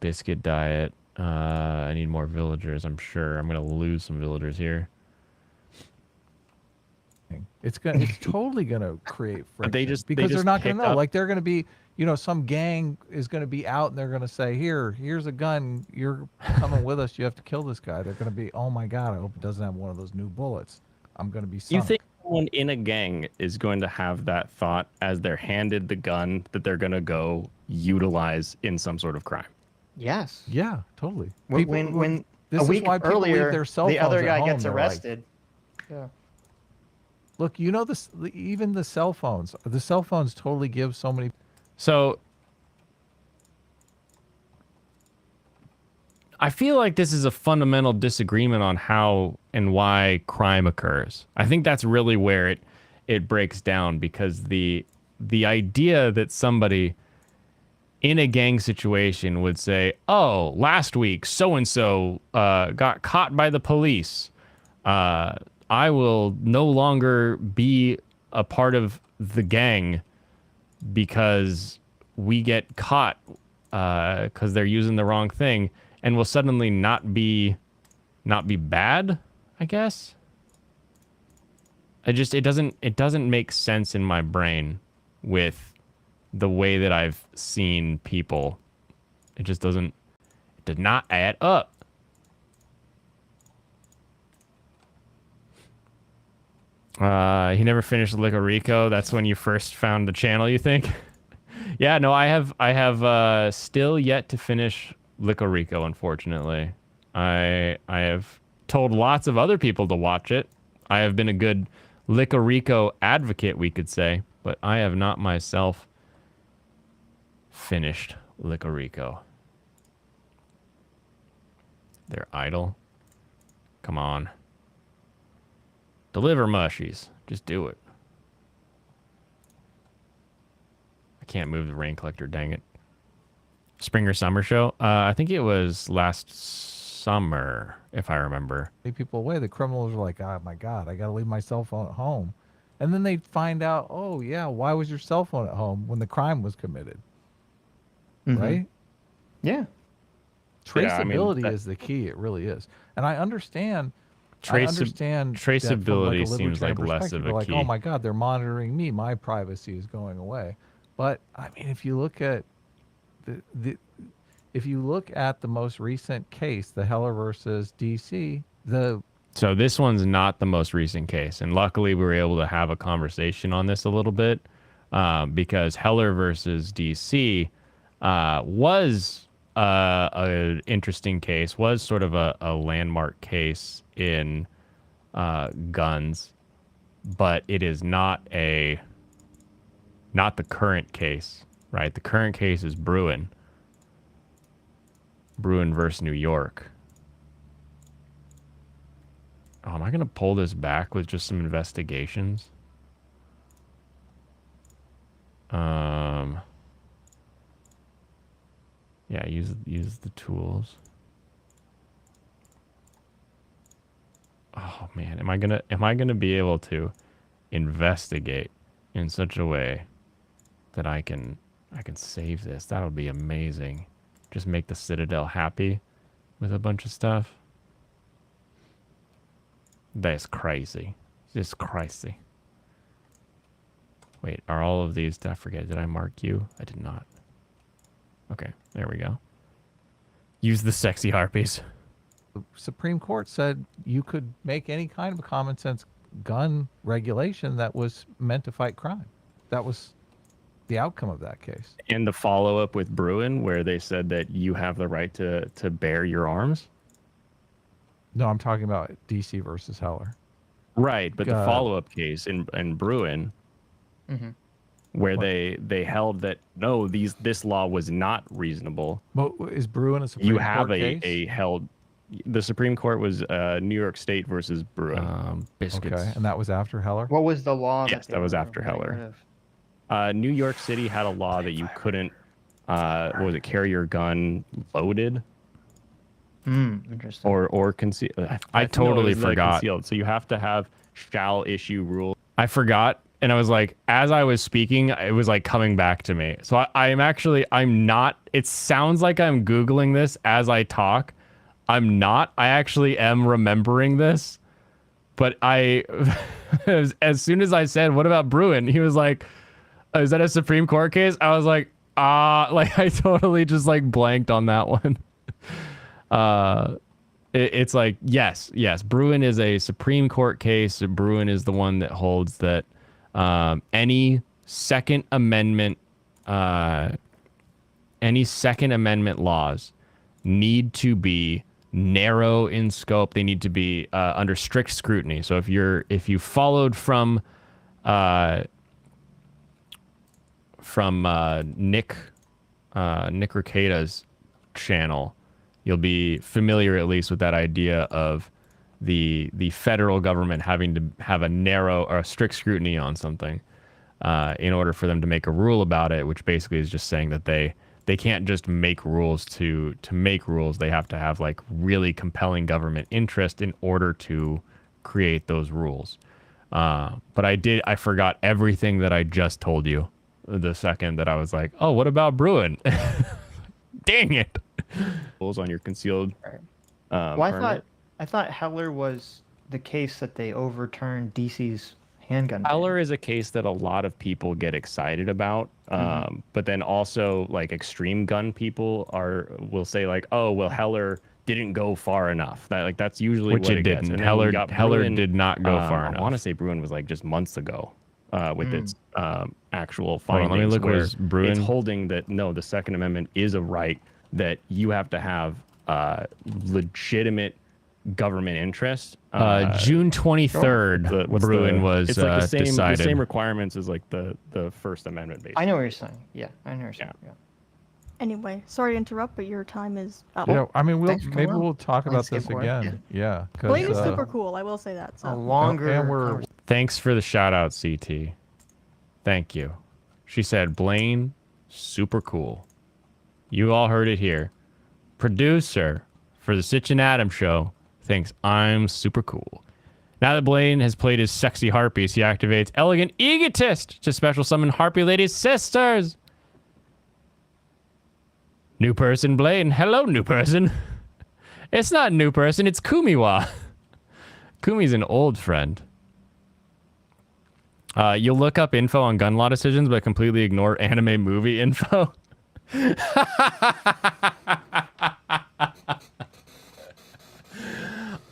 Biscuit diet. I need more villagers, I'm sure. I'm going to lose some villagers here. It's totally gonna create friction. They because just they're not gonna picked know. up- Like they're gonna be, some gang is gonna be out and they're gonna say, here's a gun. You're coming with us. You have to kill this guy. They're gonna be, oh my god, I hope it doesn't have one of those new bullets. I'm gonna be sunk. You think someone in a gang is going to have that thought as they're handed the gun that they're going to go utilize in some sort of crime? Yes. Yeah, totally. When this a is week why people leave earlier their cell the phones other at guy home. gets They're like, arrested. Yeah. look, this. Even the cell phones. The cell phones totally give so many. So I feel like this is a fundamental disagreement on how and why crime occurs. I think that's really where it breaks down, because the idea that somebody in a gang situation would say, oh, last week so-and-so got caught by the police. I will no longer be a part of the gang because we get caught because they're using the wrong thing, and will suddenly not be bad, I guess. It doesn't make sense in my brain with the way that I've seen people. It just doesn't. It did not add up. He never finished Lico Rico. That's when you first found the channel, you think? Yeah, no, I have still yet to finish Lico Rico, unfortunately. I have told lots of other people to watch it. I have been a good Lico Rico advocate, we could say, but I have not myself finished Lico Rico. They're idle. Come on. Deliver mushies. Just do it. I can't move the rain collector, dang it. Spring or summer show? I think it was last summer, if I remember. People away. The criminals are like, oh my God, I got to leave my cell phone at home. And then they find out, oh yeah, why was your cell phone at home when the crime was committed? Mm-hmm. Right? Yeah. Traceability is the key. It really is. And I understand. Traceability seems like less of a like, key. oh my God, they're monitoring me. My privacy is going away. But I mean, if you look at if you look at the most recent case, the Heller versus DC, so this one's not the most recent case, and luckily we were able to have a conversation on this a little bit, because Heller versus DC was an interesting case, was sort of a landmark case in guns, but it is not the current case, right? The current case is Bruin versus New York. Oh, am I going to pull this back with just some investigations? Yeah, use the tools. Oh man, am I gonna be able to investigate in such a way that I can save this? That'll be amazing. Just make the Citadel happy with a bunch of stuff. That's crazy. Just crazy. Wait, are all of these? Did I forget? Did I mark you? I did not. Okay, there we go. Use the sexy harpies. the Supreme Court said you could make any kind of a common sense gun regulation that was meant to fight crime. That was the outcome of that case. And the follow-up with Bruin, where they said that you have the right to bear your arms? No, I'm talking about DC versus Heller. Right, but the follow-up case in Bruin, where they held that, no, this law was not reasonable. Well, is Bruin a Supreme Court case? a held... The Supreme Court was New York State versus Bruin. Biscuits. Okay, and that was after Heller? What was the law? Yes, that was after Heller. New York City had a law that you couldn't, what was it, carry your gun loaded? Interesting. Or conceal. I totally forgot. Concealed. So you have to have shall issue rules. I forgot, and I was like, as I was speaking, it was like coming back to me. So I'm not, it sounds like I'm Googling this as I talk. I'm not. I actually am remembering this. But as soon as I said, what about Bruin? He was like, is that a Supreme Court case? I was like, like I totally just like blanked on that one. It's like, yes. Bruin is a Supreme Court case. Bruin is the one that holds that any Second Amendment laws need to be narrow in scope. They need to be under strict scrutiny. So if you followed from Nick Recada's channel, you'll be familiar at least with that idea of the federal government having to have a narrow or a strict scrutiny on something in order for them to make a rule about it, which basically is just saying that they can't just make rules to make rules. They have to have like really compelling government interest in order to create those rules. But I forgot everything that I just told you the second that I was like, oh, what about Bruin? Dang it. Rules on your concealed Well, permit. I thought Heller was the case that they overturned DC's handgun ban. Heller is a case that a lot of people get excited about, but then also like extreme gun people will say like, oh well, Heller didn't go far enough. That's usually Which what it gets. didn't. And then Heller you got Heller Bruin, did not go far enough. I want to say Bruin was like just months ago with its actual Hold on, findings. let me look where where's Bruin. It's holding that no, the Second Amendment is a right that you have to have legitimate government interest. June 23rd, Bruin was it's like the decided. same requirements as like the First Amendment. Basically. I know what you're saying. Yeah, I know what you're saying. Yeah. Anyway, sorry to interrupt, but your time is up. Yeah, I mean, Thanks for coming maybe on. we'll talk about Let's this get more, again. Yeah, Blade is because super cool. I will say that. A So longer. and we're conversation. Thanks for the shout out, CT. Thank you. She said, Blaine, super cool. You all heard it here. Producer for the Sitch and Adam Show thinks I'm super cool. Now that Blaine has played his sexy harpies, he activates Elegant Egotist to special summon Harpy Lady Sisters. New person, Blaine. Hello, new person. It's not new person, it's Kumiwa. Kumi's an old friend. You'll look up info on gun law decisions, but completely ignore anime movie info.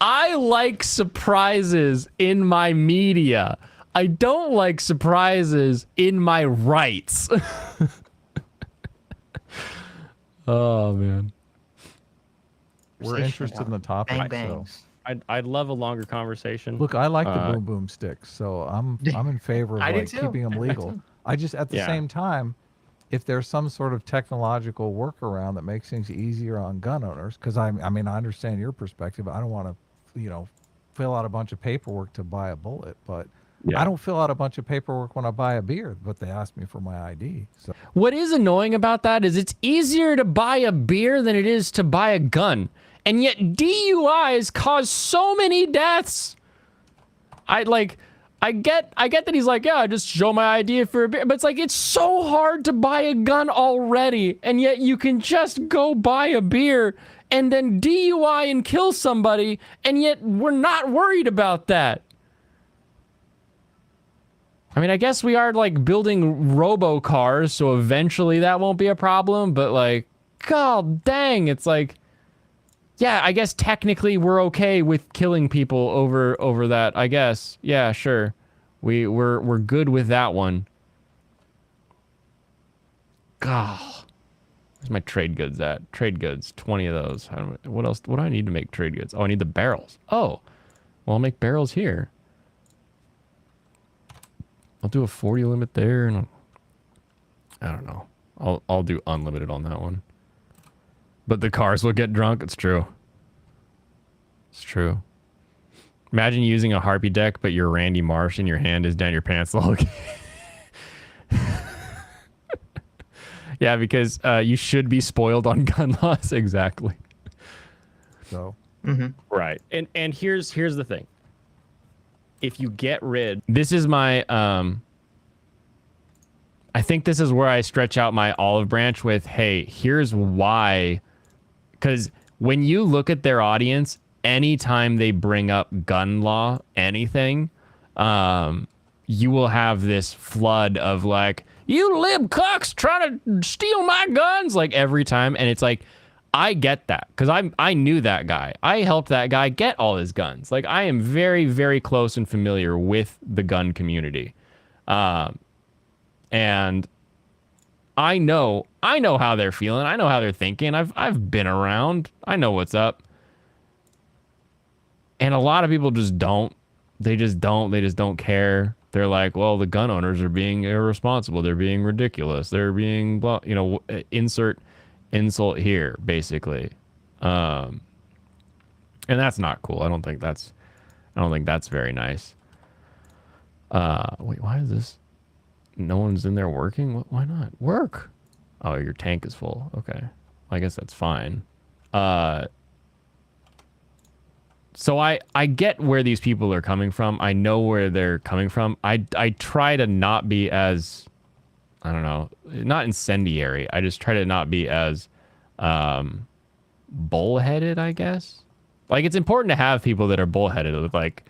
I like surprises in my media. I don't like surprises in my rights. Oh, man. we're interested in the topic. Bang So. bangs. I'd love a longer conversation. Look, I like the boom boom sticks, so I'm in favor of I do like too. keeping them legal. I just at the Yeah. same time, if there's some sort of technological workaround that makes things easier on gun owners, because I mean I understand your perspective. I don't want to, fill out a bunch of paperwork to buy a bullet, but Yeah. I don't fill out a bunch of paperwork when I buy a beer, but they ask me for my ID. So What is annoying about that is it's easier to buy a beer than it is to buy a gun. And yet DUIs cause so many deaths. I get that he's like, yeah, I just show my ID for a beer. But it's like, it's so hard to buy a gun already. And yet you can just go buy a beer and then DUI and kill somebody. And yet we're not worried about that. I mean, I guess we are like building robo cars, so eventually that won't be a problem. But like, god dang, it's like, yeah, I guess technically we're okay with killing people over that. I guess, yeah, sure, we're good with that one. God, where's my trade goods at? Trade goods, 20 of those. What else? What do I need to make trade goods? Oh, I need the barrels. Oh, well, I'll make barrels here. I'll do a 40 limit there, and I don't know. I'll do unlimited on that one. But the cars will get drunk. It's true. It's true. Imagine using a Harpy deck, but you're Randy Marsh and your hand is down your pants log. Yeah, because you should be spoiled on gun laws. Exactly. so Right. And here's the thing. If you get rid, This is my I think this is where I stretch out my olive branch with, hey, here's why. Because when you look at their audience, anytime they bring up gun law, anything, you will have this flood of like, you lib cucks trying to steal my guns, like every time. And it's like, I get that because I knew that guy. I helped that guy get all his guns. Like I am very, very close and familiar with the gun community. And I know how they're feeling. I know how they're thinking. I've been around. I know what's up. And a lot of people just don't. They just don't care. They're like, well, the gun owners are being irresponsible. They're being ridiculous. They're being blah, insert insult here, basically. And that's not cool. I don't think that's I don't think that's very nice. Wait, why is this? No one's in there working? Why not? Work! Oh, your tank is full. Okay. I guess that's fine. So I get where these people are coming from. I know where they're coming from. I try to not be as, I don't know, not incendiary. I just try to not be as bullheaded, I guess. Like, it's important to have people that are bullheaded with, like,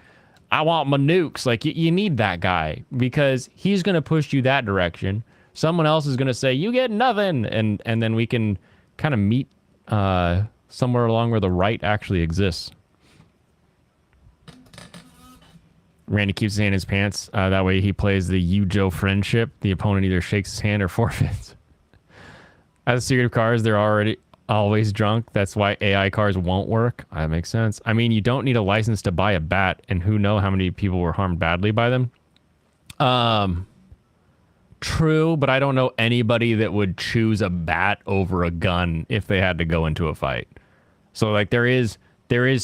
I want my nukes. Like, you need that guy because he's going to push you that direction. Someone else is going to say, you get nothing. And then we can kind of meet somewhere along where the right actually exists. Randy keeps his hand in his pants. That way he plays the you-Joe friendship. The opponent either shakes his hand or forfeits. As a secret of cars, they're already always drunk. That's why AI cars won't work. That makes sense. I mean, you don't need a license to buy a bat, and who knows how many people were harmed badly by them. True, but I don't know anybody that would choose a bat over a gun if they had to go into a fight. So, like, there is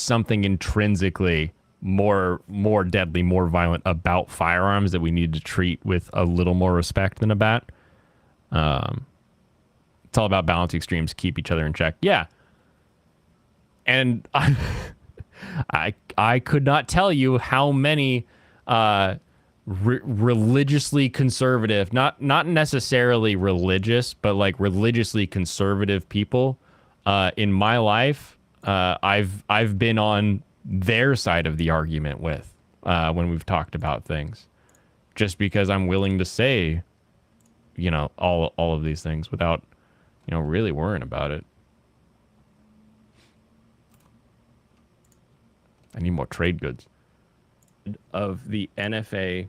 something intrinsically more deadly, more violent about firearms that we need to treat with a little more respect than a bat. It's all about balancing extremes, keep each other in check. Yeah. And I could not tell you how many religiously conservative, not necessarily religious, but like religiously conservative people in my life I've been on their side of the argument with when we've talked about things, just because I'm willing to say, you know, all of these things without, you know, really worrying about it. I need more trade goods. Of the NFA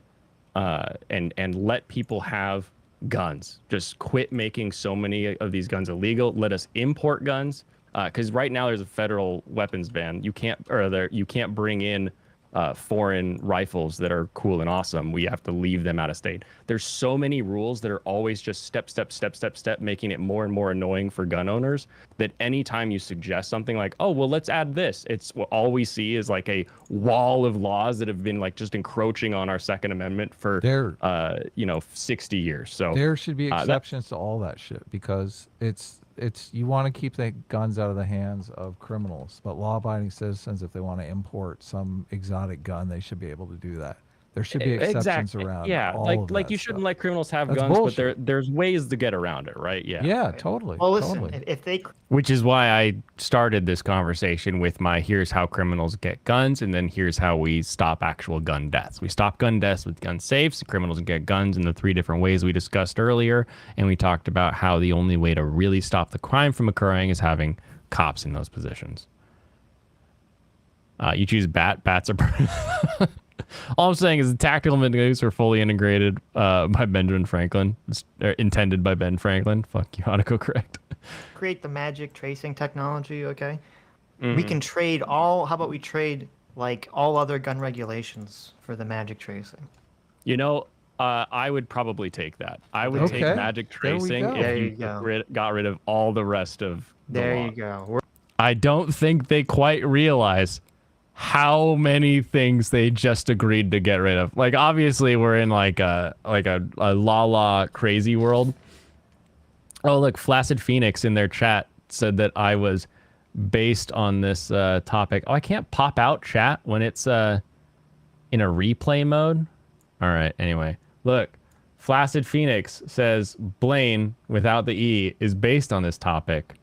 and let people have guns. Just quit making so many of these guns illegal. Let us import guns. Because right now there's a federal weapons ban. You can't bring in foreign rifles that are cool and awesome. We have to leave them out of state. There's so many rules that are always just step, making it more and more annoying for gun owners, that anytime you suggest something like, oh, well, let's add this, it's all we see is like a wall of laws that have been like just encroaching on our Second Amendment for 60 years. So there should be exceptions to all that shit, because it's you want to keep the guns out of the hands of criminals, but law-abiding citizens, if they want to import some exotic gun, they should be able to do that. There should be exceptions around. Yeah, like you shouldn't let criminals have guns, bullshit. But there's ways to get around it, right? Yeah. Yeah, totally. Well, listen, totally. if they, which is why I started this conversation with my here's how criminals get guns, and then here's how we stop actual gun deaths. We stop gun deaths with gun safes. Criminals get guns in the 3 different ways we discussed earlier, and we talked about how the only way to really stop the crime from occurring is having cops in those positions. You choose bats are. All I'm saying is the tactical nukes were fully integrated by Benjamin Franklin, intended by Ben Franklin. Fuck you, autocorrect. create the magic tracing technology, okay? We can trade how about we trade like all other gun regulations for the magic tracing? You know, I would probably take that. I would take magic tracing if you got rid of all the rest of the law. You go. I don't think they quite realize how many things they just agreed to get rid of. Like, obviously we're in like a la crazy world. Oh, look, Flaccid Phoenix in their chat said that I was based on this topic. Oh, I can't pop out chat when it's in a replay mode. All right, anyway, look, Flaccid Phoenix says Blaine without the E is based on this topic.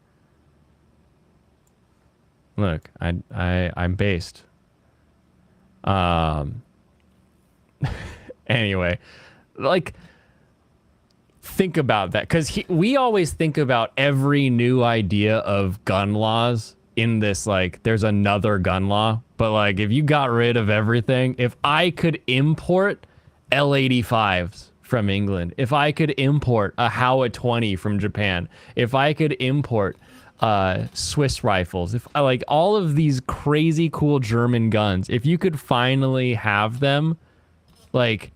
Look, I'm based. Anyway, like, think about that, because we always think about every new idea of gun laws in this, like, there's another gun law, but like, if you got rid of everything, if I could import L85s from England, if I could import a Howa 20 from Japan, if I could import Swiss rifles, if like all of these crazy cool German guns, if you could finally have them, like,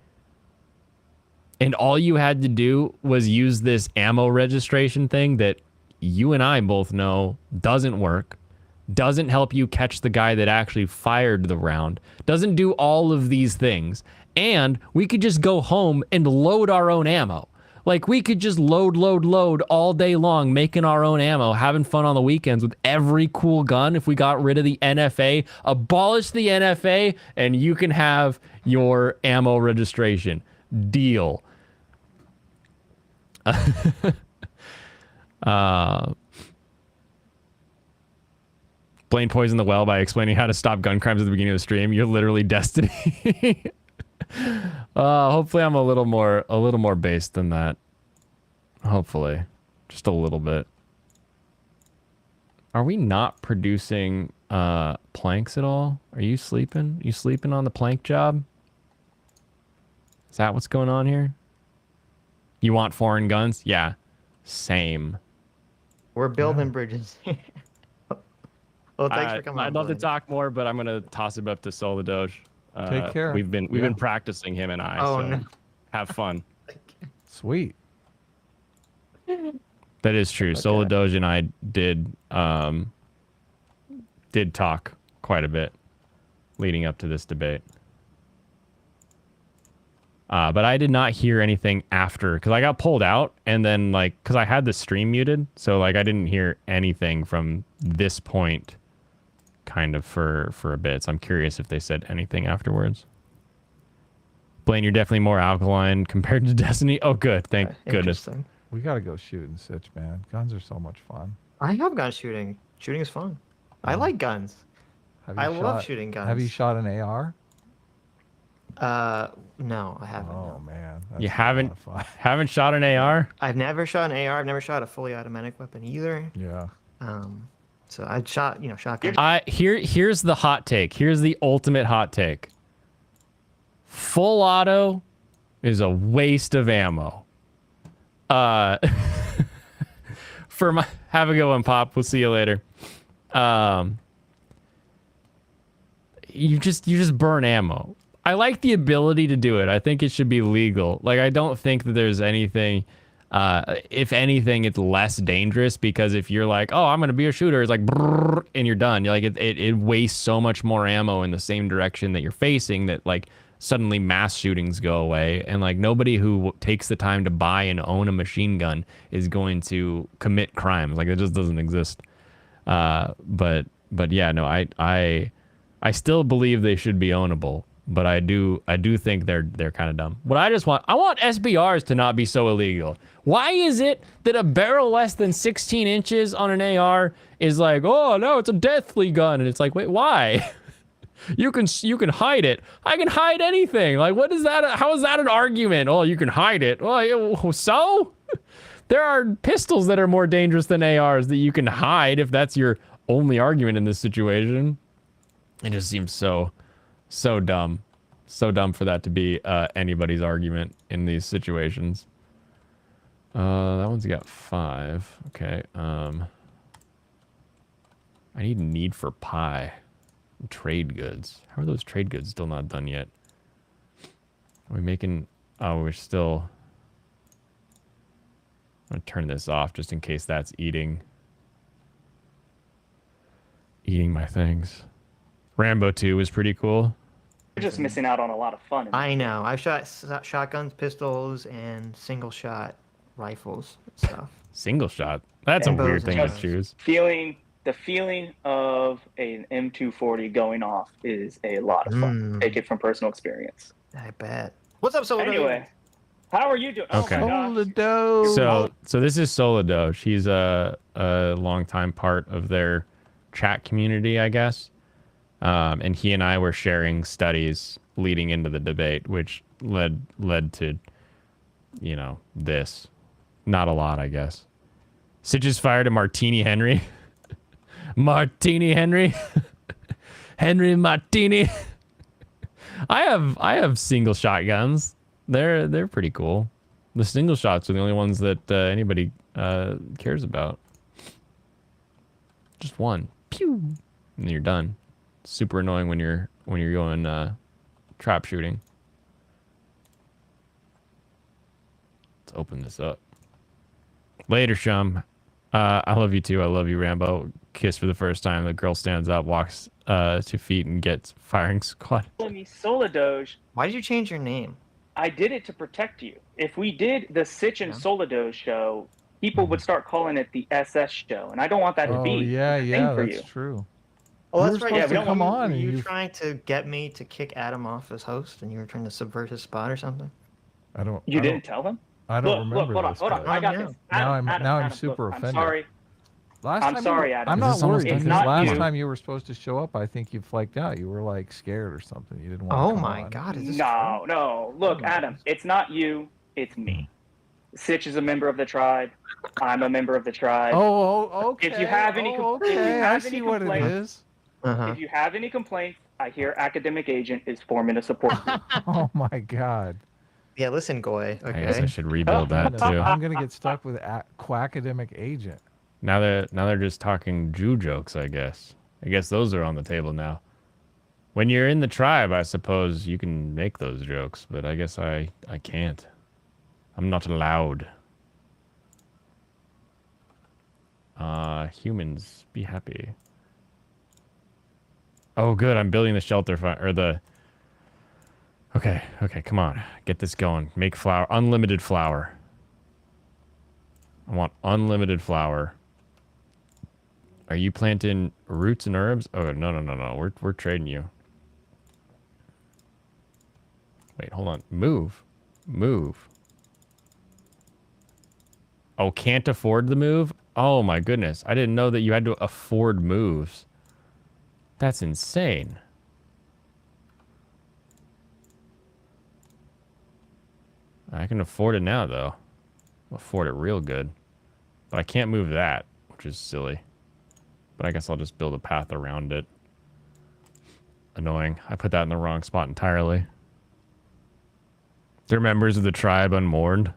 and all you had to do was use this ammo registration thing that you and I both know doesn't work, doesn't help you catch the guy that actually fired the round, doesn't do all of these things. And we could just go home and load our own ammo. Like, we could just load all day long, making our own ammo, having fun on the weekends with every cool gun. If we got rid of the NFA, abolish the NFA, and you can have your ammo registration. Deal. Blaine poisoned the well by explaining how to stop gun crimes at the beginning of the stream. You're literally Destiny. Hopefully I'm a little more based than that. Hopefully. Just a little bit. Are we not producing planks at all? Are you sleeping? You sleeping on the plank job? Is that what's going on here? You want foreign guns? Yeah. Same. We're building bridges. Well, thanks for coming. I'd love to talk more, but I'm gonna toss it up to Solar Doge. Take care. We've been practicing him and I. Oh, so no. have fun. Sweet. That is true. Okay. Solar Doge and I did talk quite a bit leading up to this debate. But I did not hear anything after, because I got pulled out, and then, like, because I had the stream muted, so, like, I didn't hear anything from this point kind of for a bit. So I'm curious if they said anything afterwards. Blaine, you're definitely more alkaline compared to Destiny. Oh, good. Thank goodness. Interesting. We got to go shooting, Sitch, man. Guns are so much fun. I have gone shooting. Shooting is fun. I like guns. I love shooting guns. Have you shot an AR? No, I haven't. Oh, man. That's You a lot of fun. haven't shot an AR? I've never shot an AR. I've never shot a fully automatic weapon either. Yeah. So I'd shot, shotgun. Here's the hot take. Here's the ultimate hot take. Full auto is a waste of ammo. For my have a good one, Pop. We'll see you later. You just burn ammo. I like the ability to do it. I think it should be legal. Like, I don't think that there's anything. If anything, it's less dangerous, because if you're like, oh, I'm gonna be a shooter, it's like, brrr, and you're done. You're like, it wastes so much more ammo in the same direction that you're facing, that, like, suddenly mass shootings go away, and, like, nobody who takes the time to buy and own a machine gun is going to commit crimes. Like, it just doesn't exist. But yeah, no, I still believe they should be ownable. But I do think they're kind of dumb. What I want SBRs to not be so illegal. Why is it that a barrel less than 16 inches on an AR is like, oh no, it's a deathly gun, and it's like, wait, why? You can hide it. I can hide anything. Like, what is that? How is that an argument? Oh, you can hide it. Well, so there are pistols that are more dangerous than ARs that you can hide if that's your only argument in this situation. It just seems so dumb. So dumb for that to be anybody's argument in these situations. That one's got 5. Okay. I need for pie. Trade goods. How are those trade goods still not done yet? Are we making... Oh, we're still... I'm going to turn this off just in case that's eating my things. Rambo 2 was pretty cool. You're just missing out on a lot of fun. I know. I've shot shotguns, pistols, and single shot rifles and stuff. Single shot? That's a weird thing to choose. The feeling of an M240 going off is a lot of fun. Take it from personal experience. I bet. What's up, Solo? Anyway, how are you doing? Okay. Oh my gosh. So this is Solido. She's a longtime part of their chat community, I guess. And he and I were sharing studies leading into the debate, which led to, this. Not a lot, I guess. Sitch is fired at Martini Henry. Martini Henry. Henry Martini. I have single shotguns. They're pretty cool. The single shots are the only ones that anybody cares about. Just one. Pew. And then you're done. Super annoying when you're going trap shooting. Let's open this up. Later, Shum. I love you too. I love you, Rambo. Kiss for the first time. The girl stands up, walks 2 feet, and gets firing squad. Calling me Soladoge. Why did you change your name? I did it to protect you. If we did the Sitch and Yeah. Soladoge show, people would start calling it the SS show, and I don't want that to be yeah, a thing yeah, for that's you. true. Oh, We that's were right. supposed Yeah, to come on, Were and you you- trying to get me to kick Adam off as host, and you were trying to subvert his spot or something? You didn't tell him? I don't remember Look, this. hold on. but I got Yeah. this. Now Adam, I'm Adam, super look, offended. I'm sorry. Last I'm time sorry, you, Adam. I'm Is not this almost worried. done? It's Because not last you. time you were supposed to show up, I think you flaked out. You were like scared or something. You didn't want Oh to come my on. God, is this No, no. Look, Oh. Adam, it's not you. It's me. Sitch is a member of the tribe. I'm a member of the tribe. Oh, okay. If you have any okay, have I any see what it complaints- is. Uh-huh. If you have any complaints, I hear Academic Agent is forming a support group. Oh my God. Yeah, listen, Goy. I guess I Okay. should rebuild that too. I'm gonna get stuck with quackademic agent. Now they're just talking Jew jokes, I guess. I guess those are on the table now. When you're in the tribe, I suppose you can make those jokes, but I guess I can't. I'm not allowed. Humans, be happy. Oh, good. I'm building the shelter or the. Okay, come on. Get this going. Make flour. Unlimited flour. I want unlimited flour. Are you planting roots and herbs? Oh, no. We're trading you. Wait, hold on. Move. Oh, can't afford the move? Oh my goodness. I didn't know that you had to afford moves. That's insane. I can afford it now, though. I'll afford it real good. But I can't move that, which is silly. But I guess I'll just build a path around it. Annoying. I put that in the wrong spot entirely. They're members of the tribe unmourned.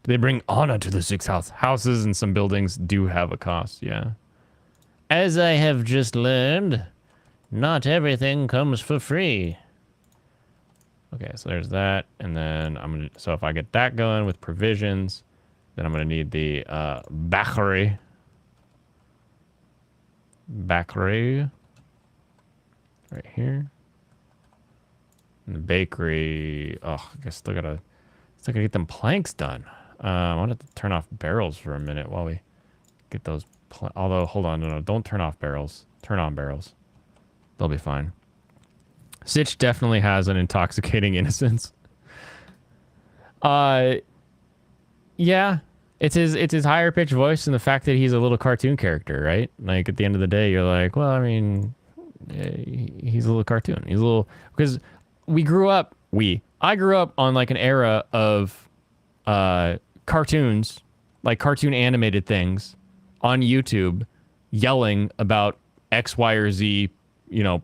They bring honor to the 6 houses, and some buildings do have a cost, yeah. As I have just learned, not everything comes for free. Okay, so there's that, and then so if I get that going with provisions, then I'm gonna need the bakery. Right here. And the bakery. Oh, I guess still gotta get them planks done. I want to turn off barrels for a minute while we get those. Although, hold on, no, don't turn off barrels. Turn on barrels. They'll be fine. Sitch definitely has an intoxicating innocence. Yeah, it's his higher pitched voice and the fact that he's a little cartoon character, right? Like at the end of the day, you're like, well, I mean, he's a little cartoon. He's a little because I grew up on like an era of cartoons, like cartoon animated things on YouTube, yelling about X, Y, or Z,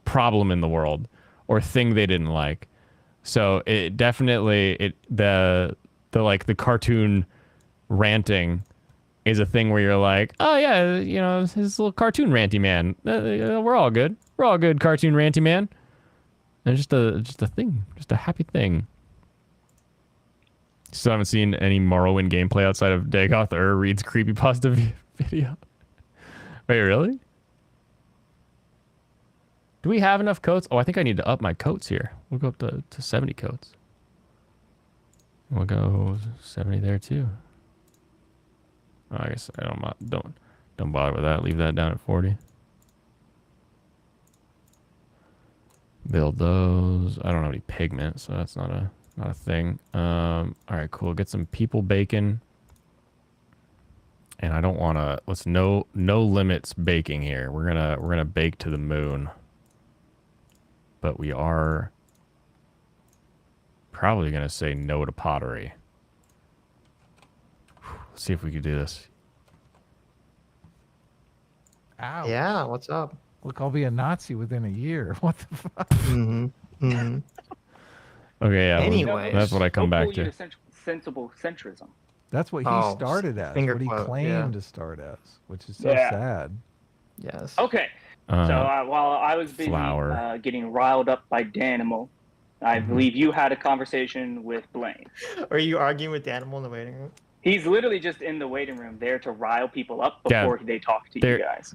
problem in the world or thing they didn't like. So it definitely the cartoon ranting is a thing where you're like, oh yeah, this little cartoon ranty man. We're all good. We're all good, cartoon ranty man. And just a thing, just a happy thing. Still haven't seen any Morrowind gameplay outside of Dagoth or Reed's creepypasta video. Wait, really? Do we have enough coats? Oh, I think I need to up my coats here. We'll go up to 70 coats. We'll go 70 there too. Oh, I guess I don't bother with that. Leave that down at 40. Build those. I don't have any pigment, so that's not a thing. All right, cool. Get some people bacon. And I don't want to. Let's no limits baking here. We're gonna bake to the moon. But we are probably gonna say no to pottery. Let's see if we can do this. Ow. Yeah, what's up? Look, I'll be a Nazi within a year. What the fuck? Mm-hmm. Mm-hmm. Okay, yeah. Anyways. That's what I come back to. Sensible centrism. That's what he Oh, started as. finger What he quote, claimed yeah. to start as, which is so Yeah. sad. Yes. Okay. So while I was busy flour. getting riled up by Danimal, I believe you had a conversation with Blaine. Are you arguing with the animal in the waiting room? He's literally just in the waiting room there to rile people up Yeah. before they talk to you guys.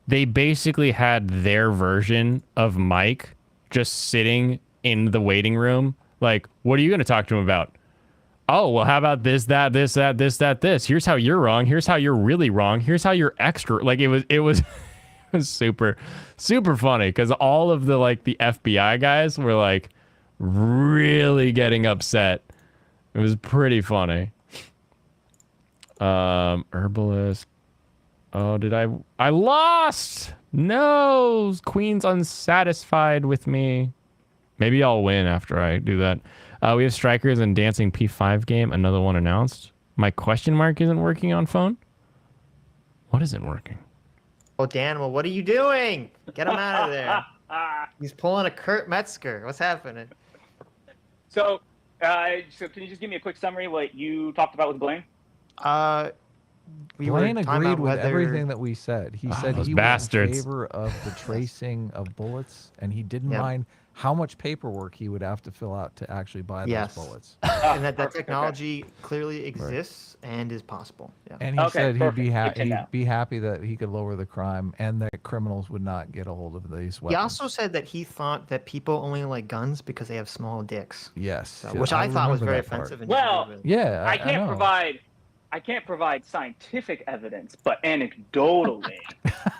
They basically had their version of Mike just sitting in the waiting room. Like, what are you going to talk to him about? Oh, well, how about this, that, this, that, this, that, this? Here's how you're wrong. Here's how you're really wrong. Here's how you're extra. Like, it was it was super, super funny because all of the FBI guys were like really getting upset. It was pretty funny. Herbalist. Oh, I lost. No, Queen's unsatisfied with me. Maybe I'll win after I do that. We have Strikers and Dancing P5 game. Another one announced. My question mark isn't working on phone. What isn't working? Oh, Danimal, what are you doing? Get him out of there. He's pulling a Kurt Metzger. What's happening? So can you just give me a quick summary of what you talked about with Blaine? Blaine agreed with everything that we said. He said those he bastards. was in favor of the tracing of bullets, and he didn't mind how much paperwork he would have to fill out to actually buy those bullets. And that technology clearly exists and is possible. Yeah. And he said he'd be happy that he could lower the crime and that criminals would not get a hold of these weapons. He also said that he thought that people only like guns because they have small dicks. Yes. So, which I thought was very offensive. And yeah, I can't provide scientific evidence, but anecdotally.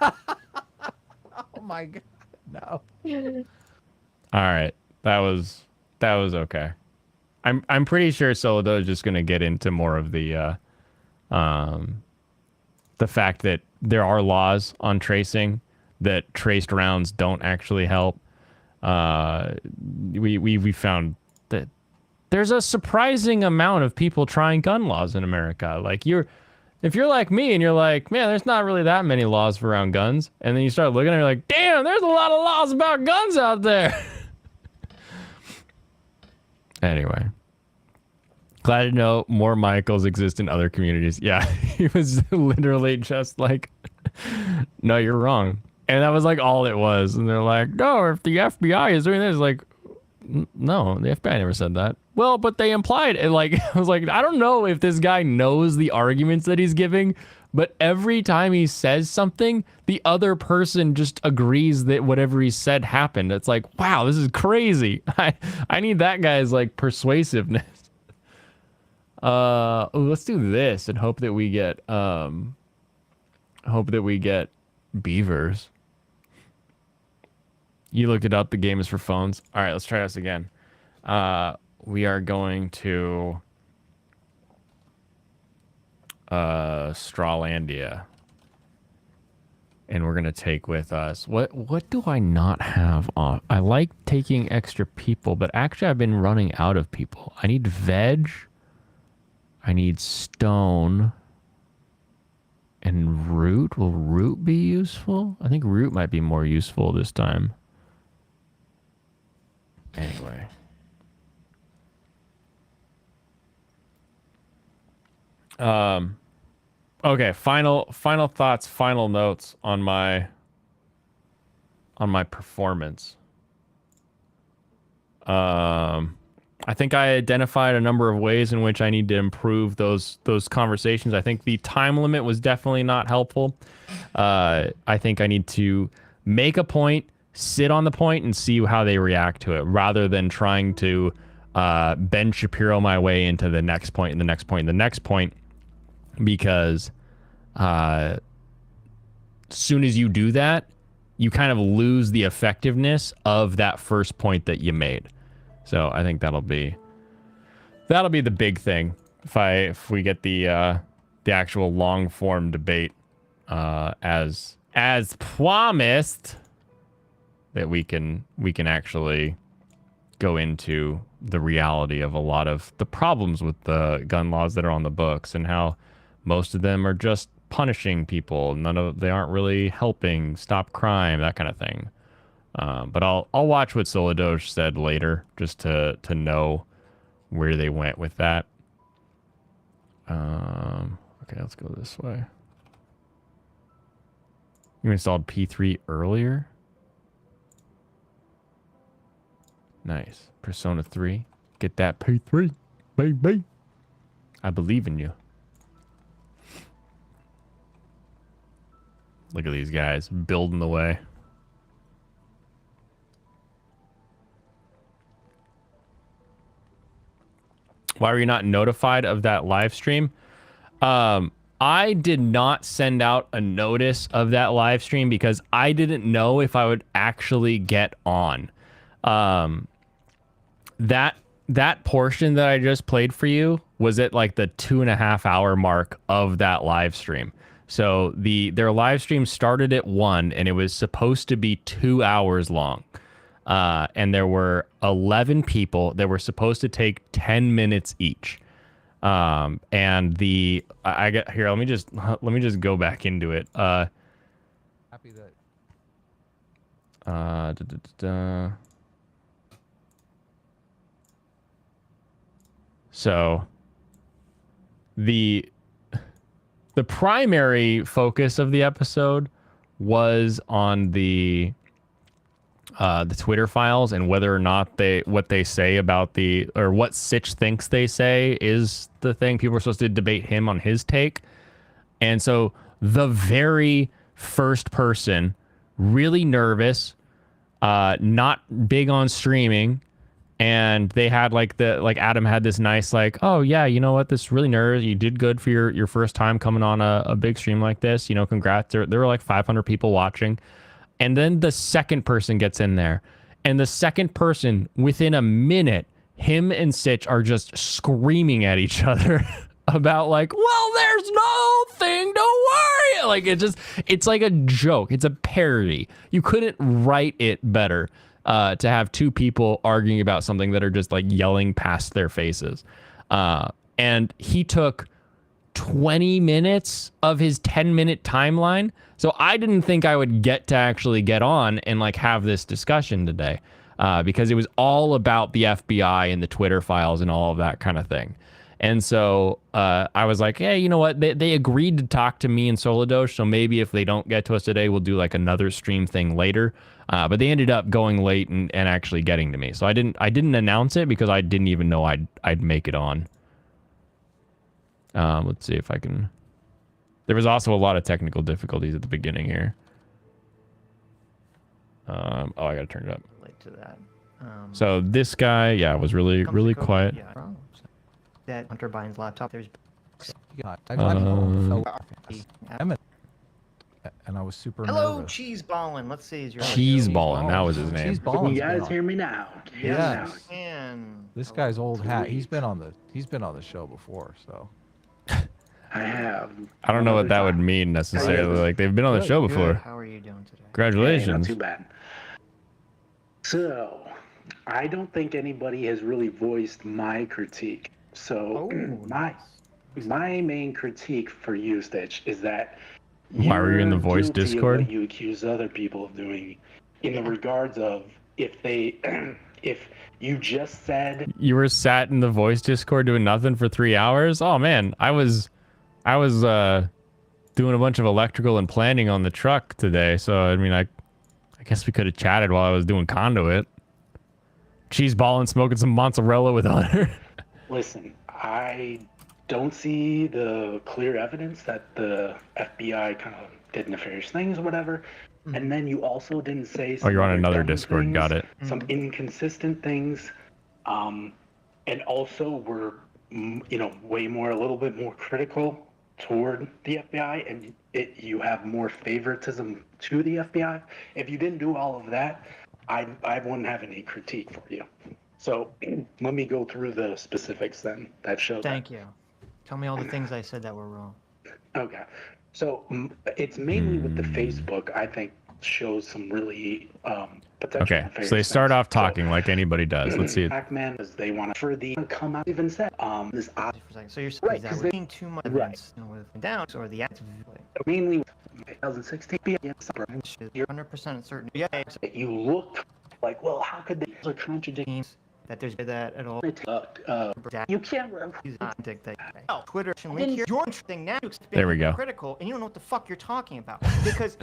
Oh my god, no. All right, that was okay. I'm pretty sure Solodo is just gonna get into more of the fact that there are laws on tracing, that traced rounds don't actually help. We found that there's a surprising amount of people trying gun laws in America. Like if you're like me and you're like, man, there's not really that many laws around guns, and then you start looking and you're like, damn, there's a lot of laws about guns out there. Anyway, glad to know more Michaels exist in other communities. Yeah, he was literally just like, no, you're wrong. And that was like all it was. And they're like, no, if the FBI is doing this, like, no, the FBI never said that. Well, but they implied it. Like, I was like, I don't know if this guy knows the arguments that he's giving, but every time he says something, the other person just agrees that whatever he said happened. It's like, wow, this is crazy. I need that guy's like persuasiveness. Let's do this and hope that we get beavers. You looked it up. The game is for phones. All right, let's try this again. We are going to Strawlandia, and we're gonna take with us what do I not have off? I like taking extra people, but actually I've been running out of people. I need veg, I need stone, and root. Will root be useful? I think root might be more useful this time. Anyway. Okay, final thoughts, final notes on my performance. I think I identified a number of ways in which I need to improve those conversations. I think the time limit was definitely not helpful. I think I need to make a point, sit on the point, and see how they react to it, rather than trying to Ben Shapiro my way into the next point and the next point and the next point. Because soon as you do that, you kind of lose the effectiveness of that first point that you made. So I think that'll be the big thing if we get the actual long form debate as promised, that we can actually go into the reality of a lot of the problems with the gun laws that are on the books, and how most of them are just punishing people. They aren't really helping stop crime, that kind of thing. But I'll watch what Solodoge said later, just to know where they went with that. Okay, let's go this way. You installed P3 earlier? Nice. Persona 3. Get that P3, baby. I believe in you. Look at these guys building the way. Why were you not notified of that live stream? I did not send out a notice of that live stream because I didn't know if I would actually get on. That portion that I just played for you was at like the 2.5 hour mark of that live stream. So their live stream started at 1 and it was supposed to be 2 hours long. And there were 11 people that were supposed to take 10 minutes each. And I get here. Let me just go back into it. Happy that. So the primary focus of the episode was on the Twitter files and whether or not what they say about or what Sitch thinks they say is the thing. People are supposed to debate him on his take. And so the very first person, really nervous, not big on streaming, and they had Adam had this nice oh yeah, you know what, this really nervous, you did good for your first time coming on a big stream like this, you know, congrats. There were like 500 people watching. And then the second person gets in there. And the second person, within a minute, him and Sitch are just screaming at each other about well, there's nothing to worry. It's like a joke. It's a parody. You couldn't write it better to have two people arguing about something that are just yelling past their faces. And he took 20 minutes of his 10-minute timeline. So I didn't think I would get to actually get on and have this discussion today, because it was all about the FBI and the Twitter files and all of that kind of thing. And so I was like, hey, you know what? They agreed to talk to me and Soladosh, so maybe if they don't get to us today, we'll do another stream thing later. But they ended up going late and actually getting to me. So I didn't announce it because I didn't even know I'd make it on. Let's see if I can. There was also a lot of technical difficulties at the beginning here. I gotta turn it up. Relate to that. So this guy, was really quiet. Yeah. That Hunter Biden's laptop. There's. And I was super Hello, nervous. Cheese Ballin. Let's see. Is your Cheese Ballin, that was his name. Cheese Ballin. You guys hear me now? Yes. This guy's old hat. He's been on the show before, so. I have. I don't know what that would mean necessarily. They've been on the show before. How are you doing today? Congratulations. Hey, not too bad. So, I don't think anybody has really voiced my critique. So, my main critique for you, Stitch, is that why were you in the voice guilty of Discord? what you accuse other people of doing, in the regards of if you just said You were sat in the voice Discord doing nothing for 3 hours? Oh man, I was doing a bunch of electrical and planning on the truck today, so I mean I guess we could have chatted while I was doing conduit. Cheese balling, smoking some mozzarella with Hunter. Listen, I don't see the clear evidence that the FBI kind of did nefarious things or whatever. And then you also didn't say some Oh, you're on other another dumb Discord, things, got it. some inconsistent things, and also were way more, a little bit more critical toward the FBI, and you have more favoritism to the FBI. If you didn't do all of that, I wouldn't have any critique for you. So let me go through the specifics then that show. Thank you. Tell me all the things I said that were wrong. Okay. So it's mainly with the Facebook, I think, shows some really potential. Okay, so they start off talking like anybody does. Let's see it. Pac-Man, as they want to for the come out, even said this For a second. So you're saying Right, that 'cause we're they- being too much Right. with down or the act mainly 2016. you're 100% certain. Yeah. You look like, well, how could they are contradicting? That there's that at all. You can't. Oh, Twitter link here. You're interesting now. There we go. Critical, and you don't know what the fuck you're talking about because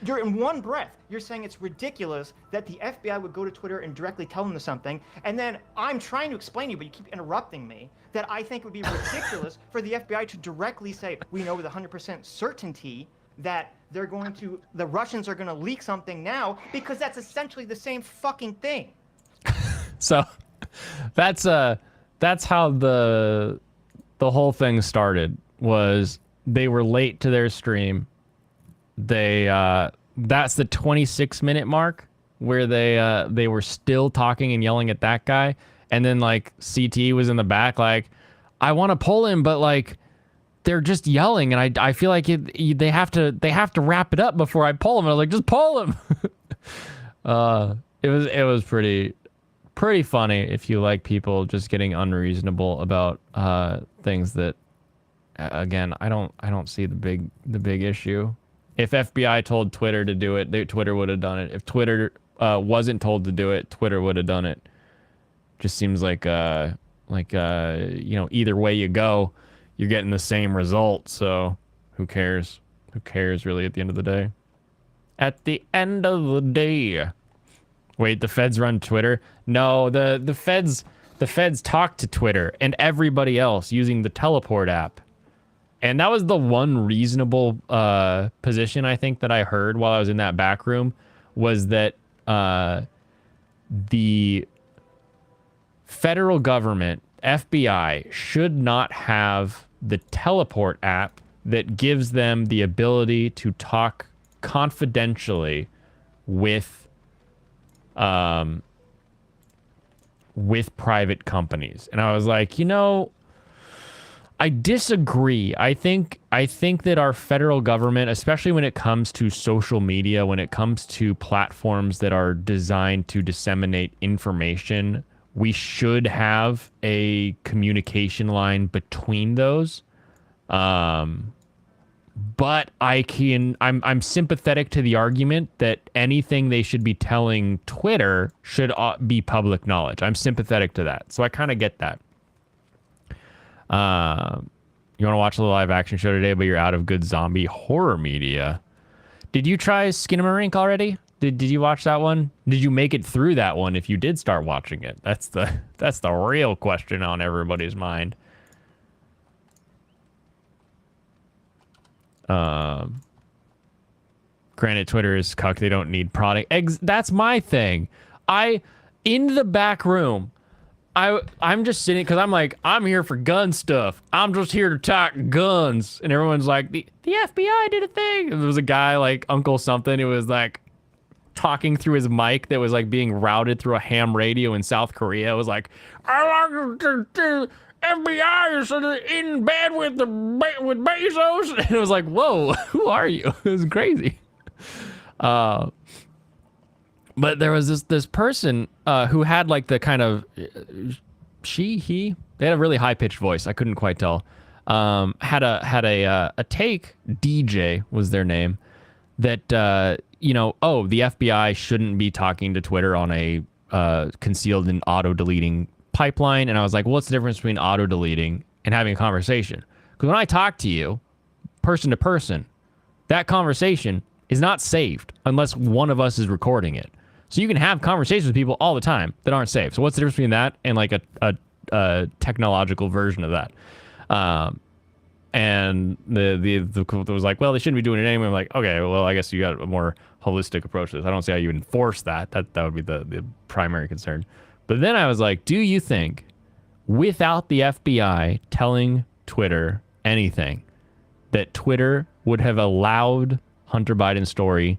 you're in one breath. You're saying it's ridiculous that the FBI would go to Twitter and directly tell them something, and then I'm trying to explain to you, but you keep interrupting me. That I think it would be ridiculous for the FBI to directly say, we know with 100% certainty that the Russians are going to leak something now, because that's essentially the same fucking thing. So that's how the whole thing started. Was they were late to their stream. That's the 26-minute mark where they were still talking and yelling at that guy, and then like CT was in the back like, I want to pull him, but like they're just yelling, and I feel like they have to wrap it up before I pull him. And I was like, just pull him. It was pretty funny if you like people just getting unreasonable about things that, again, I don't see the big issue. If FBI told Twitter to do it, Twitter would have done it. If Twitter wasn't told to do it, Twitter would have done it. Just seems like either way you go, you're getting the same result. So who cares? Who cares really at the end of the day? At the end of the day. Wait, the feds run Twitter? No, the feds talk to Twitter and everybody else using the teleport app. And that was the one reasonable position I think that I heard while I was in that back room, was that the federal government, FBI, should not have the teleport app that gives them the ability to talk confidentially with private companies. And I was like, I disagree. I think that our federal government, especially when it comes to social media, when it comes to platforms that are designed to disseminate information, we should have a communication line between those. But I'm sympathetic to the argument that anything they should be telling Twitter should be public knowledge. I'm sympathetic to that. So I kind of get that. You want to watch the live action show today, but you're out of good zombie horror media. Did you try Skinamarink already? Did you watch that one? Did you make it through that one if you did start watching it? That's the real question on everybody's mind. Granted, Twitter is cuck. They don't need product. That's my thing. In the back room, I'm just sitting because I'm like, I'm here for gun stuff. I'm just here to talk guns. And everyone's like, the FBI did a thing. And there was a guy like Uncle something who was like talking through his mic that was like being routed through a ham radio in South Korea. It was like, the FBI is in bed with Bezos. And it was like, whoa, who are you? It was crazy. But there was this person who had like the kind of he they had a really high pitched voice. I couldn't quite tell. Had a take. DJ was their name. That the FBI shouldn't be talking to Twitter on a concealed and auto deleting pipeline. And I was like, well, what's the difference between auto deleting and having a conversation? Because when I talk to you, person to person, that conversation is not saved unless one of us is recording it. So you can have conversations with people all the time that aren't saved. So what's the difference between that and like a technological version of that? And the was like, well, they shouldn't be doing it anyway. I'm like, okay, well, I guess you got a more holistic approach to this. I don't see how you enforce that. That would be the primary concern. But then I was like, do you think without the FBI telling Twitter anything, that Twitter would have allowed Hunter Biden's story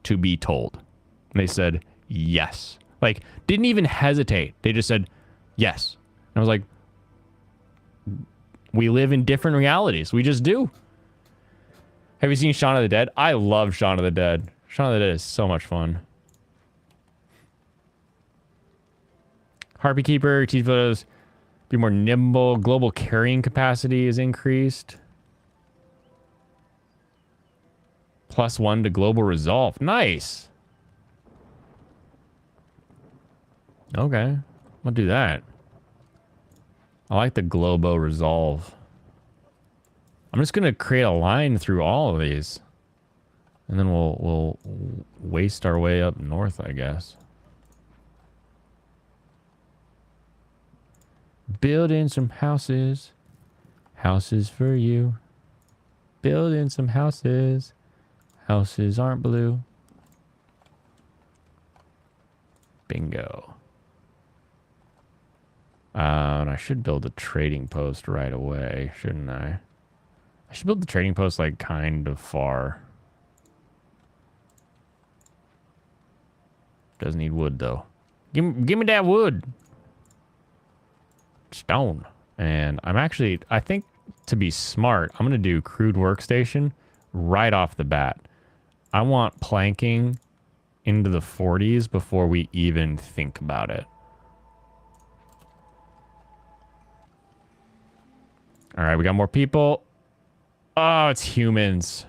to be told? And they said, yes. Like, didn't even hesitate. They just said, yes. And I was like, we live in different realities. We just do. Have you seen Shaun of the Dead? I love Shaun of the Dead. Shaun of the Dead is so much fun. Harpy Keeper, teach photos, be more nimble. Global carrying capacity is increased. +1 to global resolve. Nice. Okay. I'll do that. I like the Globo Resolve. I'm just going to create a line through all of these. And then we'll waste our way up north, I guess. Building some houses. Houses for you. Building some houses. Houses aren't blue. Bingo. And I should build a trading post right away, shouldn't I? I should build the trading post like kind of far. Doesn't need wood though. Give me that wood. Stone. And I think to be smart, I'm going to do crude workstation right off the bat. I want planking into the 40s before we even think about it. All right, we got more people. Oh, it's humans.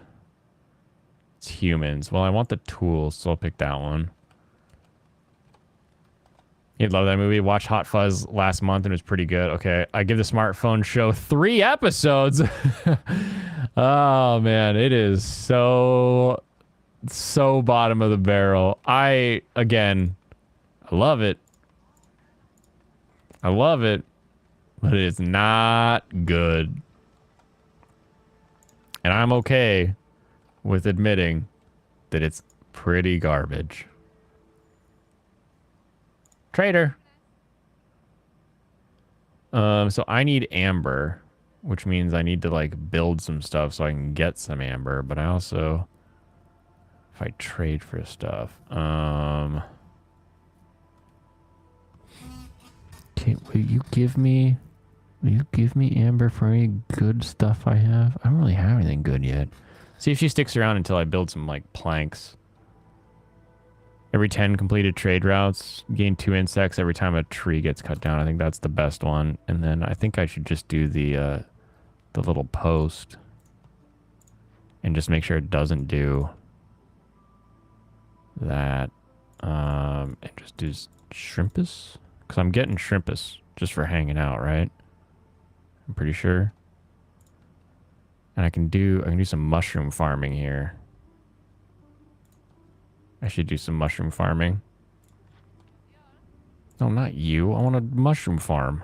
It's humans. Well, I want the tools, so I'll pick that one. You'd love that movie. Watched Hot Fuzz last month and it was pretty good. Okay, I give the smartphone show 3 episodes. Oh, man, it is so bottom of the barrel. I love it. I love it, but it's not good. And I'm okay with admitting that it's pretty garbage. Trader. So I need amber, which means I need to like build some stuff so I can get some amber, but I also, if I trade for stuff, okay, will you give me amber for any good stuff I have? I don't really have anything good yet. See if she sticks around until I build some like planks. Every 10 completed trade routes, gain 2 insects every time a tree gets cut down. I think that's the best one. And then I think I should just do the little post and just make sure it doesn't do that. And just do shrimpus, because I'm getting shrimpus just for hanging out, right? I'm pretty sure. And I can do some mushroom farming here. I should do some mushroom farming. No, not you. I want a mushroom farm.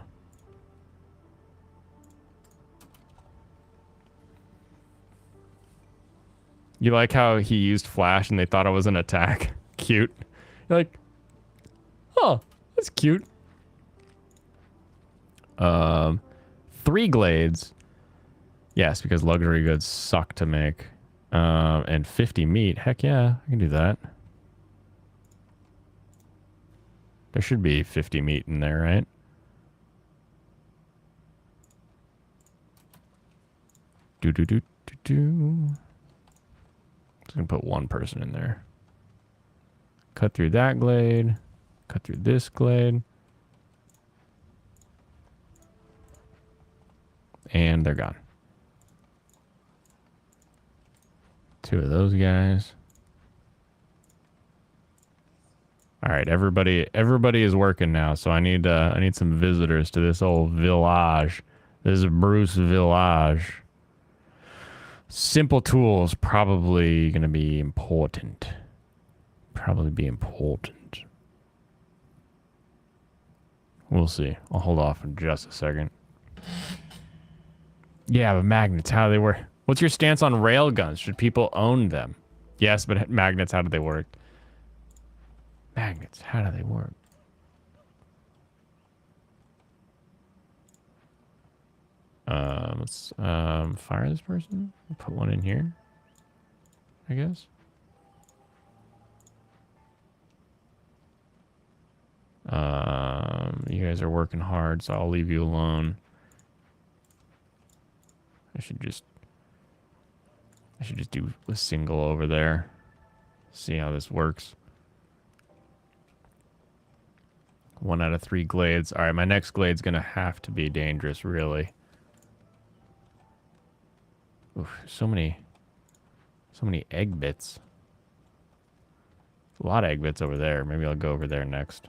You like how he used flash and they thought it was an attack? Cute. You're like, oh, that's cute. 3 glades. Yes, because luxury goods suck to make. And 50 meat. Heck yeah, I can do that. There should be 50 meat in there, right? Do. Just gonna put 1 person in there. Cut through that glade. Cut through this glade. And they're gone. 2 of those guys. All right, everybody is working now, so I need some visitors to this old village. This is Bruce Village. Simple tools probably gonna be important. We'll see. I'll hold off in just a second. Yeah, but magnets, how do they work? What's your stance on rail guns? Should people own them? Yes, but magnets, how do they work? Magnets, how do they work? Let's fire this person. Put 1 in here, I guess. You guys are working hard, so I'll leave you alone. I should just do a single over there. See how this works. 1 out of 3 glades. All right, my next glade's gonna have to be dangerous, really. Oof, so many egg bits. A lot of egg bits over there. Maybe I'll go over there next.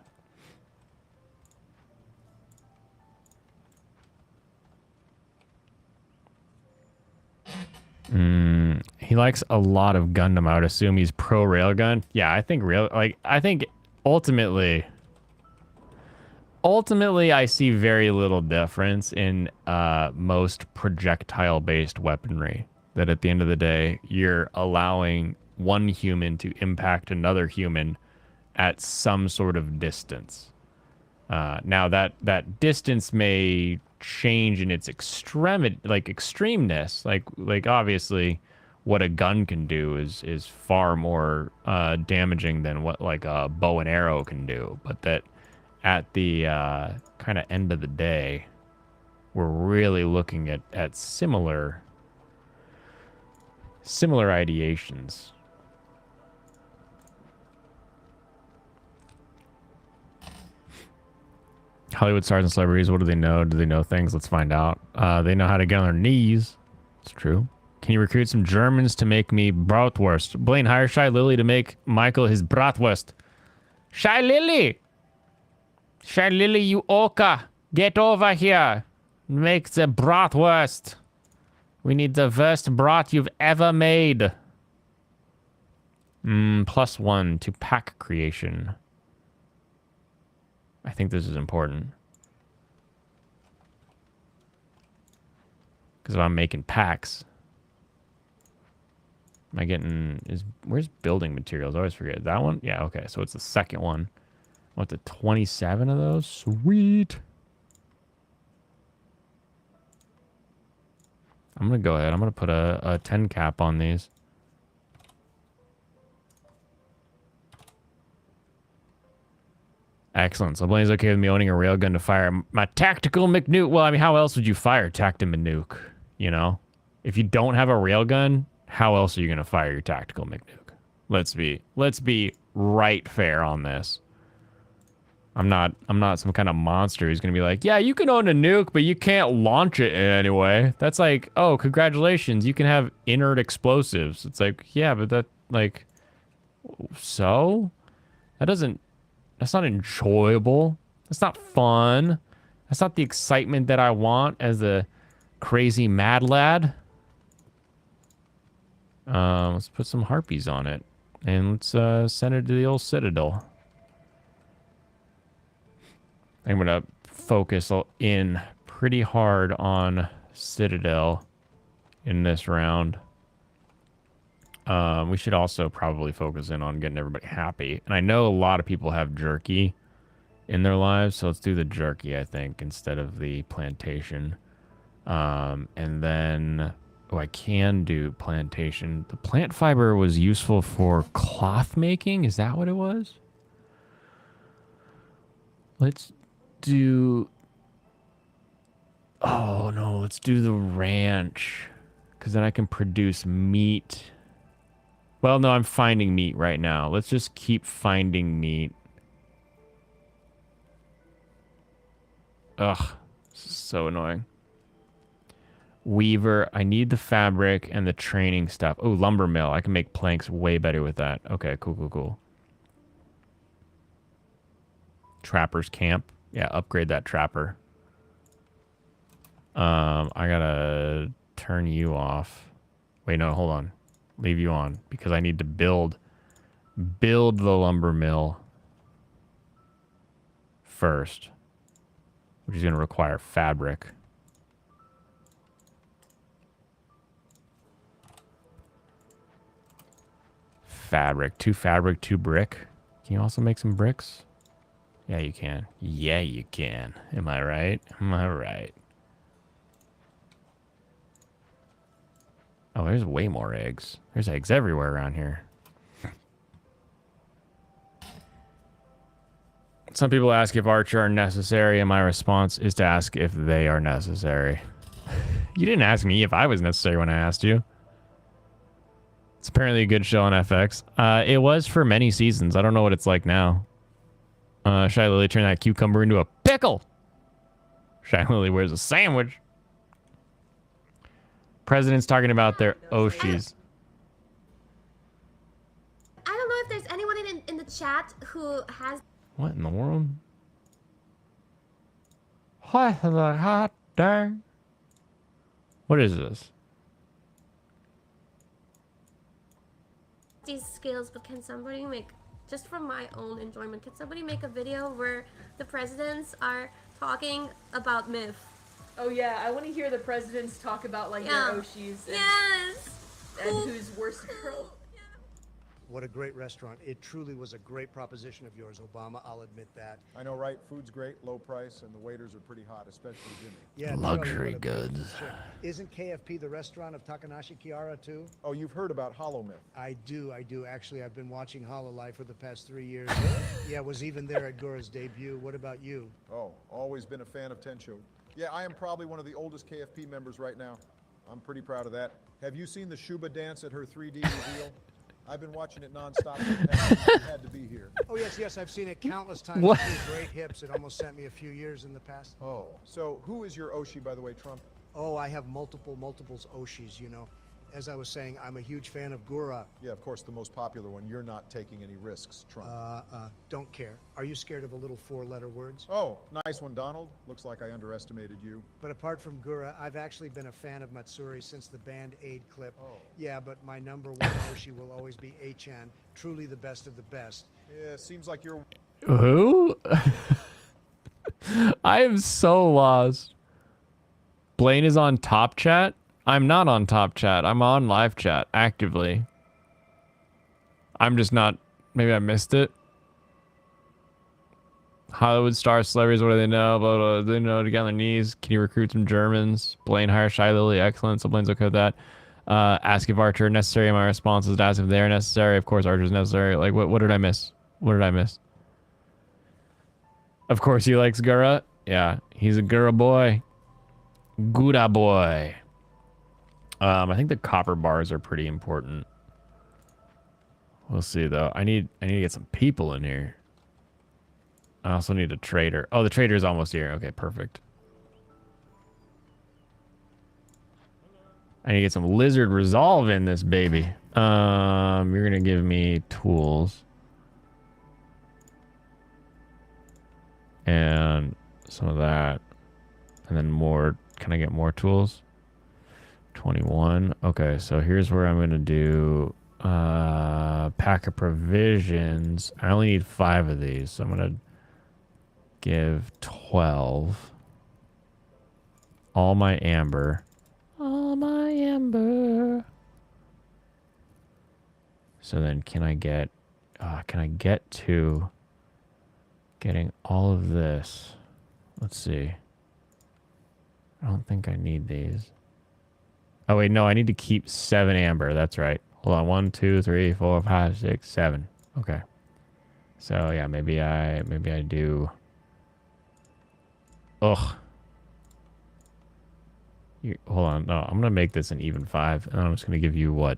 He likes a lot of Gundam. I would assume he's pro railgun. Yeah, I think ultimately I see very little difference in most projectile-based weaponry. That at the end of the day, you're allowing one human to impact another human at some sort of distance. Now that distance may change in its extremeness. Like obviously, what a gun can do is far more damaging than what like a bow and arrow can do. But that at the kind of end of the day, we're really looking at similar ideations. Hollywood stars and celebrities, what do they know? Do they know things? Let's find out. They know how to get on their knees. It's true. Can you recruit some Germans to make me bratwurst? Blaine, hire Shy Lily to make Michael his bratwurst. Shy Lily! Shy Lily, you orca! Get over here! Make the bratwurst! We need the worst brat you've ever made. +1 to pack creation. I think this is important. Because if I'm making packs, am I getting... Where's building materials? I always forget. That one? Yeah, okay. So it's the second one. I want the 27 of those. Sweet. I'm going to go ahead. I'm going to put a 10 cap on these. Excellent. So Blaine's okay with me owning a railgun to fire my tactical McNuke. Well, I mean, how else would you fire Tactim McNuke? You know? If you don't have a railgun, how else are you going to fire your tactical McNuke? Let's be right fair on this. I'm not some kind of monster who's going to be like, yeah, you can own a nuke, but you can't launch it anyway. That's like, oh, congratulations. You can have inert explosives. It's like, yeah, but that, like, so? That's not enjoyable. That's not fun. That's not the excitement that I want as a crazy mad lad. Let's put some harpies on it. And let's send it to the old Citadel. I'm going to focus in pretty hard on Citadel in this round. We should also probably focus in on getting everybody happy. And I know a lot of people have jerky in their lives, so let's do the jerky, I think, instead of the plantation. And then, I can do plantation. The plant fiber was useful for cloth making? Is that what it was? Let's do... Oh, no, let's do the ranch. Because then I can produce meat. Well, no, I'm finding meat right now. Let's just keep finding meat. Ugh, this is so annoying. Weaver, I need the fabric and the training stuff. Oh, lumber mill. I can make planks way better with that. Okay, cool. Trapper's camp. Yeah, upgrade that trapper. I gotta turn you off. Wait, no, hold on. Leave you on because I need to build the lumber mill first, which is going to require fabric. Two fabric, 2 brick. Can you also make some bricks? Yeah, you can. Yeah, you can. Am I right? Am I right? Oh, there's way more eggs. There's eggs everywhere around here. Some people ask if Archer are necessary, and my response is to ask if they are necessary. You didn't ask me if I was necessary when I asked you. It's apparently a good show on FX. It was for many seasons. I don't know what it's like now. Shy Lily turned that cucumber into a pickle. Shy Lily wears a sandwich. President's talking about their Oshis. I don't know if there's anyone in the chat who has... What in the world? What the hot dang? What is this? These skills, but can somebody make, just for my own enjoyment, can somebody make a video where the presidents are talking about myth? Oh yeah, I want to hear the presidents talk about like their Oshis and, yes, and who's worse girl. What a great restaurant. It truly was a great proposition of yours, Obama. I'll admit that. I know, right? Food's great, low price, and the waiters are pretty hot, especially Jimmy. Yeah, Luxury Charlie, what a goods. beautiful chick. Isn't KFP the restaurant of Takanashi Kiara, too? Oh, you've heard about Hollow Myth. I do. Actually, I've been watching Hollow Life for the past 3 years. Yeah, was even there at Gura's debut. What about you? Oh, always been a fan of Tencho. Yeah, I am probably one of the oldest KFP members right now. I'm pretty proud of that. Have you seen the Shuba dance at her 3D reveal? I've been watching it nonstop. It had to be here. Oh, yes, I've seen it countless times. What? Great hips. It almost sent me a few years in the past. Oh, so who is your Oshi, by the way, Trump? Oh, I have multiples Oshis, you know. As I was saying, I'm a huge fan of Gura. Yeah, of course, the most popular one. You're not taking any risks, Trump. Don't care. Are you scared of the little 4-letter words? Oh, nice one, Donald. Looks like I underestimated you. But apart from Gura, I've actually been a fan of Matsuri since the Band Aid clip. Oh. Yeah, but my number one Oshi will always be Achan, truly the best of the best. Yeah, seems like you're... Who? I am so lost. Blaine is on top chat? I'm not on top chat. I'm on live chat actively. I'm just not. Maybe I missed it. Hollywood star celebrities, what do they know? Blah, blah, blah. They know to get on their knees. Can you recruit some Germans? Blaine hire Shy Lily. Excellent. So Blaine's okay with that. Ask if Archer are necessary. My response is to ask if they're necessary. Of course, Archer's necessary. Like, what did I miss? What did I miss? Of course, he likes Gura. Yeah, he's a Gura boy. Gura boy. I think the copper bars are pretty important. We'll see though. I need to get some people in here. I also need a trader. Oh, the trader is almost here. Okay, perfect. I need to get some lizard resolve in this baby. You're gonna give me tools. And some of that. And then more. Can I get more tools? 21. Okay, so here's where I'm going to do pack of provisions. I only need 5 of these, so I'm going to give 12. All my amber. All my amber. So then can I get to getting all of this? Let's see. I don't think I need these. Oh wait, no, I need to keep 7 amber. That's right. Hold on. 1, 2, 3, 4, 5, 6, 7. Okay. So yeah, maybe I do. Ugh. Hold on. No, I'm gonna make this an even 5, and I'm just gonna give you what?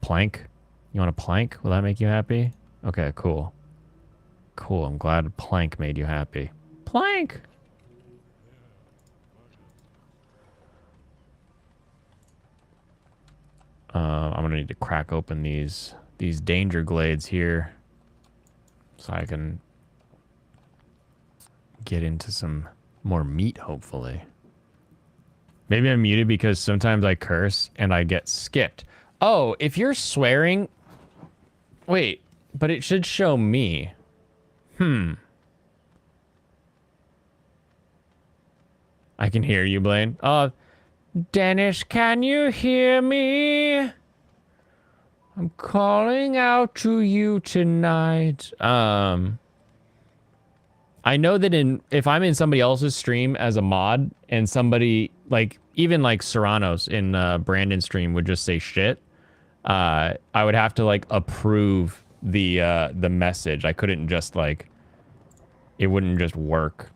Plank? You want a plank? Will that make you happy? Okay, cool. Cool. I'm glad plank made you happy. Plank. I'm gonna need to crack open these danger glades here so I can get into some more meat, hopefully. Maybe I'm muted because sometimes I curse and I get skipped. Oh, if you're swearing... Wait, but it should show me. I can hear you, Blaine. Dennis, can you hear me? I'm calling out to you tonight. I know that if I'm in somebody else's stream as a mod and somebody like even like Serrano's in Brandon's stream would just say shit, I would have to like approve the message. I couldn't just like it wouldn't just work.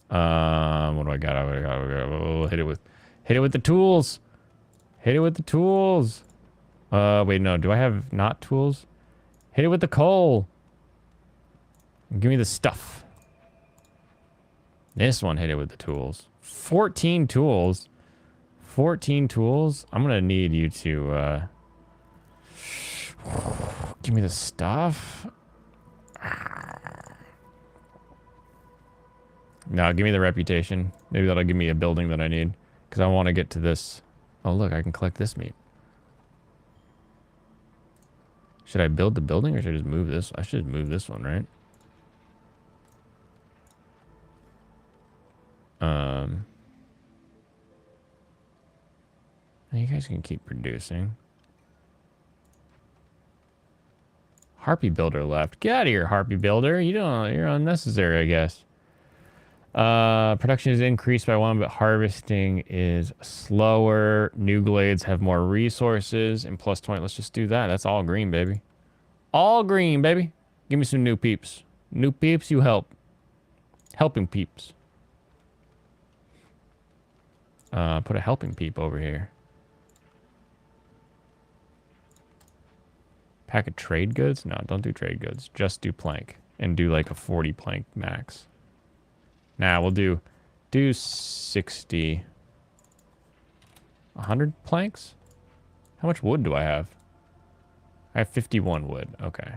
What do I got? Oh, hit it with the tools. Hit it with the tools. Wait, no. Do I have not tools? Hit it with the coal. Give me the stuff. This one hit it with the tools. 14 tools. 14 tools. I'm gonna need you to give me the stuff. No, give me the reputation. Maybe that'll give me a building that I need. Because I want to get to this. Oh, look, I can collect this meat. Should I build the building or should I just move this? I should move this one, right? You guys can keep producing. Harpy builder left. Get out of here, Harpy builder. You're unnecessary, I guess. Production is increased by 1, but harvesting is slower. New glades have more resources and plus 20. Let's just do that. That's all green, baby. All green, baby. Give me some new peeps. New peeps, you help. Helping peeps. Put a helping peep over here. Pack of trade goods? No, don't do trade goods. Just do plank. And do like a 40 plank max. Nah, we'll do 60. 100 planks? How much wood do I have? I have 51 wood. Okay.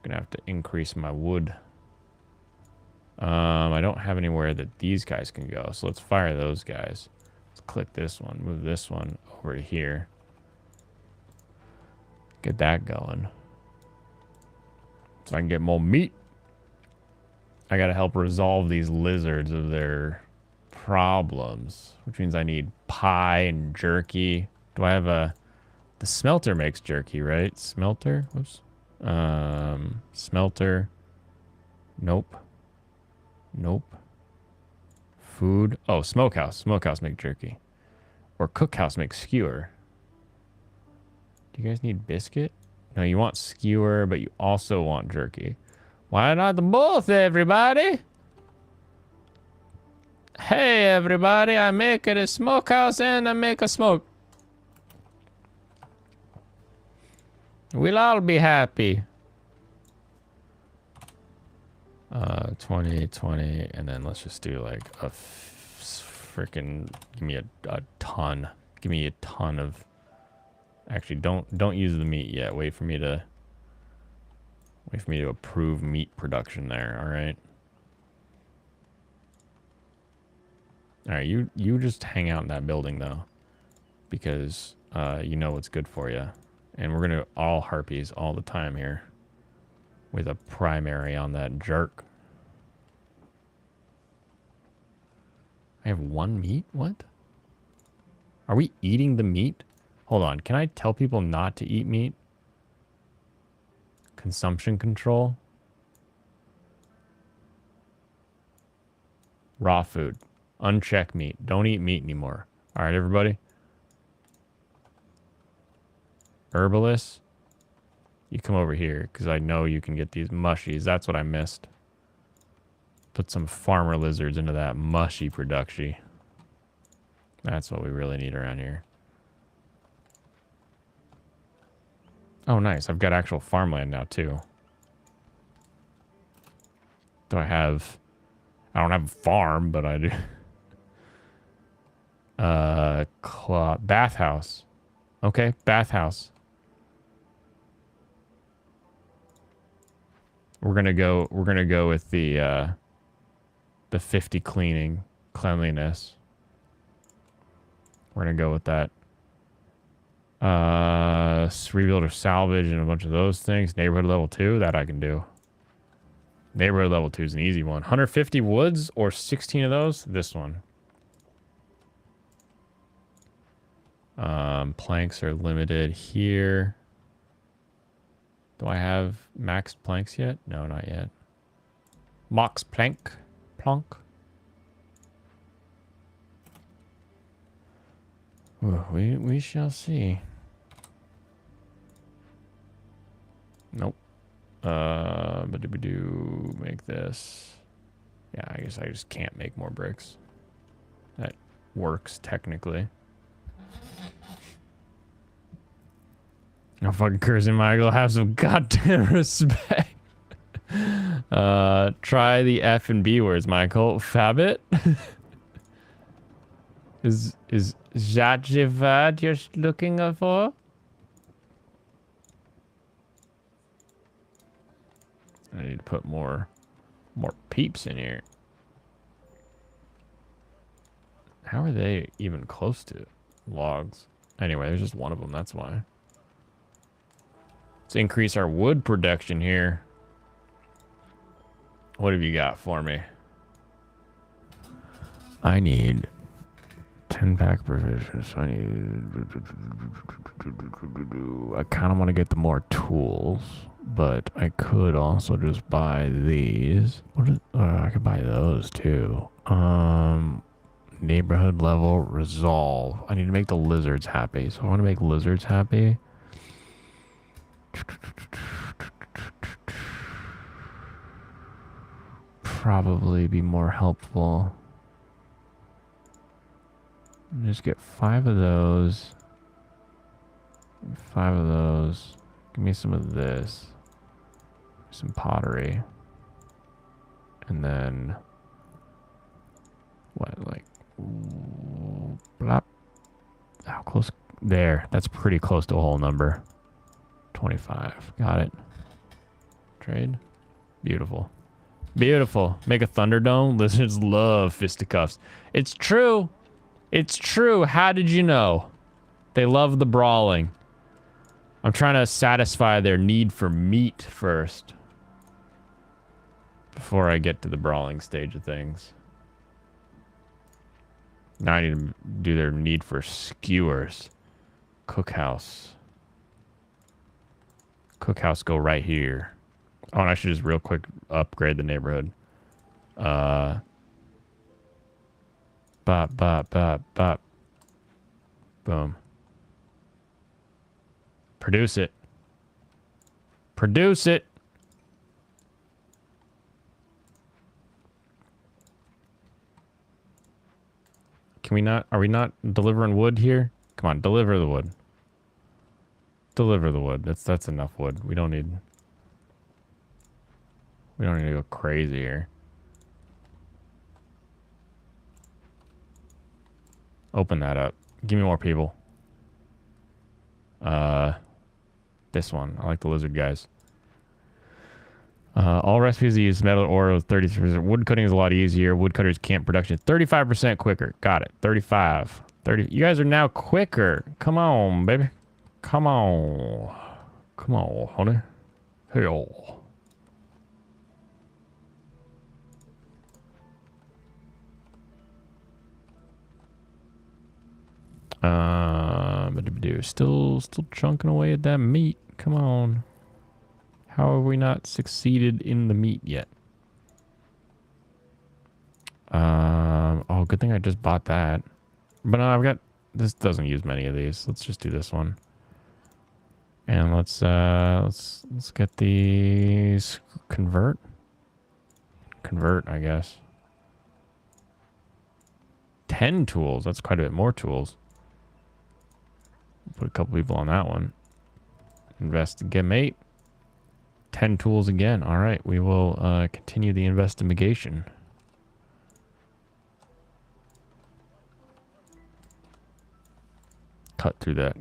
Gonna have to increase my wood. I don't have anywhere that these guys can go, so let's fire those guys. Let's click this one, move this one over to here. Get that going. So I can get more meat. I gotta help resolve these lizards of their problems, which means I need pie and jerky. Do I have a... The smelter makes jerky, right? Smelter? Whoops. Smelter. Nope. Nope. Food. Oh, smokehouse. Smokehouse make jerky. Or cookhouse makes skewer. Do you guys need biscuit? No, you want skewer, but you also want jerky. Why not the both, everybody? Hey, everybody, I make it a smokehouse and I make a smoke. We'll all be happy. 20, and then let's just do like a freaking, give me a ton. Give me a ton of, actually don't use the meat yet. Wait for me to approve meat production there, all right? All right, you just hang out in that building though, because you know what's good for you. And we're gonna all harpies all the time here with a primary on that jerk. I have 1 meat? What? Are we eating the meat? Hold on, can I tell people not to eat meat? Consumption control. Raw food. Uncheck meat. Don't eat meat anymore. All right, everybody. Herbalist, you come over here because I know you can get these mushies. That's what I missed. Put some farmer lizards into that mushy production. That's what we really need around here. Oh, nice. I've got actual farmland now, too. Do I have... I don't have a farm, but I do. Bathhouse. Okay, bathhouse. We're gonna go with the 50 cleanliness. We're gonna go with that. Rebuild or salvage and a bunch of those things. Neighborhood level 2, that I can do. Neighborhood level 2 is an easy one. 150 woods or 16 of those. This one. Planks are limited here. Do I have maxed planks yet? No, not yet. Max plank. Plonk. Ooh, we shall see. Nope. But do we do make this? Yeah, I guess I just can't make more bricks. That works technically. No fucking cursing, Michael. Have some goddamn respect. Try the F and B words, Michael. Fabbit? Is that the word you're looking for? I need to put more peeps in here. How are they even close to logs? Anyway, there's just one of them, that's why. Let's increase our wood production here. What have you got for me? I need 10-pack provision. So I kind of want to get the more tools, but I could also just buy these. I could buy those too. Neighborhood level resolve. I need to make the lizards happy. So I want to make lizards happy. Probably be more helpful. Just get 5 of those. 5 of those. Give me some of this. Some pottery. And then what, like blop. How close? There. That's pretty close to a whole number. 25. Got it. Trade. Beautiful. Beautiful. Make a Thunderdome. Lizards love fisticuffs. It's true. It's true. How did you know? They love the brawling. I'm trying to satisfy their need for meat first. Before I get to the brawling stage of things. Now I need to do their need for skewers. Cookhouse. Cookhouse go right here. Oh, and I should just real quick upgrade the neighborhood. Bop, bop, bop, bop. Boom. Produce it. Produce it. Can we not? Are we not delivering wood here? Come on, deliver the wood. Deliver the wood. That's enough wood. We don't need to go crazy here. Open that up. Give me more people. This one. I like the lizard guys. All recipes use metal ore with 33%. Wood cutting is a lot easier. Woodcutters camp production 35% quicker. Got it. 35. 30. You guys are now quicker. Come on, baby. Come on. Come on, honey. Hey-oh. Still chunking away at that meat. Come on. How have we not succeeded in the meat yet? Oh, good thing I just bought that. But no, I've got, this doesn't use many of these. Let's just do this one. And let's get these convert, I guess. 10 tools. That's quite a bit more tools. Put a couple people on that one. Investigate. 10 tools again. All right, we will continue the investigation. Cut through that.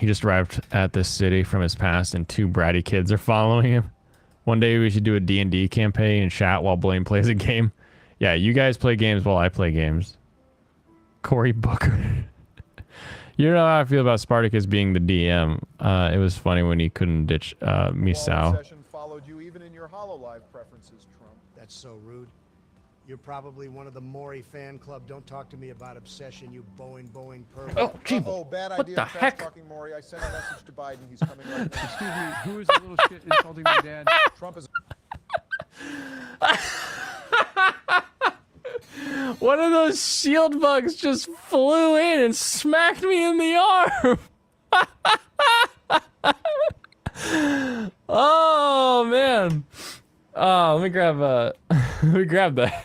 He just arrived at this city from his past, and 2 bratty kids are following him. One day we should do a D&D campaign and chat while Blaine plays a game. Yeah, you guys play games while I play games. Cory Booker. You know how I feel about Spartacus being the DM. It was funny when he couldn't ditch Misao. Followed you even in your HoloLive preferences, Trump. That's so rude. You're probably one of the Maury fan club. Don't talk to me about obsession, you Boeing pervert. Oh, gee. Bad What idea. the heck? Talking Maury. I sent a message to Biden. He's coming right now. Excuse me, who is the little shit insulting my dad? Trump is. One of those shield bugs just flew in and smacked me in the arm. Oh man. Oh, let me grab that.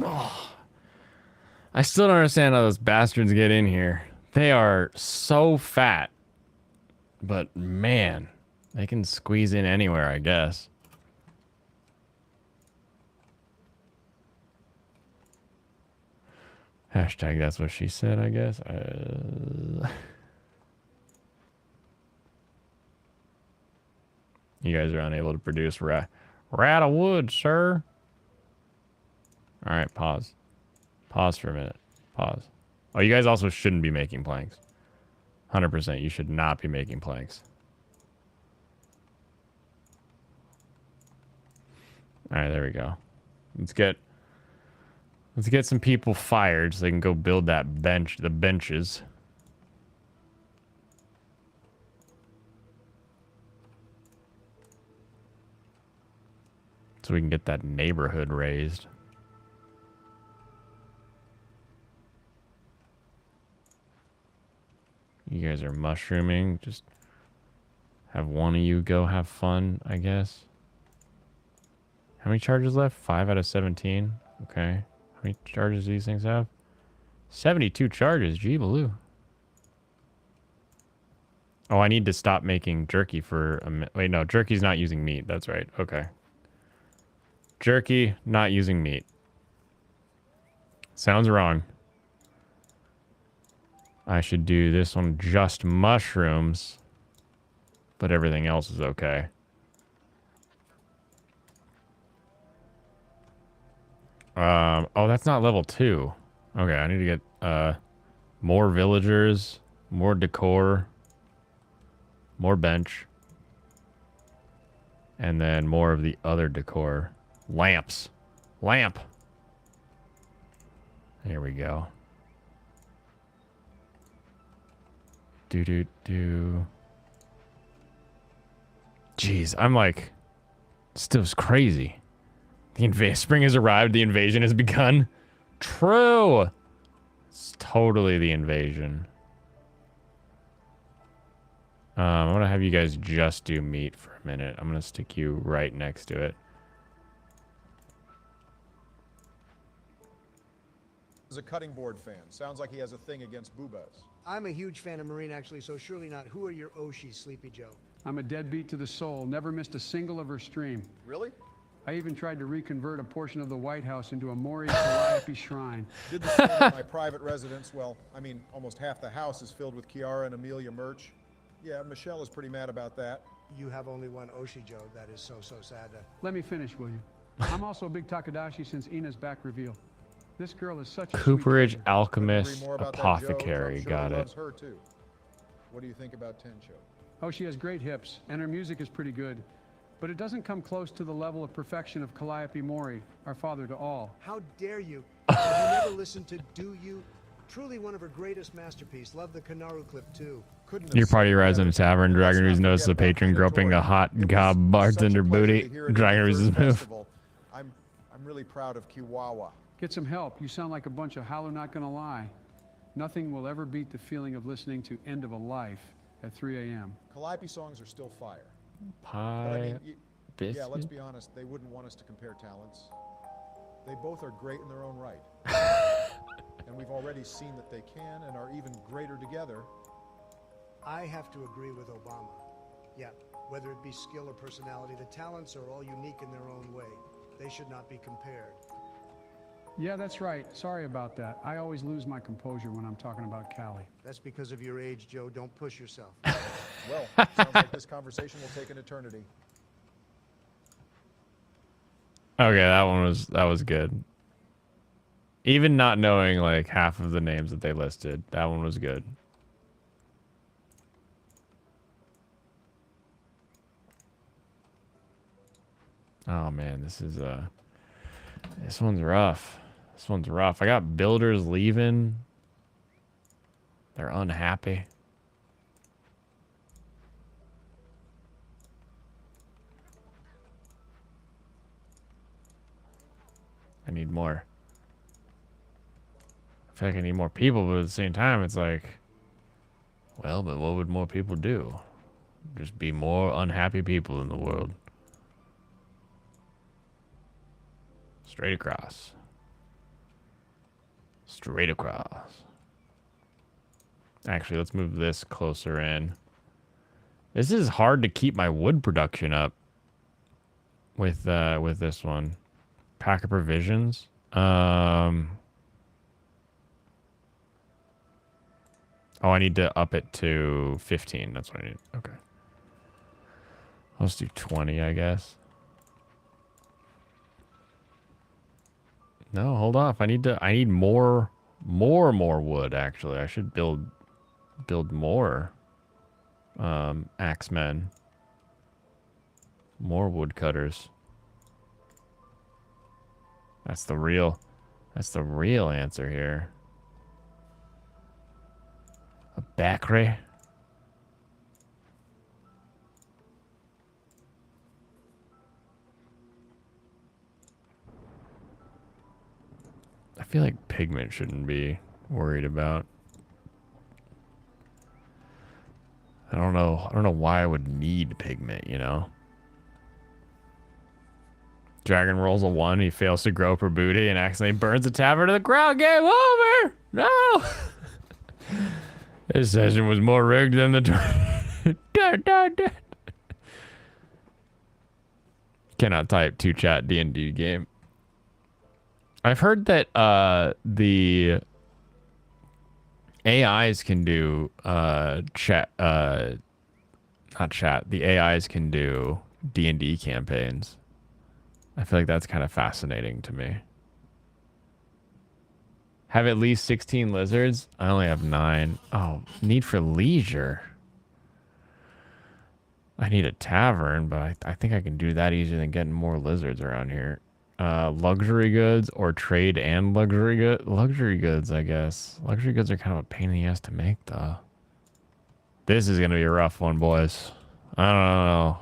Oh, I still don't understand how those bastards get in here. They are so fat. But man, they can squeeze in anywhere, I guess. Hashtag that's what she said, I guess. You guys are unable to produce. We're out of wood, sir. All right, pause. Pause for a minute. Pause. Oh, you guys also shouldn't be making planks. 100%. You should not be making planks. All right, there we go. Let's get some people fired so they can go build that bench, the benches. So we can get that neighborhood raised. You guys are mushrooming. Just have one of you go have fun, I guess. How many charges left? 5 out of 17. Okay. How many charges do these things have? 72 charges. Gee, baloo. Oh, I need to stop making jerky for a minute. Wait, no. Jerky's not using meat. That's right. Okay. Jerky, not using meat. Sounds wrong. I should do this one just mushrooms, but everything else is okay. Oh, that's not level 2. Okay, I need to get more villagers, more decor, more bench, and then more of the other decor. Lamps. Lamp. Here we go. Do. Jeez, I'm like, still crazy. The spring has arrived. The invasion has begun. True. It's totally the invasion. I'm gonna have you guys just do meat for a minute. I'm gonna stick you right next to it. Is a cutting board fan. Sounds like he has a thing against boobas. I'm a huge fan of Marine, actually, so surely not. Who are your Oshis, Sleepy Joe? I'm a deadbeat to the soul. Never missed a single of her stream. Really? I even tried to reconvert a portion of the White House into a Maury Calliope shrine. Did the same at my private residence. Well, I mean, almost half the house is filled with Kiara and Amelia merch. Yeah, Michelle is pretty mad about that. You have only one Oshi, Joe. That is so sad. Let me finish, will you? I'm also a big Takadashi since Ina's back reveal. This girl is such a Cooperage Alchemist Agree more about that, Apothecary. Joe. I'm sure Got he it. loves her too. What do you think about Tencho? Oh, she has great hips, and her music is pretty good. But it doesn't come close to the level of perfection of Calliope Mori, our father to all. How dare you? Have you never listened to Do You? Truly one of her greatest masterpieces. Love the Kanaru clip too. Your party arrives in a tavern. Dragon Reese notices the patron groping a hot gob bartender booty. Dragon Reese's move. I'm really proud of Kiwawa. Get some help. You sound like a bunch of hollow not gonna lie. Nothing will ever beat the feeling of listening to End of a Life at 3 a.m. Calliope songs are still fire. Pie. Yeah, let's be honest. They wouldn't want us to compare talents. They both are great in their own right. And we've already seen that they can and are even greater together. I have to agree with Obama. Yeah, whether it be skill or personality, the talents are all unique in their own way. They should not be compared. Yeah, that's right. Sorry about that. I always lose my composure when I'm talking about Callie. That's because of your age, Joe. Don't push yourself. Well, sounds like this conversation will take an eternity. Okay, that was good. Even not knowing like half of the names that they listed, that one was good. Oh man, this one's rough. This one's rough. I got builders leaving. They're unhappy. I need more. I feel like I need more people, but at the same time, it's like, well, but what would more people do? Just be more unhappy people in the world. Straight across. Straight across. Actually, let's move this closer in. This is hard to keep my wood production up with this one. Pack of provisions. Oh, I need to up it to 15. That's what I need. Okay. Let's do 20, I guess. No, hold off. I need more wood, actually. I should build more axemen. More woodcutters. That's the real answer here. A bakery. I feel like pigment shouldn't be worried about. I don't know why I would need pigment, you know? Dragon rolls a 1, he fails to grow per booty and accidentally burns the tavern to the ground. Game over! No! This session was more rigged than the Cannot type to chat D&D game. I've heard that the AIs can do chat, not chat. The AIs can do D&D campaigns. I feel like that's kind of fascinating to me. Have at least 16 lizards. I only have 9. Oh, need for leisure. I need a tavern, but I think I can do that easier than getting more lizards around here. Luxury goods or trade and luxury goods? Luxury goods, I guess. Luxury goods are kind of a pain in the ass to make, though. This is going to be a rough one, boys. I don't know.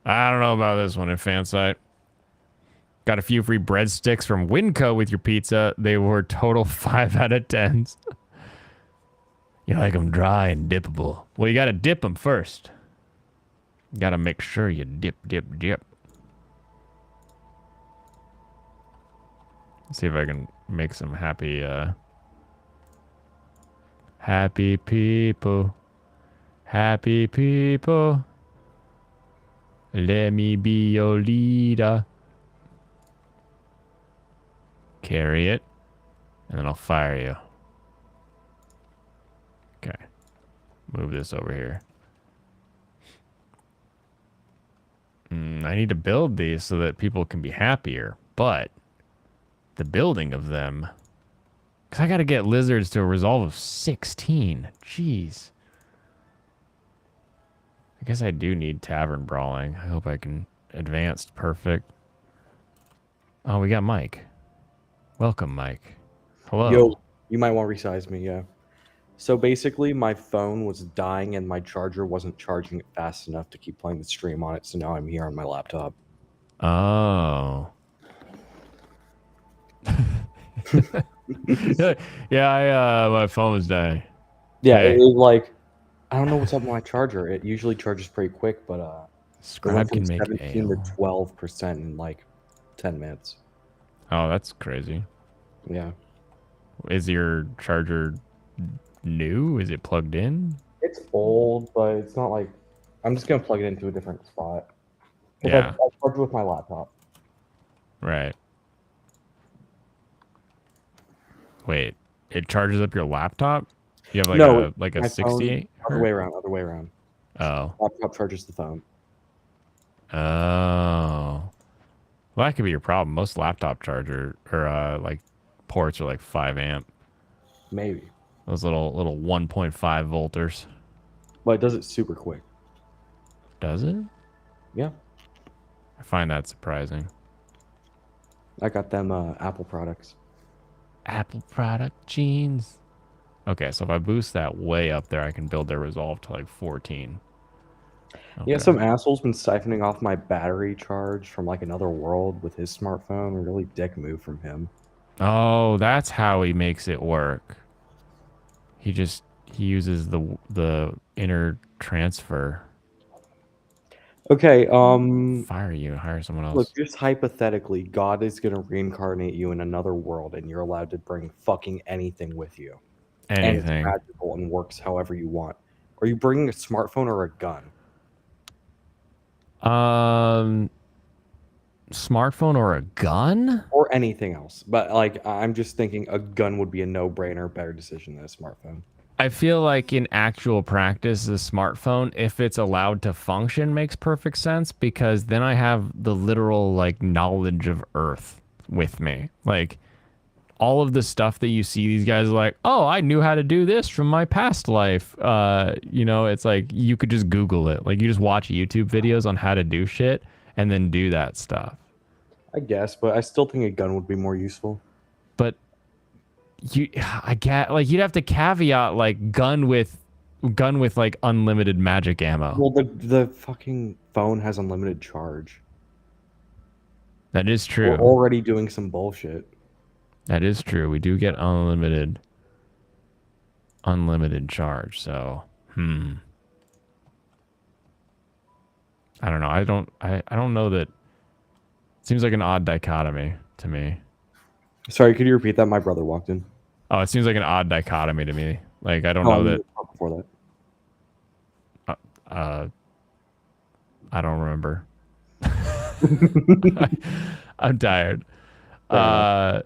I don't know about this one in Fansite. Got a few free breadsticks from Winco with your pizza. They were total 5 out of 10s. You like them dry and dippable. Well, you got to dip them first. You got to make sure you dip. Let's see if I can make some happy people. Happy people. Let me be your leader. Carry it. And then I'll fire you. Okay. Move this over here. I need to build these so that people can be happier. But the building of them... Because I got to get lizards to a resolve of 16. Jeez. I guess I do need tavern brawling. I hope I can advance perfect. Oh, we got Mike. Welcome, Mike. Hello. Yo, you might want to resize me, yeah. So basically, my phone was dying and my charger wasn't charging it fast enough to keep playing the stream on it, so now I'm here on my laptop. Oh. Yeah, my phone was dying. Yeah, Hey. it was like, I don't know what's up with my charger. It usually charges pretty quick, but Scribe can make 17 to 12% in like 10 minutes. Oh, that's crazy. Yeah. Is your charger new? Is it plugged in? It's old, but it's not like... I'm just going to plug it into a different spot. 'Cause Yeah. I charge with my laptop. Right. Wait, it charges up your laptop? You have like a my 68? phone, other way around. Oh. Laptop charges the phone. Oh. Well, that could be your problem. Most laptop charger or like ports are like 5 amp. Maybe. Those little 1.5 volters. But it does it super quick. Does it? Yeah. I find that surprising. I got them Apple products. Apple product jeans. Okay, so if I boost that way up there, I can build their resolve to like 14. Okay. Yeah, some asshole's been siphoning off my battery charge from like another world with his smartphone. A really dick move from him. Oh, that's how he makes it work. He uses the inner transfer. Okay, fire you, hire someone else. Look, just hypothetically, God is gonna reincarnate you in another world, and you're allowed to bring fucking anything with you. Anything. And it's magical and works however you want. Are you bringing a smartphone or a gun? Smartphone or a gun? Or anything else. But like, I'm just thinking a gun would be a no-brainer, better decision than a smartphone. I feel like in actual practice, the smartphone, if it's allowed to function, makes perfect sense because then I have the literal like knowledge of Earth with me. Like all of the stuff that you see these guys are like, oh, I knew how to do this from my past life. You know, it's like you could just Google it. Like you just watch YouTube videos on how to do shit and then do that stuff. I guess, but I still think a gun would be more useful. But I get like you'd have to caveat like gun with like unlimited magic ammo. Well, the fucking phone has unlimited charge. That is true. We're already doing some bullshit. That is true. We do get unlimited charge. So, I don't know. I don't know that. Seems like an odd dichotomy to me. Sorry, could you repeat that? My brother walked in. Oh, it seems like an odd dichotomy to me. Like I don't know that. Before that. I don't remember. I'm tired. I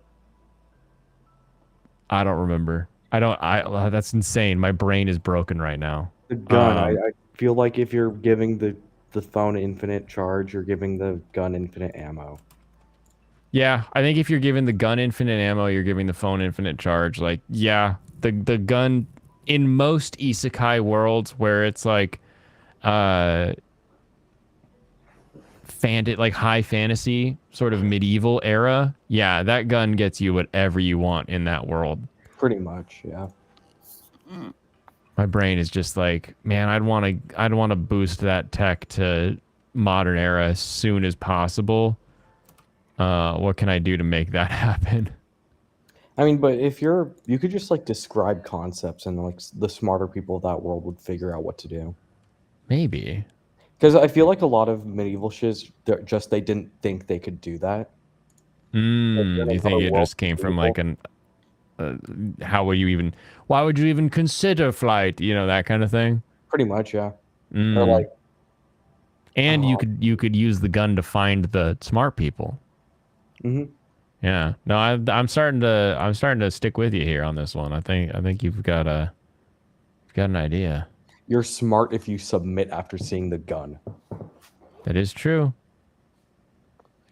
don't remember. That's insane. My brain is broken right now. The gun. I feel like if you're giving the phone infinite charge, you're giving the gun infinite ammo. Yeah, I think if you're giving the gun infinite ammo, you're giving the phone infinite charge. Like, yeah, the gun in most isekai worlds where it's like like high fantasy sort of medieval era, yeah, that gun gets you whatever you want in that world. Pretty much, yeah. My brain is just like, man, I'd want to boost that tech to modern era as soon as possible. What can I do to make that happen? I mean, but if you could just like describe concepts and like the smarter people of that world would figure out what to do. Maybe. Because I feel like a lot of medieval shiz, they didn't think they could do that. You think it just came from like an why would you even consider flight? You know, that kind of thing. Pretty much, yeah. Or like, and you could use the gun to find the smart people. Mm-hmm. Yeah. No, I'm starting to stick with you here on this one. I think you've got an idea. You're smart if you submit after seeing the gun. That is true.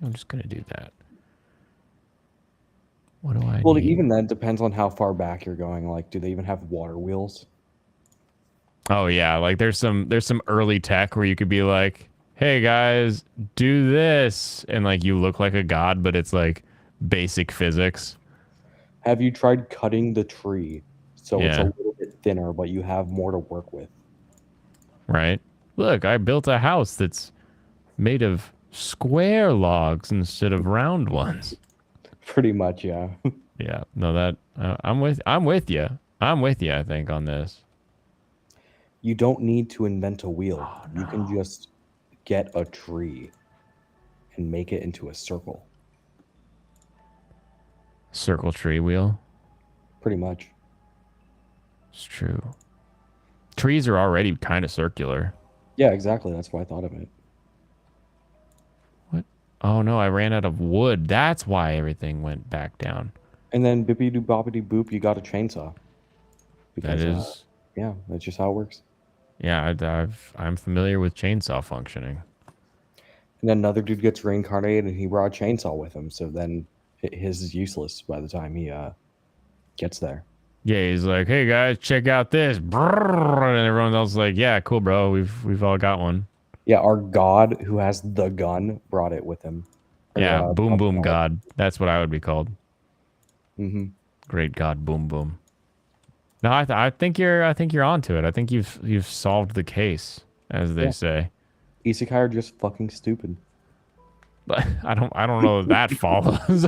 I'm just gonna do that. What do I need? Even then, depends on how far back you're going. Like, do they even have water wheels? Oh yeah, like there's some early tech where you could be like, hey guys, do this, and like you look like a god, but it's like basic physics. Have you tried cutting the tree so it's a little bit thinner, but you have more to work with? Right. Look, I built a house that's made of square logs instead of round ones. Pretty much, yeah. Yeah. No, that I'm with you. I think on this. You don't need to invent a wheel. Oh, no. You can just get a tree and make it into a circle. Circle tree wheel? Pretty much. It's true. Trees are already kind of circular. Yeah, exactly. That's why I thought of it. What? Oh no, I ran out of wood. That's why everything went back down. And then bippity doo boppity boop, you got a chainsaw. Because, that is... yeah, that's just how it works. Yeah, I'm familiar with chainsaw functioning. And then another dude gets reincarnated and he brought a chainsaw with him. So then his is useless by the time he gets there. Yeah, he's like, hey guys, check out this. And everyone else is like, yeah, cool, bro. We've all got one. Yeah, our god who has the gun brought it with him. Yeah, boom boom god. That's what I would be called. Mm-hmm. Great god, boom boom. No, I think you're onto it. I think you've solved the case, as they say. Isekai are just fucking stupid. But I don't know if that follows.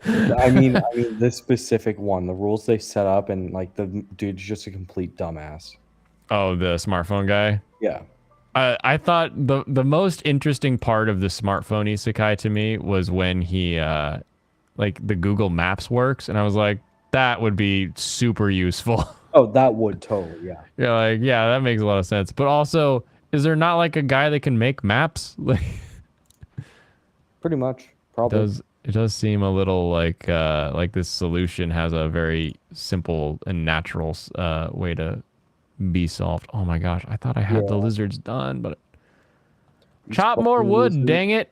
I mean this specific one, the rules they set up, and like the dude's just a complete dumbass. Oh, the smartphone guy? Yeah. I thought the most interesting part of the smartphone isekai to me was when he like the Google Maps works, and I was like, that would be super useful. Oh, that would totally, yeah. Yeah, like, yeah, that makes a lot of sense. But also, is there not like a guy that can make maps? Like, pretty much, probably. It does seem a little like this solution has a very simple and natural way to be solved. Oh my gosh, I thought I had the Yeah. lizards done, but These chop more fucking wood, lizards. dang it.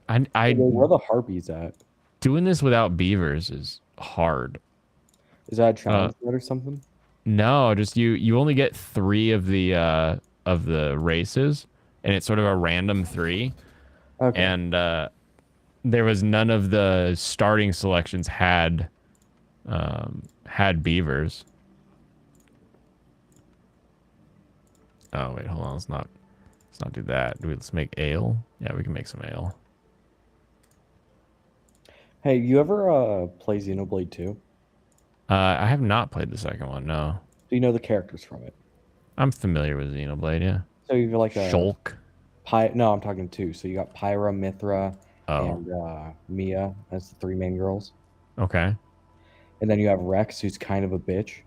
Where are the harpies at? Doing this without beavers is hard. Is that a challenge mode or something? No, just you only get 3 of the races, and it's sort of a random 3. Okay. And there was none of the starting selections had beavers. Oh wait, hold on. Let's not do that. Let's make ale. Yeah, we can make some ale. Hey, you ever play Xenoblade 2? I have not played the second one. No. Do you know the characters from it? I'm familiar with Xenoblade. Yeah. So you've got like a Shulk. No, I'm talking 2. So you got Pyra, Mithra, and Mia as the 3 main girls. Okay. And then you have Rex, who's kind of a bitch.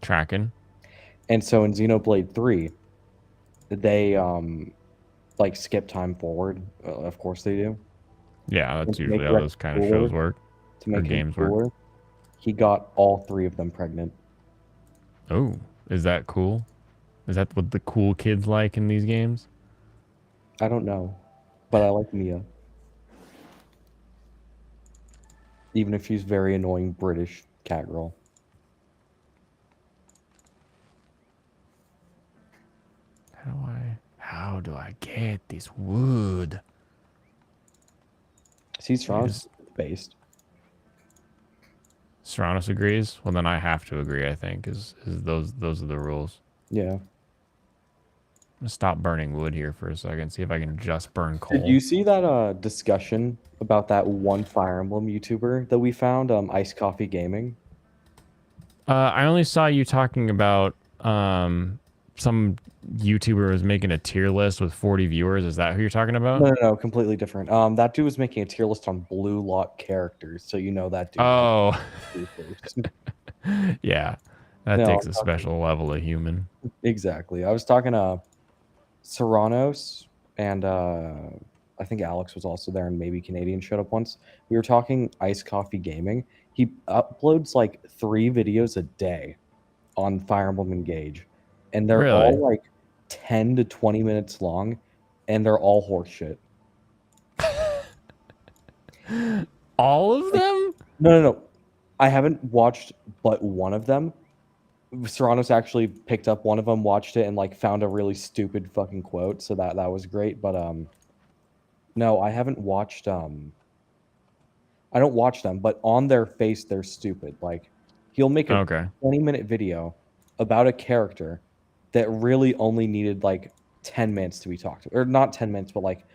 Tracking. And so in Xenoblade 3, they like skip time forward. Of course they do. Yeah, that's To usually make how Rex those kind of cooler, shows work. To make Or him games work. cooler, he got all 3 of them pregnant. Oh, is that cool? Is that what the cool kids like in these games? I don't know, but I like Mia. Even if she's very annoying British cat girl. How do I get this wood? See, Serrano's based. Serranos agrees. Well, then I have to agree. I think is those are the rules. Yeah. I'm gonna stop burning wood here for a second. See if I can just burn coal. Did you see that discussion about that one Fire Emblem YouTuber that we found, Ice Coffee Gaming? I only saw you talking about some YouTuber was making a tier list with 40 viewers. Is that who you're talking about? No, completely different. That dude was making a tier list on blue lock characters, so you know that dude. Oh. Yeah, that takes a special level of human. Exactly. I was talking to Serranos, and I think Alex was also there, and maybe Canadian showed up once. We were talking Ice Coffee Gaming. He uploads like 3 videos a day on Fire Emblem Engage, and they're Really? all like 10 to 20 minutes long, and they're all horseshit. All of them? No. I haven't watched but one of them. Serranos actually picked up one of them, watched it, and like found a really stupid fucking quote, so that was great. But no, I haven't watched I don't watch them, but on their face they're stupid. Like he'll make a 20-minute video about a character that really only needed like 10 minutes to be talked about, or not 10 minutes, but like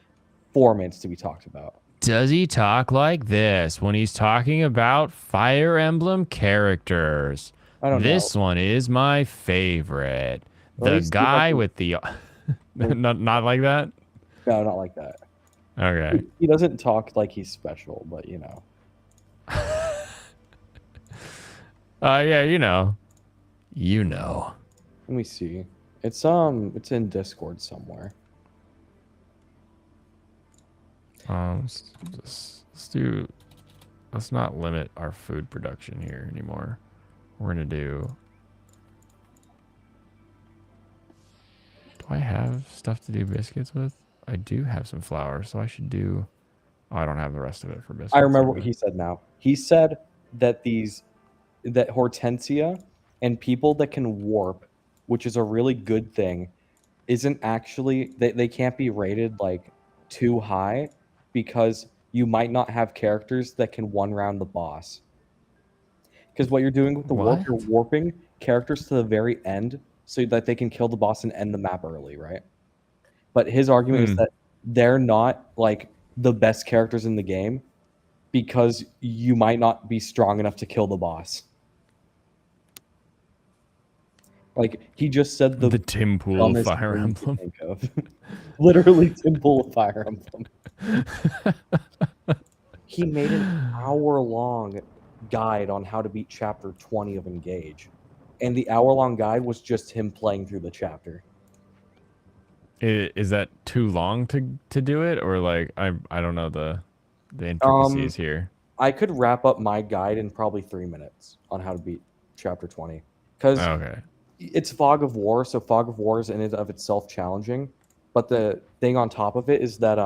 4 minutes to be talked about. Does he talk like this when he's talking about Fire Emblem characters? I don't This know. one is my favorite. Or The he's guy like- with the not like that? No, not like that. Okay. He doesn't talk like he's special, but you know. Yeah, you know. Let me see. It's in Discord somewhere. Let's not limit our food production here anymore. We're gonna do. Do I have stuff to do biscuits with? I do have some flour, so I should do. Oh, I don't have the rest of it for biscuits. I remember what he said now. He said that that Hortensia and people that can warp, which is a really good thing, isn't actually they can't be rated like too high because you might not have characters that can one round the boss. Because what you're doing with the warp, you're warping characters to the very end so that they can kill the boss and end the map early, right? But his argument is that they're not like the best characters in the game because you might not be strong enough to kill the boss. Like he just said the Tim Pool of dumbest Fire thing you could Emblem. think of. Literally Tim Pool of Fire Emblem. He made an hour-long guide on how to beat chapter 20 of Engage. And the hour-long guide was just him playing through the chapter. Is that too long to do it, or like I don't know the the intricacies here. I could wrap up my guide in probably 3 minutes on how to beat chapter 20. Because Okay. it's Fog of War, so Fog of War is in and of itself challenging. But the thing on top of it is that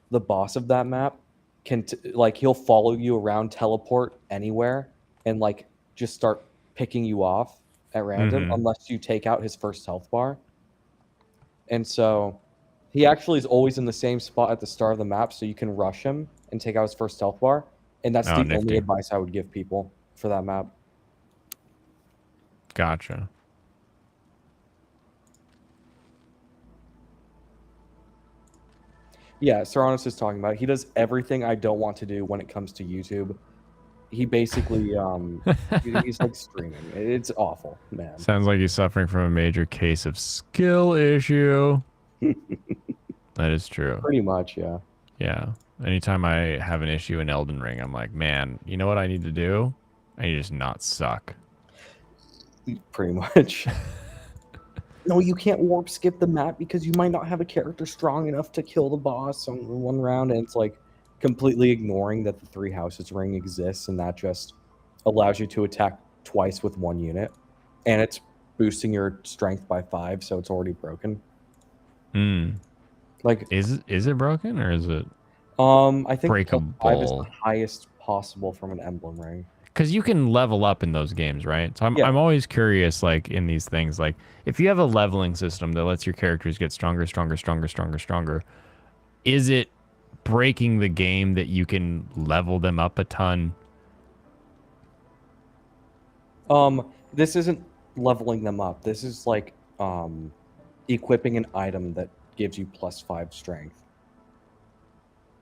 the boss of that map can like he'll follow you around, teleport anywhere, and like just start picking you off at random unless you take out his first health bar. And so he actually is always in the same spot at the start of the map, so you can rush him and take out his first health bar. And that's the only nifty. advice I would give people for that map. Gotcha. Yeah, Serranos is talking about it. He does everything I don't want to do when it comes to YouTube. He basically he's like streaming. It's awful, man. Sounds like he's suffering from a major case of skill issue. That is true. Pretty much, yeah. Yeah. Anytime I have an issue in Elden Ring, I'm like, man, you know what I need to do? I need to just not suck. Pretty much. No, you can't warp skip the map because you might not have a character strong enough to kill the boss on one round, and it's like completely ignoring that the Three Houses ring exists, and that just allows you to attack twice with one unit, and it's boosting your strength by 5, so it's already broken. Like, is it broken or is it? I think breakable? 5 is the highest possible from an emblem ring. Because you can level up in those games, right? So I'm always curious, like in these things, like if you have a leveling system that lets your characters get stronger, is it breaking the game that you can level them up a ton? This isn't leveling them up. This is like equipping an item that gives you +5 strength.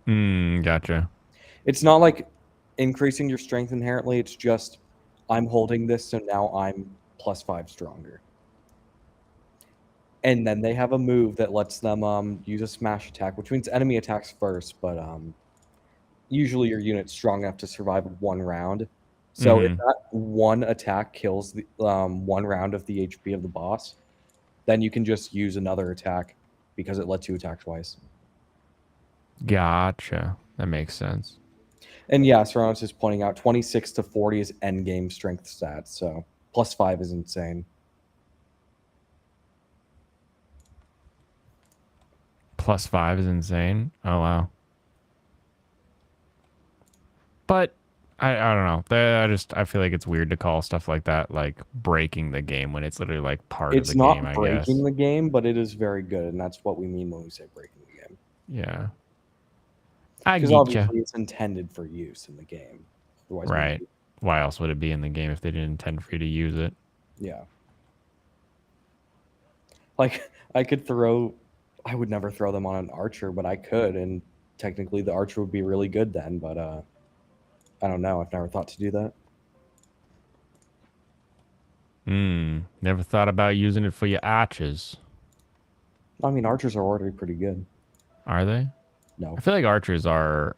Gotcha. It's not like increasing your strength inherently. It's just I'm holding this, so now I'm +5 stronger. And then they have a move that lets them use a smash attack, which means enemy attacks first, but usually your unit's strong enough to survive 1 round. So if that one attack kills the 1 round of the HP of the boss, then you can just use another attack because it lets you attack twice. Gotcha. That makes sense. And yeah, Serranos is pointing out 26 to 40 is endgame strength stats, so +5 is insane. +5 is insane. Oh wow. But I don't know. I feel like it's weird to call stuff like that like breaking the game when it's literally like part of the game. It's not breaking the game, but it is very good, and that's what we mean when we say breaking the game. Yeah. Because obviously it's intended for use in the game. Otherwise, right. Why else would it be in the game if they didn't intend for you to use it? Yeah. Like, I would never throw them on an archer, but I could, and technically the archer would be really good then, but I don't know. I've never thought to do that. Never thought about using it for your archers. I mean, archers are already pretty good. Are they? No. I feel like archers are,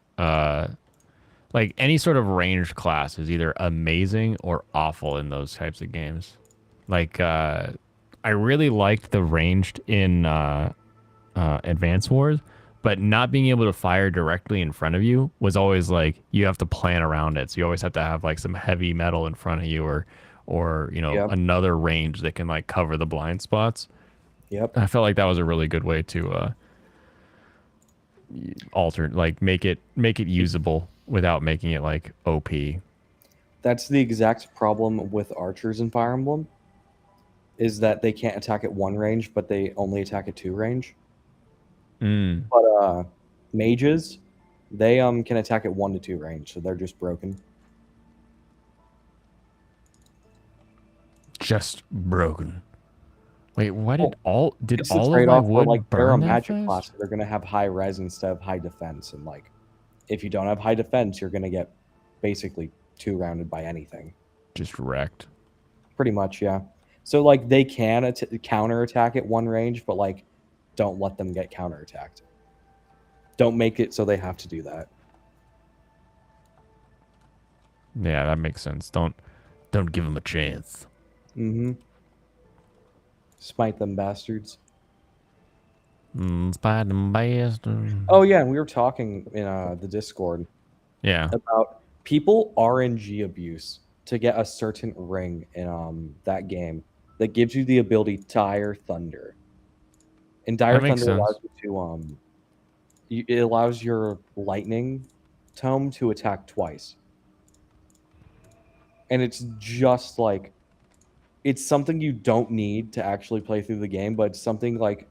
like any sort of ranged class is either amazing or awful in those types of games. Like, I really liked the ranged in Advance Wars, but not being able to fire directly in front of you was always like, you have to plan around it. So you always have to have like some heavy metal in front of you or you know, another range that can like cover the blind spots. Yep. I felt like that was a really good way to alter, like make it usable without making it like OP. That's the exact problem with archers in Fire Emblem, is that they can't attack at 1 range, but they only attack at 2 range. But mages, they can attack at 1 to 2 range, so they're just broken. Just broken. Wait, what did all It's of the trade-off my where, wood like, they're a burn that magic fast? class, so they're gonna have high res instead of high defense, and like, if you don't have high defense, you're gonna get basically 2-rounded by anything. Just wrecked. Pretty much, yeah. So like, they can counter attack at 1 range, but like, don't let them get counter attacked. Don't make it so they have to do that. Yeah, that makes sense. Don't give them a chance. Smite them bastards. Oh yeah, and we were talking in the Discord. Yeah. About people RNG abuse to get a certain ring in that game that gives you the ability Dire Thunder. And Dire That makes Thunder allows sense. you to it allows your lightning tome to attack twice. And it's just like it's something you don't need to actually play through the game, but it's something like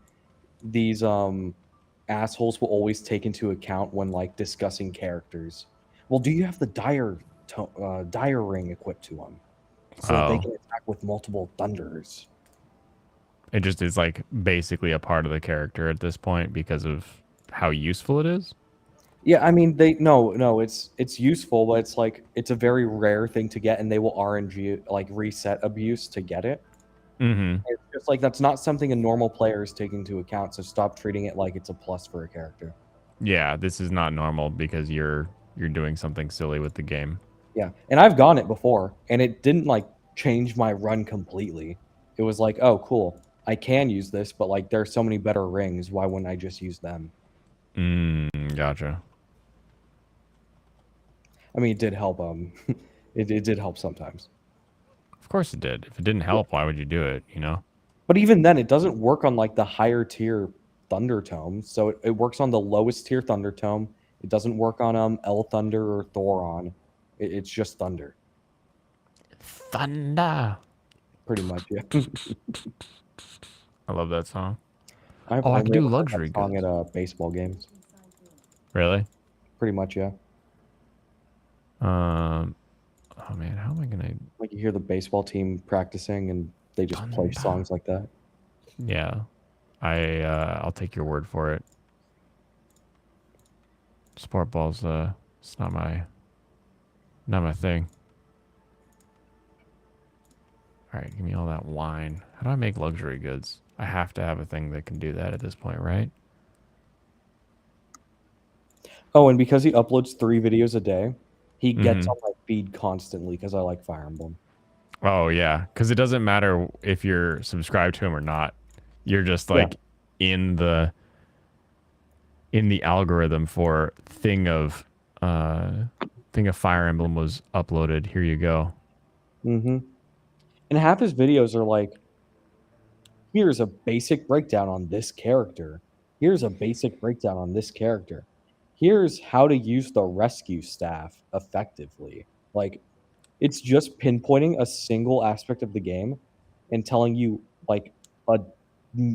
these assholes will always take into account when like discussing characters. Well, do you have the dire ring equipped to them so that they Oh. can attack with multiple thunders? It just is like basically a part of the character at this point because of how useful it is. Yeah, I mean it's useful, but it's like it's a very rare thing to get, and they will RNG like reset abuse to get it. Mm-hmm. It's just like that's not something a normal player is taking into account, so stop treating it like it's a plus for a character. Yeah, this is not normal because you're doing something silly with the game. Yeah, and I've gone it before, and it didn't like change my run completely. It was like, oh, cool, I can use this, but like there are so many better rings. Why wouldn't I just use them? Gotcha. I mean, it did help. It did help sometimes. Of course it did. If it didn't help, why would you do it? You know. But even then, it doesn't work on like the higher tier Thunder Tome. So it works on the lowest tier Thunder Tome. It doesn't work on El Thunder or Thoron. It's just Thunder. Thunder. Pretty much, yeah. I love that song. I've I only can do ever heard luxury that song goods. at baseball games. Really? Pretty much, yeah. Oh man, how am I gonna? Like you hear the baseball team practicing, and they just play songs like that. Yeah, I'll take your word for it. Sport ball's it's not my thing. All right, give me all that wine. How do I make luxury goods? I have to have a thing that can do that at this point, right? Oh, and because he uploads 3 videos a day, he gets Mhm. on my feed constantly because I like Fire Emblem. Oh yeah, because it doesn't matter if you're subscribed to him or not. You're just like in the algorithm for thing of Fire Emblem was uploaded. Here you go. Mm-hmm. And half his videos are like, here's a basic breakdown on this character. Here's a basic breakdown on this character. Here's how to use the rescue staff effectively. Like, it's just pinpointing a single aspect of the game and telling you like a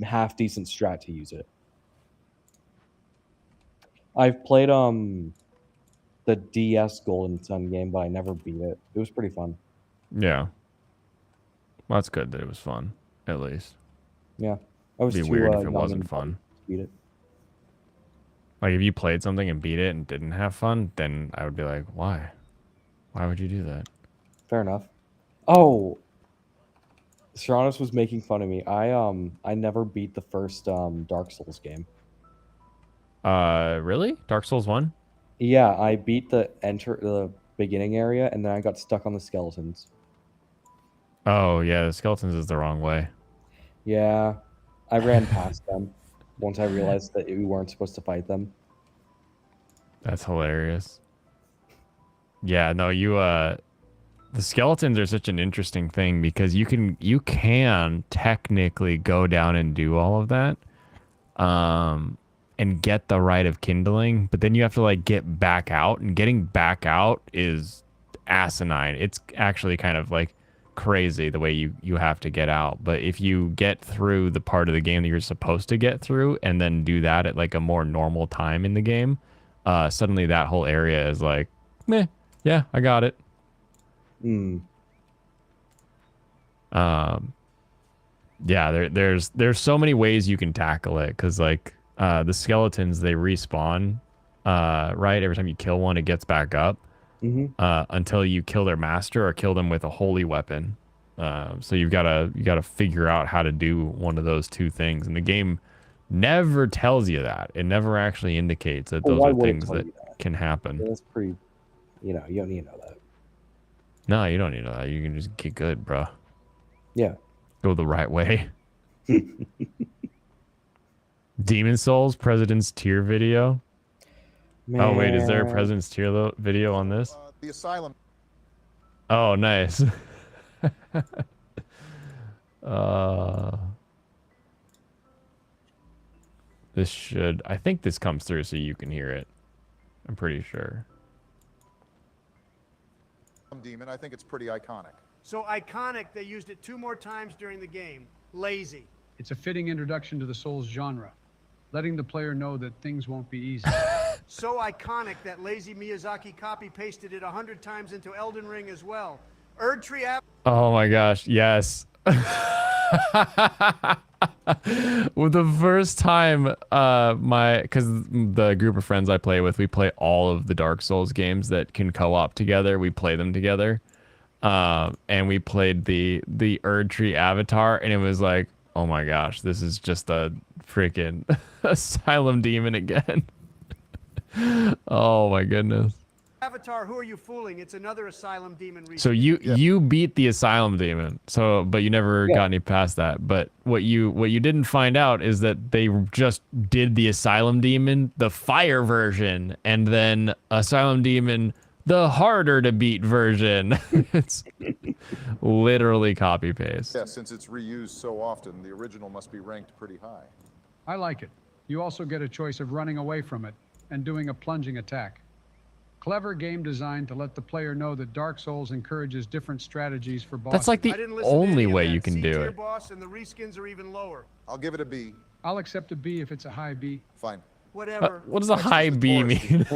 half decent strat to use it. I've played the DS Golden Sun game, but I never beat it. It was pretty fun. Yeah. Well, that's good that it was fun, at least. Yeah. I was It'd be too weird if it young wasn't and fun. beat it. Like if you played something and beat it and didn't have fun, then I would be like, why? Why would you do that? Fair enough. Oh, Serranos was making fun of me. I never beat the first Dark Souls game. Really? Dark Souls 1? Yeah, I beat the beginning area, and then I got stuck on the skeletons. Oh, yeah, the skeletons is the wrong way. Yeah, I ran past them once I realized that we weren't supposed to fight them. That's hilarious. Yeah, no, the skeletons are such an interesting thing because you can technically go down and do all of that. And get the right of kindling, but then you have to like get back out, and getting back out is asinine. It's actually kind of like crazy the way you have to get out. But if you get through the part of the game that you're supposed to get through and then do that at like a more normal time in the game, suddenly that whole area is like, meh, yeah, I got it. Yeah, there's so many ways you can tackle it because like the skeletons, they respawn right every time you kill one, it gets back up until you kill their master or kill them with a holy weapon. So you gotta figure out how to do one of those two things, and the game never tells you that. It never actually indicates that those are things that can happen. That's pretty, you don't need to know that. No, you don't need to know that. You can just get good, bro. Yeah. Go the right way. Demon Souls President's Tier video. Oh wait, is there a Man. President's Tier video on this? The asylum. Oh, nice. uh, this should. I think this comes through so you can hear it. I'm pretty sure. Demon. I think it's pretty iconic. So iconic, they used it 2 more times during the game. Lazy. It's a fitting introduction to the Souls genre, letting the player know that things won't be easy. So iconic that lazy Miyazaki copy-pasted it 100 times into Elden Ring as well. Erdtree app. Oh my gosh, yes. Well, the first time because the group of friends I play with, we play all of the Dark Souls games that can co-op together. We play them together. And we played the Erdtree Avatar, and it was like, oh my gosh, this is just a freaking asylum demon again. Oh my goodness. Avatar, who are you fooling? It's another asylum demon. So you beat the asylum demon, but you never got any past that. But what you didn't find out is that they just did the asylum demon, the fire version, and then asylum demon, the harder to beat version. It's literally copy paste. Yeah, since it's reused so often, the original must be ranked pretty high. I like it. You also get a choice of running away from it and doing a plunging attack. Clever game design to let the player know that Dark Souls encourages different strategies for bosses. That's like the only way you can do it. Boss and the reskins are even lower. I'll give it a B. I'll accept a B if it's a high B. Fine. Whatever. What does a high B mean?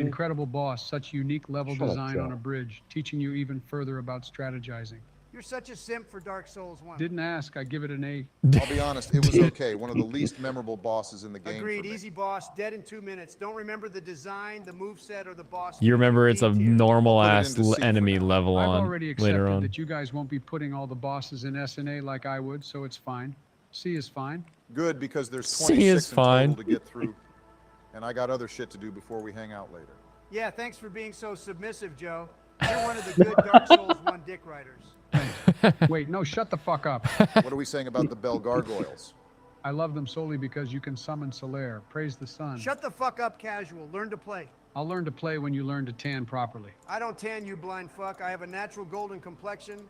Incredible boss, such unique level Shut up, design Joe. on a bridge, teaching you even further about strategizing. You're such a simp for Dark Souls 1. Didn't ask, I give it an A. I'll be honest, it was okay. One of the least memorable bosses in the game. Agreed. for me. Easy boss. Dead in 2 minutes. Don't remember the design, the moveset, or the boss. You remember it's a normal Put it ass into C for enemy now. level I've on already later accepted on. that you guys won't be putting all the bosses in SNA like I would, so it's fine. C is fine. Good, because there's C 26 is in fine. total to get through. And I got other shit to do before we hang out later. Yeah, thanks for being so submissive, Joe. You're one of the good Dark Souls 1 dick writers. Wait, no, shut the fuck up. What are we saying about the Bell Gargoyles? I love them solely because you can summon Solaire. Praise the sun. Shut the fuck up, casual. Learn to play. I'll learn to play when you learn to tan properly. I don't tan, you blind fuck. I have a natural golden complexion.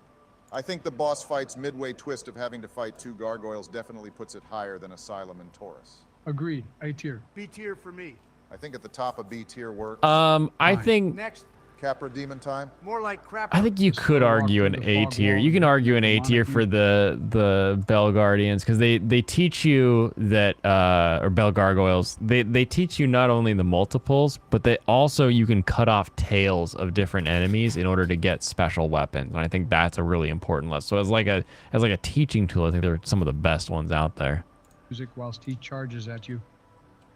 I think the boss fight's midway twist of having to fight 2 gargoyles definitely puts it higher than Asylum and Taurus. Agreed. A tier. B tier for me. I think at the top of B tier works. I think Next, Capra Demon time. more like crap. I think you could argue an A tier. You can argue an A tier for the Bell Guardians because they teach you that or Bell Gargoyles. They teach you not only the multiples, but they also you can cut off tails of different enemies in order to get special weapons. And I think that's a really important lesson. So as like a teaching tool, I think they're some of the best ones out there. Music whilst he charges at you.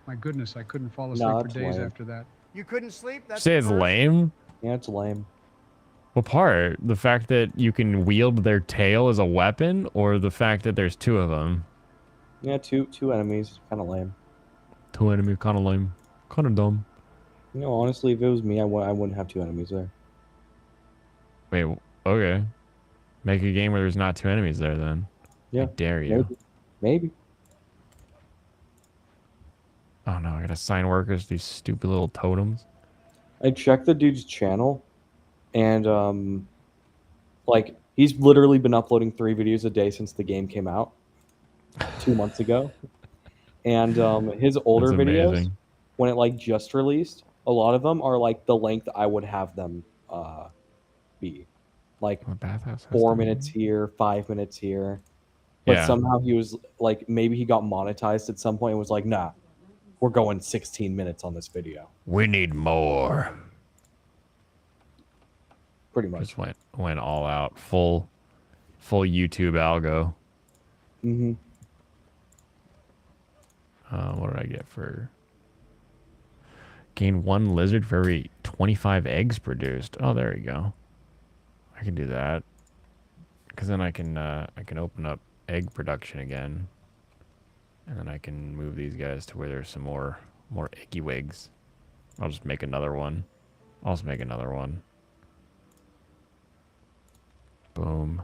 My goodness, I couldn't fall asleep No, for it's days lame. after that. You couldn't sleep? You That's say it's the first. lame? Yeah, it's lame. What part? The fact that you can wield their tail as a weapon, or the fact that there's 2 of them? Yeah, two enemies, kind of lame. 2 enemies, kind of lame, kind of dumb. You know, honestly, if it was me, I wouldn't have 2 enemies there. Wait, okay. Make a game where there's not 2 enemies there, then. Yeah, I dare you. Maybe. Oh no, I gotta assign workers to these stupid little totems. I checked the dude's channel, and like he's literally been uploading 3 videos a day since the game came out 2 months ago. And his older That's videos, amazing. when it like just released, a lot of them are like the length I would have them be, like Oh, bathhouse has 4 to be- minutes here, 5 minutes here. But Yeah. somehow he was like, maybe he got monetized at some point and was like, nah, we're going 16 minutes on this video. We need more. Pretty much. Just went all out, full YouTube algo. Mm-hmm. What did I get for? Gain 1 lizard for every 25 eggs produced. Oh, there you go. I can do that. Because then I can open up egg production again. And then I can move these guys to where there's some more eggy wigs. I'll just make another one. I'll just make another one. Boom.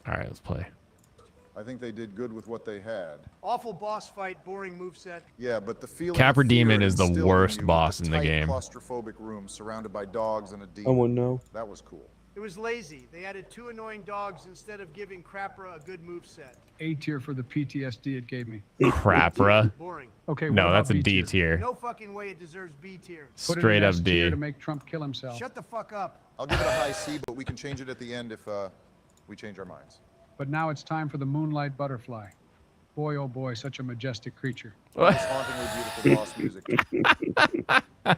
All right, let's play. I think they did good with what they had. Awful boss fight, boring moveset. Yeah, but the feeling Capra of fear Demon is the instilled in worst you with boss the in the tight, game. claustrophobic room surrounded by dogs and a I demon. wouldn't know. That was cool. It was lazy. They added 2 annoying dogs instead of giving Crapra a good moveset. A tier for the PTSD it gave me. Crapra. Boring. Okay, No, what that's about a D B tier. No fucking way it deserves B tier. Put it in Straight up S tier D. to make Trump kill himself. Shut the fuck up. I'll give it a high C, but we can change it at the end if we change our minds. But now it's time for the Moonlight Butterfly. Boy, oh boy, such a majestic creature. Nice, hauntingly beautiful boss music.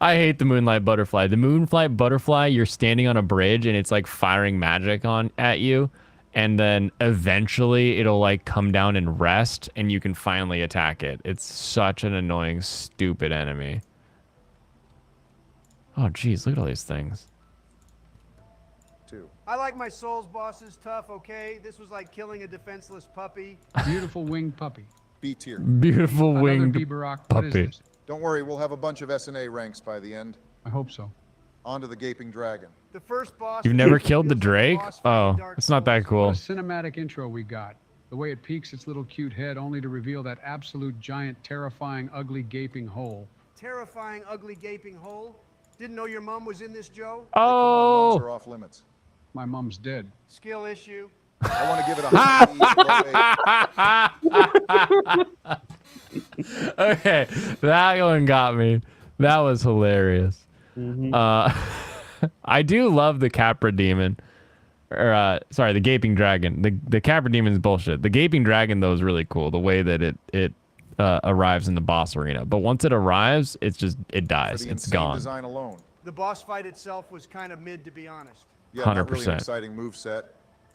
I hate the Moonlight Butterfly. The Moonlight Butterfly, you're standing on a bridge and it's like firing magic at you, and then eventually it'll like come down and rest and you can finally attack it. It's such an annoying, stupid enemy. Oh geez, look at all these things. 2. I like my Souls bosses tough, okay? This was like killing a defenseless puppy. Beautiful winged puppy. B tier. Beautiful Another winged Bieberrock. What is puppy. this? Don't worry, we'll have a bunch of SNA ranks by the end. I hope so. On to the Gaping Dragon. The first boss. You've never killed the Drake? Oh, it's not that cool. What a cinematic intro we got. The way it peeks its little cute head only to reveal that absolute giant, terrifying, ugly, gaping hole. Terrifying, ugly, gaping hole. Didn't know your mom was in this, Joe? Oh! Moms are off limits. My mom's dead. Skill issue. I want to give it a high E, low A. Okay, that one got me. That was hilarious. I do love the Capra Demon. Or sorry, the Gaping Dragon. The Capra Demon is bullshit. The Gaping Dragon though is really cool. The way that it arrives in the boss arena. But once it arrives, it dies. It's gone. Design alone. The boss fight itself was kind of mid, to be honest. Yeah, not really an 100%. exciting moveset.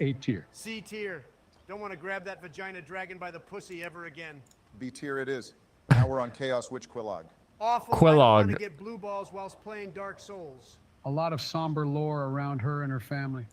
A tier. C tier. Don't want to grab that vagina dragon by the pussy ever again. B tier it is. Now we're on Chaos Witch Quillog. Awful. Quillog. I want to get blue balls whilst playing Dark Souls. A lot of somber lore around her and her family.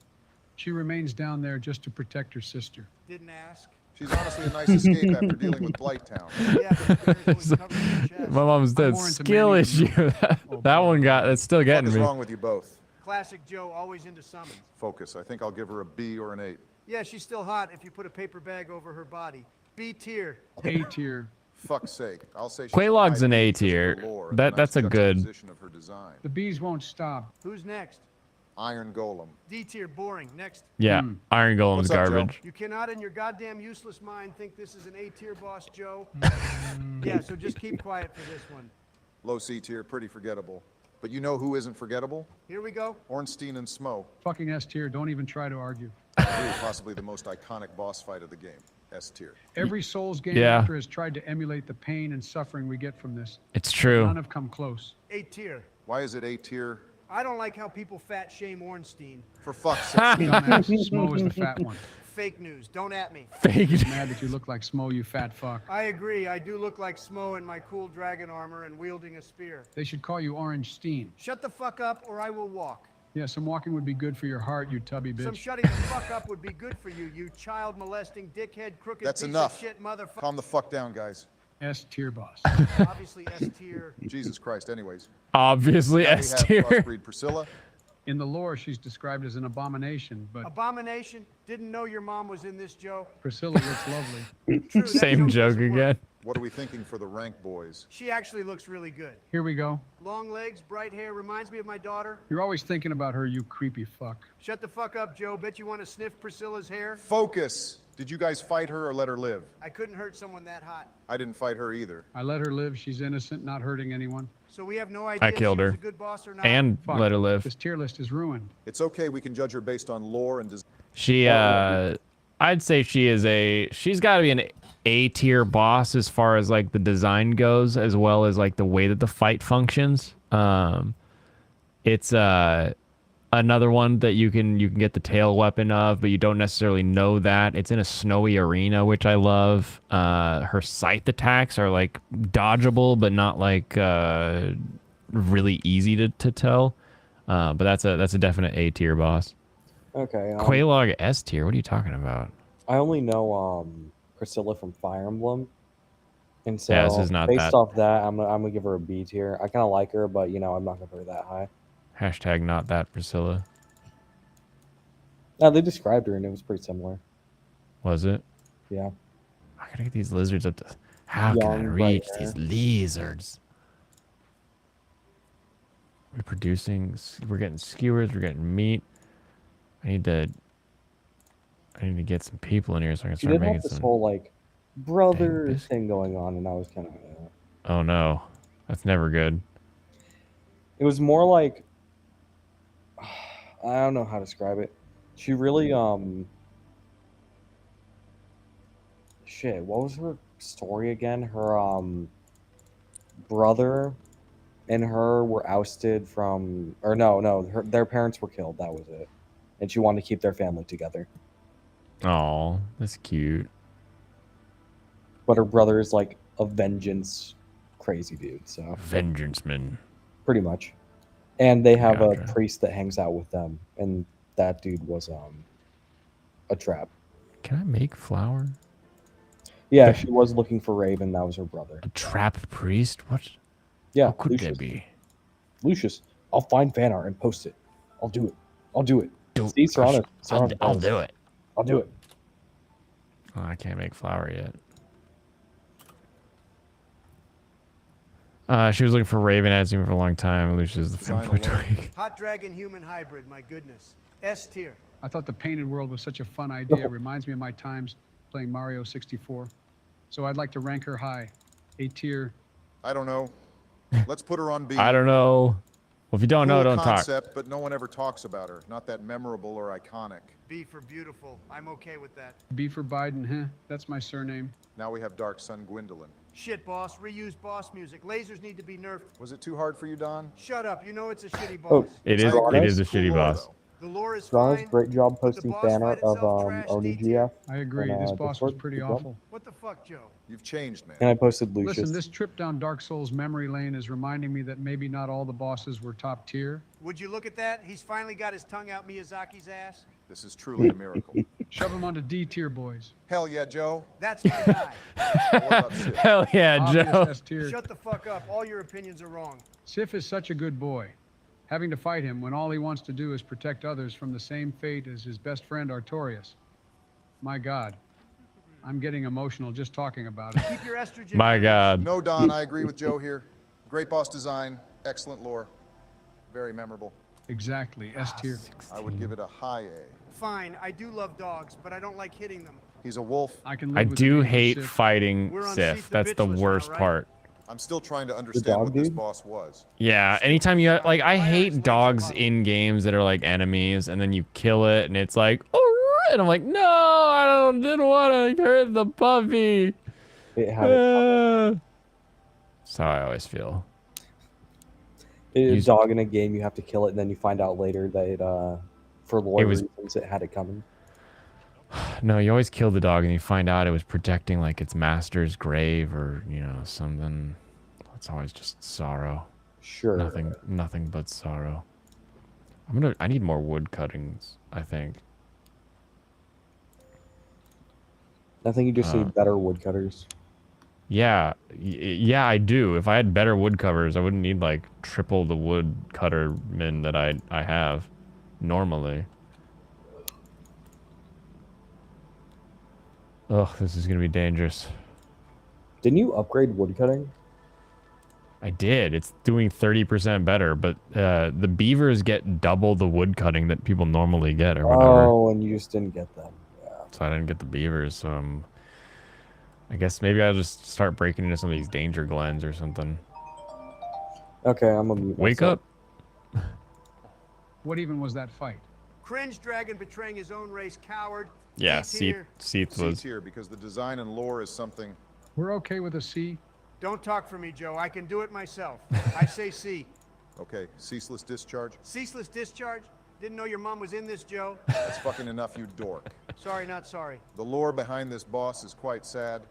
She remains down there just to protect her sister. Didn't ask. She's honestly a nice escape after dealing with Blighttown. Yeah, but there's always covered in the chest. My mom's dead. more into Skill Manny issue. than That one that's still What getting is me. wrong with you both? Classic Joe, always into summons. Focus. I think I'll give her a B or an 8. Yeah, she's still hot if you put a paper bag over her body. B tier. A tier. Fuck's sake. I'll say she's Quaylog's an A because of her tier. lore and That's a nice good. juxtaposition of her design. The bees won't stop. Who's next? Iron Golem. D tier, boring. Next. Yeah, Iron Golem's What's up, Joe? garbage. You cannot in your goddamn useless mind think this is an A tier boss, Joe. Yeah, so just keep quiet for this one. Low C tier, pretty forgettable. But you know who isn't forgettable? Here we go. Ornstein and Smo. Fucking S tier. Don't even try to argue. Really possibly the most iconic boss fight of the game. S tier. Every Souls game Yeah. after has tried to emulate the pain and suffering we get from this. It's true. None have come close. A tier. Why is it A tier? I don't like how people fat shame Ornstein. For fuck's sake. Dumbass. Smo is the fat one. Fake news. Don't at me. Fake. Mad that you look like Smo, you fat fuck. I agree. I do look like Smo in my cool dragon armor and wielding a spear. They should call you Orange Steen. Shut the fuck up or I will walk. Yeah, some walking would be good for your heart, you tubby Some bitch. shutting the fuck up would be good for you, you child molesting, dickhead, crooked That's piece enough. of shit motherfucker. Calm the fuck down, guys. S tier boss. Obviously S tier. Jesus Christ, anyways. Obviously Now we S have tier. Crossbreed Priscilla. In the lore, she's described as an abomination, but Abomination. Didn't know your mom was in this, Joe. Priscilla looks lovely. True, that Same joke doesn't work. again. What are we thinking for the rank boys? She actually looks really good. Here we go. Long legs, bright hair, reminds me of my daughter. You're always thinking about her, you creepy fuck. Shut the fuck up, Joe. Bet you want to sniff Priscilla's hair? Focus. Did you guys fight her or let her live? I couldn't hurt someone that hot. I didn't fight her either. I let her live. She's innocent, not hurting anyone. So we have no idea I killed if she was her. a good boss or not. And Fuck. let her live. This tier list is ruined. It's okay. We can judge her based on lore and design. She I'd say she's got to be an A tier boss as far as like the design goes, as well as like the way that the fight functions. It's another one that you can get the tail weapon of, but you don't necessarily know that. It's in a snowy arena, which I love. Her scythe attacks are like dodgeable, but not like really easy to tell. But that's a definite A tier boss. Okay. Quaylog S tier. What are you talking about? I only know Priscilla from Fire Emblem, and so Yeah, this is not based that. off that, I'm gonna give her a B tier. I kind of like her, but I'm not gonna put her that high. Hashtag not that Priscilla. No, they described her and it was pretty similar. Was it? Yeah. I gotta get these lizards up to. How can I Young, reach bright these lizards? We're producing. We're getting skewers. We're getting meat. I need to get some people in here so I can You start did making have this some. whole like brother biscuits. thing going on, and I was kind of. Oh no, that's never good. It was more like I don't know how to describe it. She really shit. What was her story again? Her brother and her were ousted from, or no, their parents were killed. That was it, and she wanted to keep their family together. Oh, that's cute. But her brother is like a vengeance crazy dude. So vengeance man, pretty much. And they have Gotcha. a priest that hangs out with them, and that dude was a trap. Can I make flour? Yeah, she was looking for Raven. That was her brother. A trap priest? What? Yeah, How could Lucius. that be? Lucius, I'll find fan art and post it. I'll do it. I'll do it. Do- See, Serrano, I'll do it. I'll do it. Oh, I can't make flour yet. She was looking for Raven. I hadn't seen her for a long time. Lucius is the fanboy twig. Hot dragon human hybrid, my goodness. S tier. I thought the painted world was such a fun idea. It reminds me of my times playing Mario 64. So I'd like to rank her high. A tier. I don't know. Let's put her on B. I don't know. Well, if you don't know, Cool don't talk. concept, but no one ever talks about her. Not that memorable or iconic. B for beautiful. I'm okay with that. B for Biden, huh? That's my surname. Now we have Dark Sun Gwendolyn. Shit, boss. Reuse boss music. Lasers need to be nerfed. Was it too hard for you, Don? Shut up. You know it's a shitty boss. Oh, It is. It is a shitty boss. The lore is Serrano's fine. great job but the posting boss fan fight art of itself trash, D tier. OniGF. I agree. on, This boss was Discord. pretty Good job. awful. What the fuck, Joe? You've changed, man. And I posted Lucius. Listen, this trip down Dark Souls memory lane is reminding me that maybe not all the bosses were top tier. Would you look at that? He's finally got his tongue out Miyazaki's ass. This is truly a miracle. Shove him onto D tier, boys. Hell yeah, Joe. That's my guy. What about Sid? Hell yeah, Obvious Joe. S tier. Shut the fuck up. All your opinions are wrong. Sif is such a good boy. Having to fight him when all he wants to do is protect others from the same fate as his best friend Artorias. My God. I'm getting emotional just talking about it. Keep your estrogen. My God. No, Don, I agree with Joe here. Great boss design, excellent lore, very memorable. Exactly. S tier. I would give it a high A. Fine. I do love dogs, but I don't like hitting them. He's a wolf. I can live I with do the name hate Sif. fighting We're on Sif. Seek the That's the Bitch list now, worst right? part. I'm still trying to understand dog what this dude? boss was. Yeah, anytime you like, I hate dogs in games that are like enemies, and then you kill it, and it's like, oh, and I'm like, no, I didn't want to hurt the puppy. It had it. That's how I always feel. A Use- dog in a game, you have to kill it, and then you find out later that it, for lore It was- reasons, it had it coming. No, you always kill the dog, and you find out it was protecting like its master's grave, or something. It's always just sorrow. Sure. Nothing but sorrow. I need more wood cuttings, I think. I think you just need better woodcutters. Yeah, yeah, I do. If I had better wood covers, I wouldn't need like triple the wood cutter men that I have normally. Ugh, this is gonna be dangerous. Didn't you upgrade woodcutting? I did. It's doing 30% better, but the beavers get double the wood cutting that people normally get, or whatever. Oh, and you just didn't get them. Yeah. So I didn't get the beavers. So I guess maybe I'll just start breaking into some of these danger glens or something. Okay, I'm gonna mute Wake myself. up. What even was that fight? Cringe dragon betraying his own race, coward. Yeah, D Seath tier. was. C-tier, because the design and lore is something. We're okay with a C. Don't talk for me, Joe. I can do it myself. I say C. Okay, ceaseless discharge. Ceaseless discharge? Didn't know your mom was in this, Joe. That's fucking enough, you dork. Sorry, not sorry. The lore behind this boss is quite sad.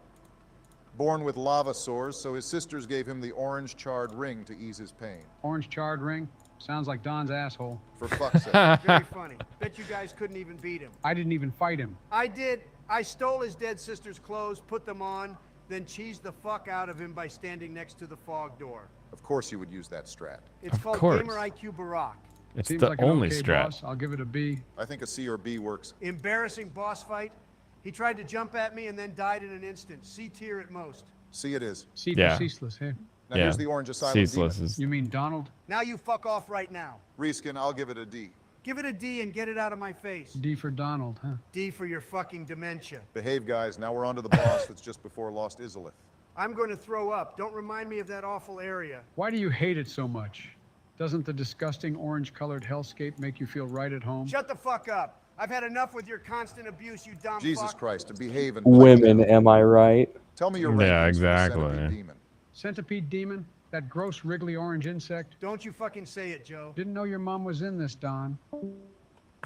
Born with lava sores, so his sisters gave him the orange charred ring to ease his pain. Orange charred ring? Sounds like Don's asshole. For fuck's sake. Very funny. Bet you guys couldn't even beat him. I didn't even fight him. I did. I stole his dead sister's clothes, put them on, then cheesed the fuck out of him by standing next to the fog door. Of course you would use that strat. It's Of called course. Gamer IQ Barack. It's Seems the like an only okay strat. boss. I'll give it a B. I think a C or B works. Embarrassing boss fight? He tried to jump at me and then died in an instant. C tier at most. C it is. C Yeah. for ceaseless, hey? Now Yeah. here's the orange asylum Ceaseless demon. is You mean Donald? Now you fuck off right now. Reskin, I'll give it a D. Give it a D and get it out of my face. D for Donald, huh? D for your fucking dementia. Behave, guys. Now we're on to the boss that's just before Lost Izalith. I'm going to throw up. Don't remind me of that awful area. Why do you hate it so much? Doesn't the disgusting orange-colored hellscape make you feel right at home? Shut the fuck up. I've had enough with your constant abuse, you dumb Jesus fuck. Christ, and behave and Women, am I right? Tell me your Yeah, rankings exactly. for the centipede demon. Centipede demon? That gross wriggly orange insect? Don't you fucking say it, Joe. Didn't know your mom was in this, Don.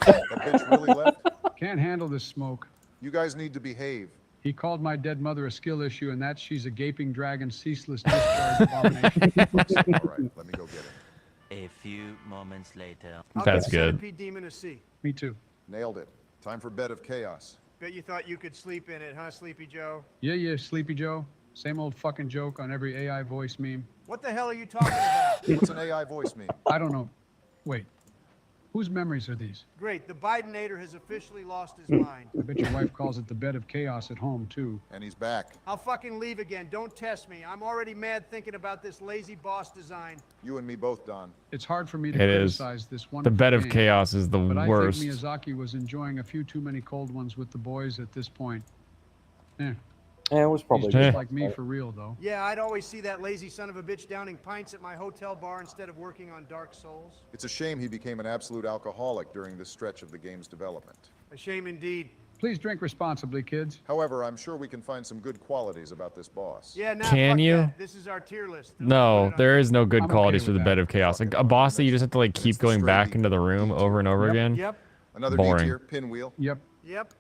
That bitch really left? Can't handle this smoke. You guys need to behave. He called my dead mother a skill issue, and that she's a gaping dragon, ceaseless discharge abomination. All right, let me go get him. A few moments later. That's good. Centipede demon a C. Me too. Nailed it. Time for Bed of Chaos. Bet you thought you could sleep in it, huh, Sleepy Joe? Yeah, Sleepy Joe. Same old fucking joke on every AI voice meme. What the hell are you talking about? What's an AI voice mean? I don't know. Wait. Whose memories are these? Great, the Bidenator has officially lost his mind. I bet your wife calls it the bed of chaos at home, too. And he's back. I'll fucking leave again. Don't test me. I'm already mad thinking about this lazy boss design. You and me both, Don. It's hard for me to It is. criticize this The wonderful Bed of game, Chaos is the but worst. I think Miyazaki was enjoying a few too many cold ones with the boys at this point. Yeah. Yeah, it was probably He's good. just like me for real, though. Yeah, I'd always see that lazy son of a bitch downing pints at my hotel bar instead of working on Dark Souls. It's a shame he became an absolute alcoholic during this stretch of the game's development. A shame indeed. Please drink responsibly, kids. However, I'm sure we can find some good qualities about this boss. Yeah, nah, Can fuck you? that. This is our tier list. No, there is no good I'm okay qualities for with the that. Bed of Chaos. Like a boss that you just have to like keep going back into the room over and over again. Yep, Another Boring. D-tier, Pinwheel. Yep. yep.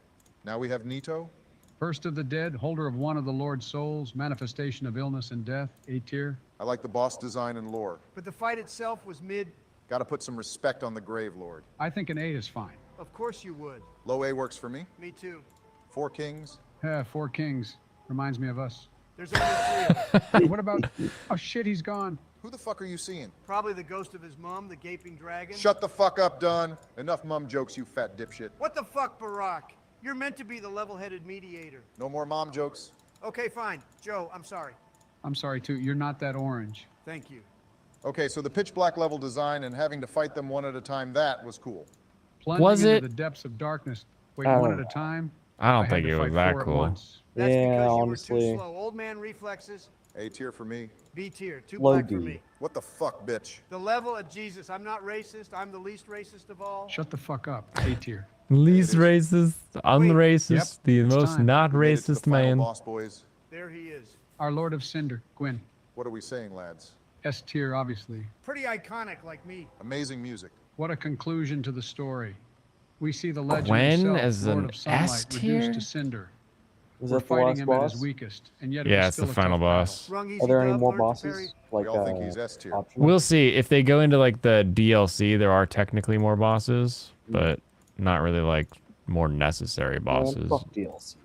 Now we have Nito. First of the dead, holder of one of the Lord's souls, manifestation of illness and death, A tier. I like the boss design and lore. But the fight itself was mid. Gotta put some respect on the Grave Lord. I think an A is fine. Of course you would. Low A works for me. Me too. 4 kings. Yeah, 4 kings. Reminds me of us. There's only 3 of them. What about... Oh, shit, he's gone. Who the fuck are you seeing? Probably the ghost of his mom, the gaping dragon. Shut the fuck up, Don. Enough mum jokes, you fat dipshit. What the fuck, Barack? You're meant to be the level-headed mediator. No more mom jokes. Okay, fine. Joe, I'm sorry. I'm sorry, too. You're not that orange. Thank you. Okay, so the pitch black level design and having to fight them one at a time, that was cool. Plunging Was into it? the depths of darkness. Wait, I one don't at a time? I don't had think to it was fight that 4 at cool. once. That's Yeah, because you were honestly. too slow. Old man reflexes. A tier for me. B tier. Too Low black for D. me. What the fuck, bitch? The level of Jesus. I'm not racist. I'm the least racist of all. Shut the fuck up. A tier. Least racist, unracist, Yep, the it's most time. not Made it to the racist final man. boss, boys. There he is. Our Lord of Cinder, Gwyn. What are we saying, lads? S tier, obviously. Pretty iconic like me. Amazing music. What a conclusion to the story. We see the legend Gwyn himself, as Lord an of Sunlight, S tier? reduced to cinder. Is We're that the fighting last him at his boss? weakest, and yet it Yeah, was it's the still a final tough boss. Rung easy Are there any dub, more learned to bosses? parry. Like, We all think he's S tier. optional? We'll see if they go into like the DLC. There are technically more bosses, but not really like more necessary bosses. Fuck DLC.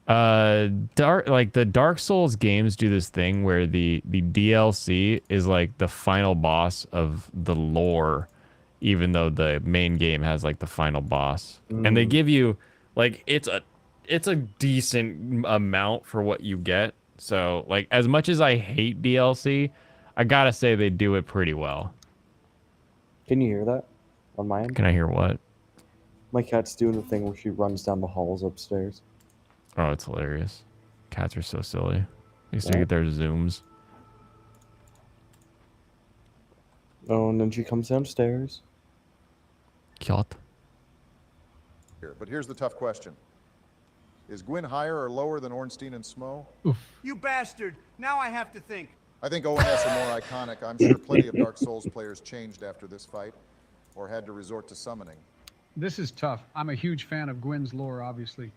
The Dark Souls games do this thing where the DLC is like the final boss of the lore, even though the main game has like the final boss, and they give you like it's a decent amount for what you get. So like as much as I hate DLC, I gotta say they do it pretty well. Can you hear that on my end? Can I hear what? My cat's doing the thing where she runs down the halls upstairs. Oh, it's hilarious. Cats are so silly. They used to Yeah. get their zooms. Oh, and then she comes downstairs. Cat. But here's the tough question. Is Gwyn higher or lower than Ornstein and Smo? You bastard. Now I have to think. I think ONS are more iconic. I'm sure plenty of Dark Souls players changed after this fight, or had to resort to summoning. This is tough. I'm a huge fan of Gwyn's lore, obviously.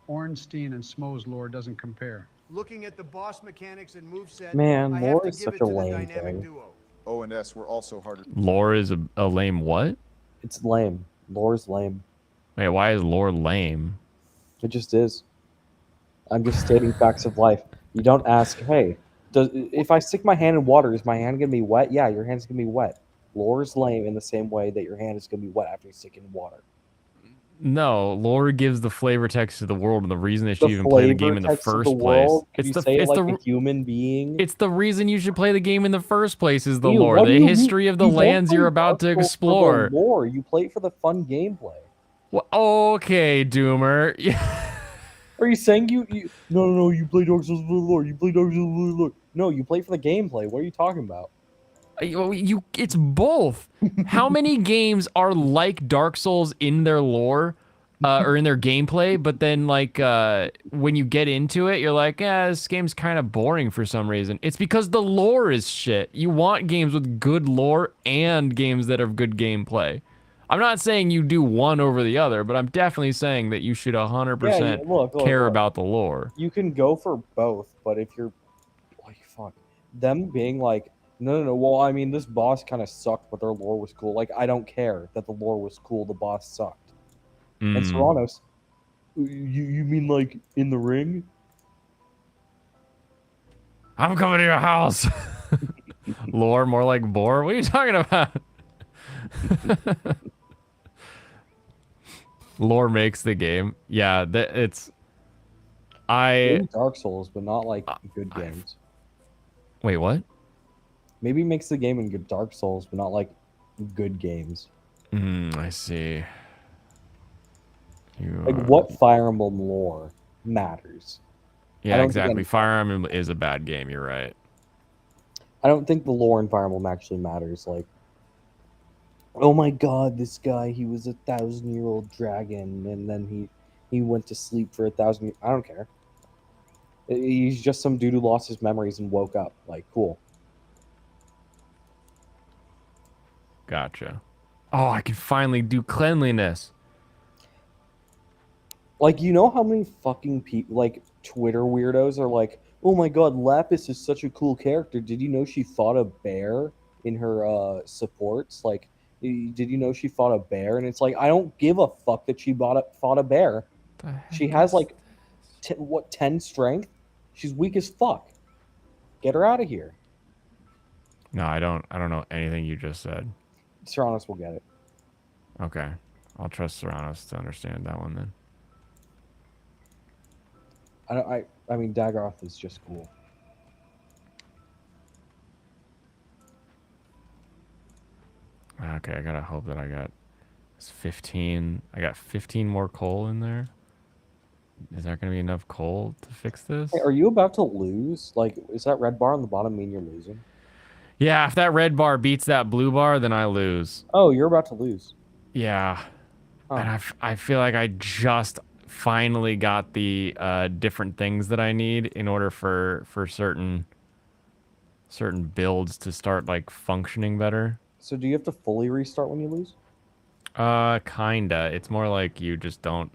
Ornstein and Smo's lore doesn't compare. Looking at the boss mechanics and moveset, Man, I lore have to is give such it a to the lame dynamic thing. duo. ONS were also harder. Lore is a lame what? It's lame. Lore's lame. Wait, why is lore lame? It just is. I'm just stating facts of life. You don't ask, hey, if I stick my hand in water, is my hand going to be wet? Yeah, your hand's going to be wet. Lore is lame in the same way that your hand is going to be wet after you stick it in water. No, lore gives the flavor text to the world, and the reason they should The even play the game flavor in the text of first the place. world? Could you say it like a human being? It's the reason you should play the game in the first place is the Ew, lore, what do the you history of the you don't lands play you're about to Dark Souls for the explore. lore. You play it for the fun gameplay. Well, okay, Doomer. Are you saying you no, you play Dark Souls for the lore. You play Dark Souls for the lore. No, you play for the gameplay. What are you talking about? It's both. How many games are like Dark Souls in their lore or in their gameplay, but then like when you get into it, you're like, yeah, this game's kind of boring for some reason. It's because the lore is shit. You want games with good lore and games that have good gameplay. I'm not saying you do one over the other, but I'm definitely saying that you should 100% look, care about the lore. You can go for both, but if you're like, fuck, them being like, no, well, I mean, this boss kind of sucked, but their lore was cool. Like, I don't care that the lore was cool, the boss sucked. And Serranos, you mean like in the ring? I'm coming to your house. Lore, more like bore? What are you talking about? Lore makes the game. Yeah, it's... Maybe Dark Souls, but not like good games. Wait, what? Maybe makes the game in good Dark Souls, but not like good games. I see. Like what Fire Emblem lore matters? Yeah, exactly. Fire Emblem is a bad game. You're right. I don't think the lore in Fire Emblem actually matters. Like, oh my god, this guy, he was a 1,000-year-old dragon, and then he went to sleep for 1,000 years. I don't care. He's just some dude who lost his memories and woke up. Like, cool. Gotcha. Oh, I can finally do cleanliness. Like, you know how many fucking people, like, Twitter weirdos are like, oh my god, Lapis is such a cool character. Did you know she fought a bear in her supports? Like, did you know she fought a bear? And it's like, I don't give a fuck that she fought a bear. She has, like, 10 strength? She's weak as fuck. Get her out of here. No, I don't know anything you just said. Serranos will get it. Okay. I'll trust Serranos to understand that one then. I mean, Dagoth is just cool. Okay, I gotta hope that I got 15. I got 15 more coal in there. Is there gonna be enough coal to fix this? Hey, are you about to lose? Like, is that red bar on the bottom mean you're losing? Yeah, if that red bar beats that blue bar, then I lose. Oh, you're about to lose. Yeah. Huh. And I feel like I just finally got the different things that I need in order for certain builds to start like functioning better. So do you have to fully restart when you lose? Kinda. It's more like you just don't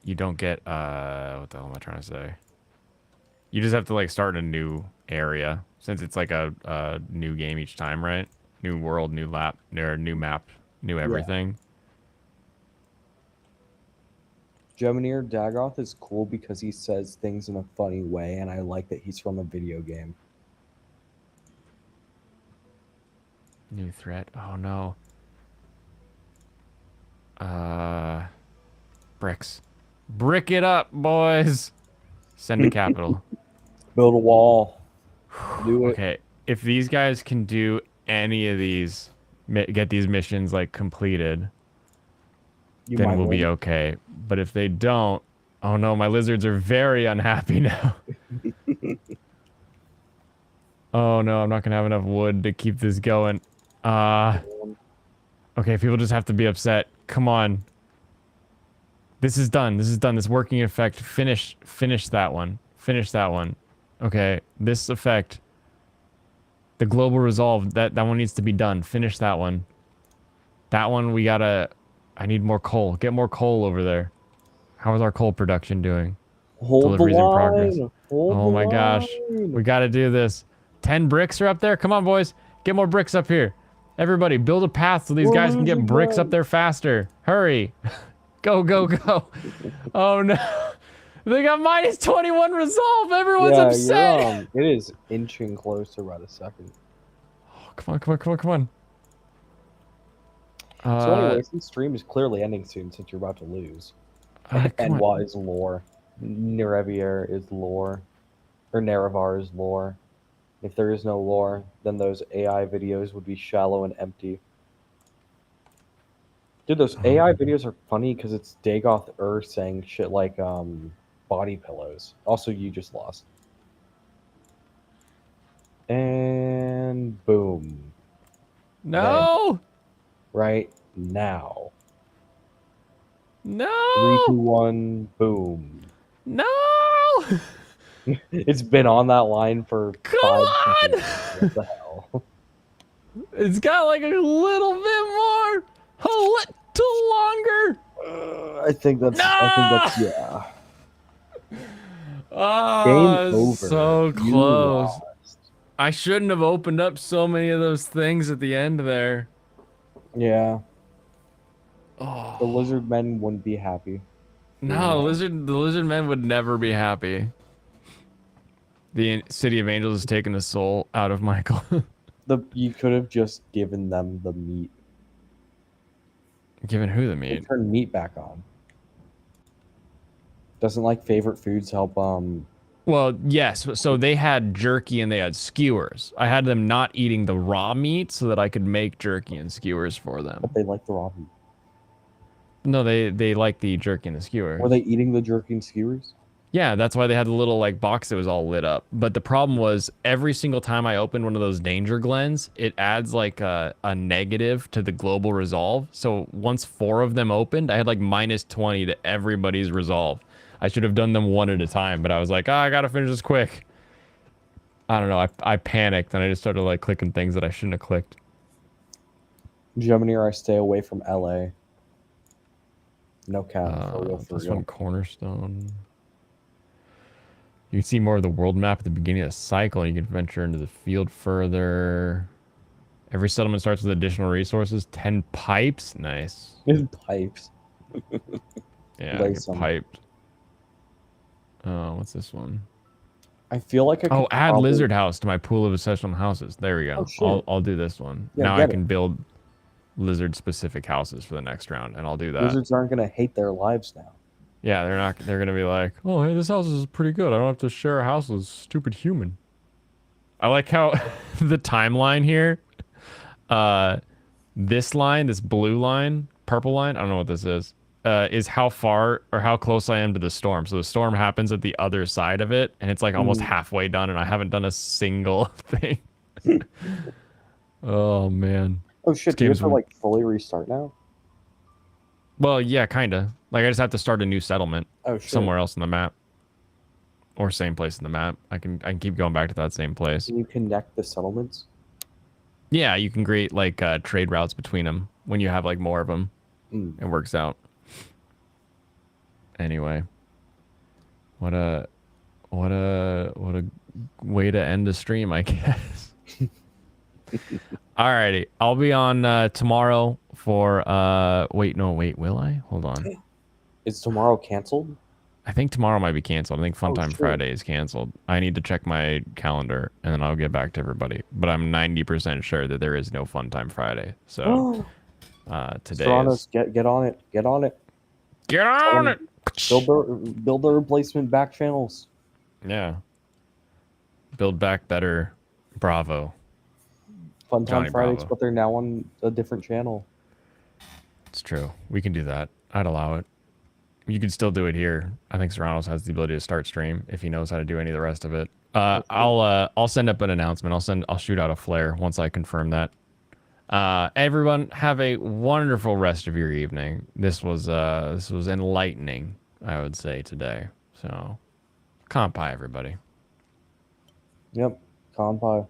you don't get what the hell am I trying to say? You just have to like start in a new area since it's like a new game each time, right? New world, new lap, or new map, new everything. Geminir Dagoth is cool because he says things in a funny way, and I like that he's from a video game. New threat. Oh no. Bricks. Brick it up, boys. Send to capital. Build a wall. Do it. Okay, if these guys can do any of these, get these missions like completed, then we'll be okay. But if they don't, oh no, my lizards are very unhappy now. Oh no, I'm not gonna have enough wood to keep this going. Okay, people just have to be upset. Come on. This is done. This is done. This working effect. Finish that one. Finish that one. Okay, this effect. The global resolve, that one needs to be done. Finish that one. That one we gotta... I need more coal. Get more coal over there. How is our coal production doing? Hold Deliveries the line. in progress. Hold Oh the my gosh. line. We gotta do this. 10 bricks are up there? Come on, boys. Get more bricks up here. Everybody, build a path so these guys can get bricks up there faster. Hurry. Go, go, go. Oh no. They got minus 21 resolve. Everyone's upset. It is inching closer by the second. Oh, come on, come on, come on, come on. So anyways, this stream is clearly ending soon since you're about to lose. And what is lore? Nerevier is lore. Or Nerevar is lore. If there is no lore, then those AI videos would be shallow and empty. Dude, those AI videos are funny because it's Dagoth saying shit like body pillows. Also, you just lost. And boom. No! Then, right now. No! 3, 2, 1, boom. No! It's been on that line for Come 5 on! seconds. What the hell? It's got like a little bit more, a little longer. I think that's. No! I think that's yeah. Oh, Game over. so You close. lost. I shouldn't have opened up so many of those things at the end there. Yeah. Oh. The lizard men wouldn't be happy. No, the lizard men would never be happy. The city of angels has taken the soul out of Michael. You could have just given them the meat. Given who the meat? Turn meat back on. Doesn't like favorite foods help? Well, yes. So they had jerky and they had skewers. I had them not eating the raw meat so that I could make jerky and skewers for them. But they like the raw meat. No, they like the jerky and the skewers. Were they eating the jerky and skewers? Yeah, that's why they had the little like box that was all lit up. But the problem was every single time I opened one of those danger glens, it adds like a negative to the global resolve. So once 4 of them opened, I had like -20 to everybody's resolve. I should have done them one at a time, but I was like, I gotta finish this quick. I don't know. I panicked and I just started like clicking things that I shouldn't have clicked. Gemini, or I stay away from LA. No cap. For real, for this real. one cornerstone. You can see more of the world map at the beginning of the cycle. You can venture into the field further. Every settlement starts with additional resources. 10 pipes. Nice. Pipes. Yeah, Lay I get some. piped. Oh, what's this one? I feel like I could add probably- lizard house to my pool of exceptional houses. There we go. Oh, shit. I'll do this one. Yeah, now I get can it. build lizard specific houses for the next round, and I'll do that. Lizards aren't gonna hate their lives now. Yeah, they're not. They're gonna be like, oh, hey, this house is pretty good. I don't have to share a house with a stupid human. I like how the timeline here. This line, this blue line, purple line. I don't know what this is how far or how close I am to the storm. So the storm happens at the other side of it, and it's like almost halfway done, and I haven't done a single thing. Oh man. Oh shit! Do you have to like fully restart now? Well, yeah, kinda. Like I just have to start a new settlement shit. somewhere else in the map, or same place in the map. I can keep going back to that same place. Can you connect the settlements? Yeah, you can create like trade routes between them when you have like more of them. It works out. Anyway, what a way to end the stream, I guess. Alrighty, I'll be on tomorrow for wait, will I? Hold on. Is tomorrow canceled? I think tomorrow might be canceled. I think Funtime shit. Friday is canceled. I need to check my calendar and then I'll get back to everybody. But I'm 90% sure that there is no Funtime Friday. So today Serranos, is... get on it. Get on it. Get on it. Build the replacement back channels. Yeah. Build back better. Bravo. Funtime Johnny Fridays, Bravo. but they're now on a different channel. It's true. We can do that. I'd allow it. You can still do it here. I think Serranos has the ability to start stream if he knows how to do any of the rest of it. I'll send up an announcement. I'll shoot out a flare once I confirm that. Everyone have a wonderful rest of your evening. This was enlightening, I would say, today. So, kampai everybody. Yep, kampai.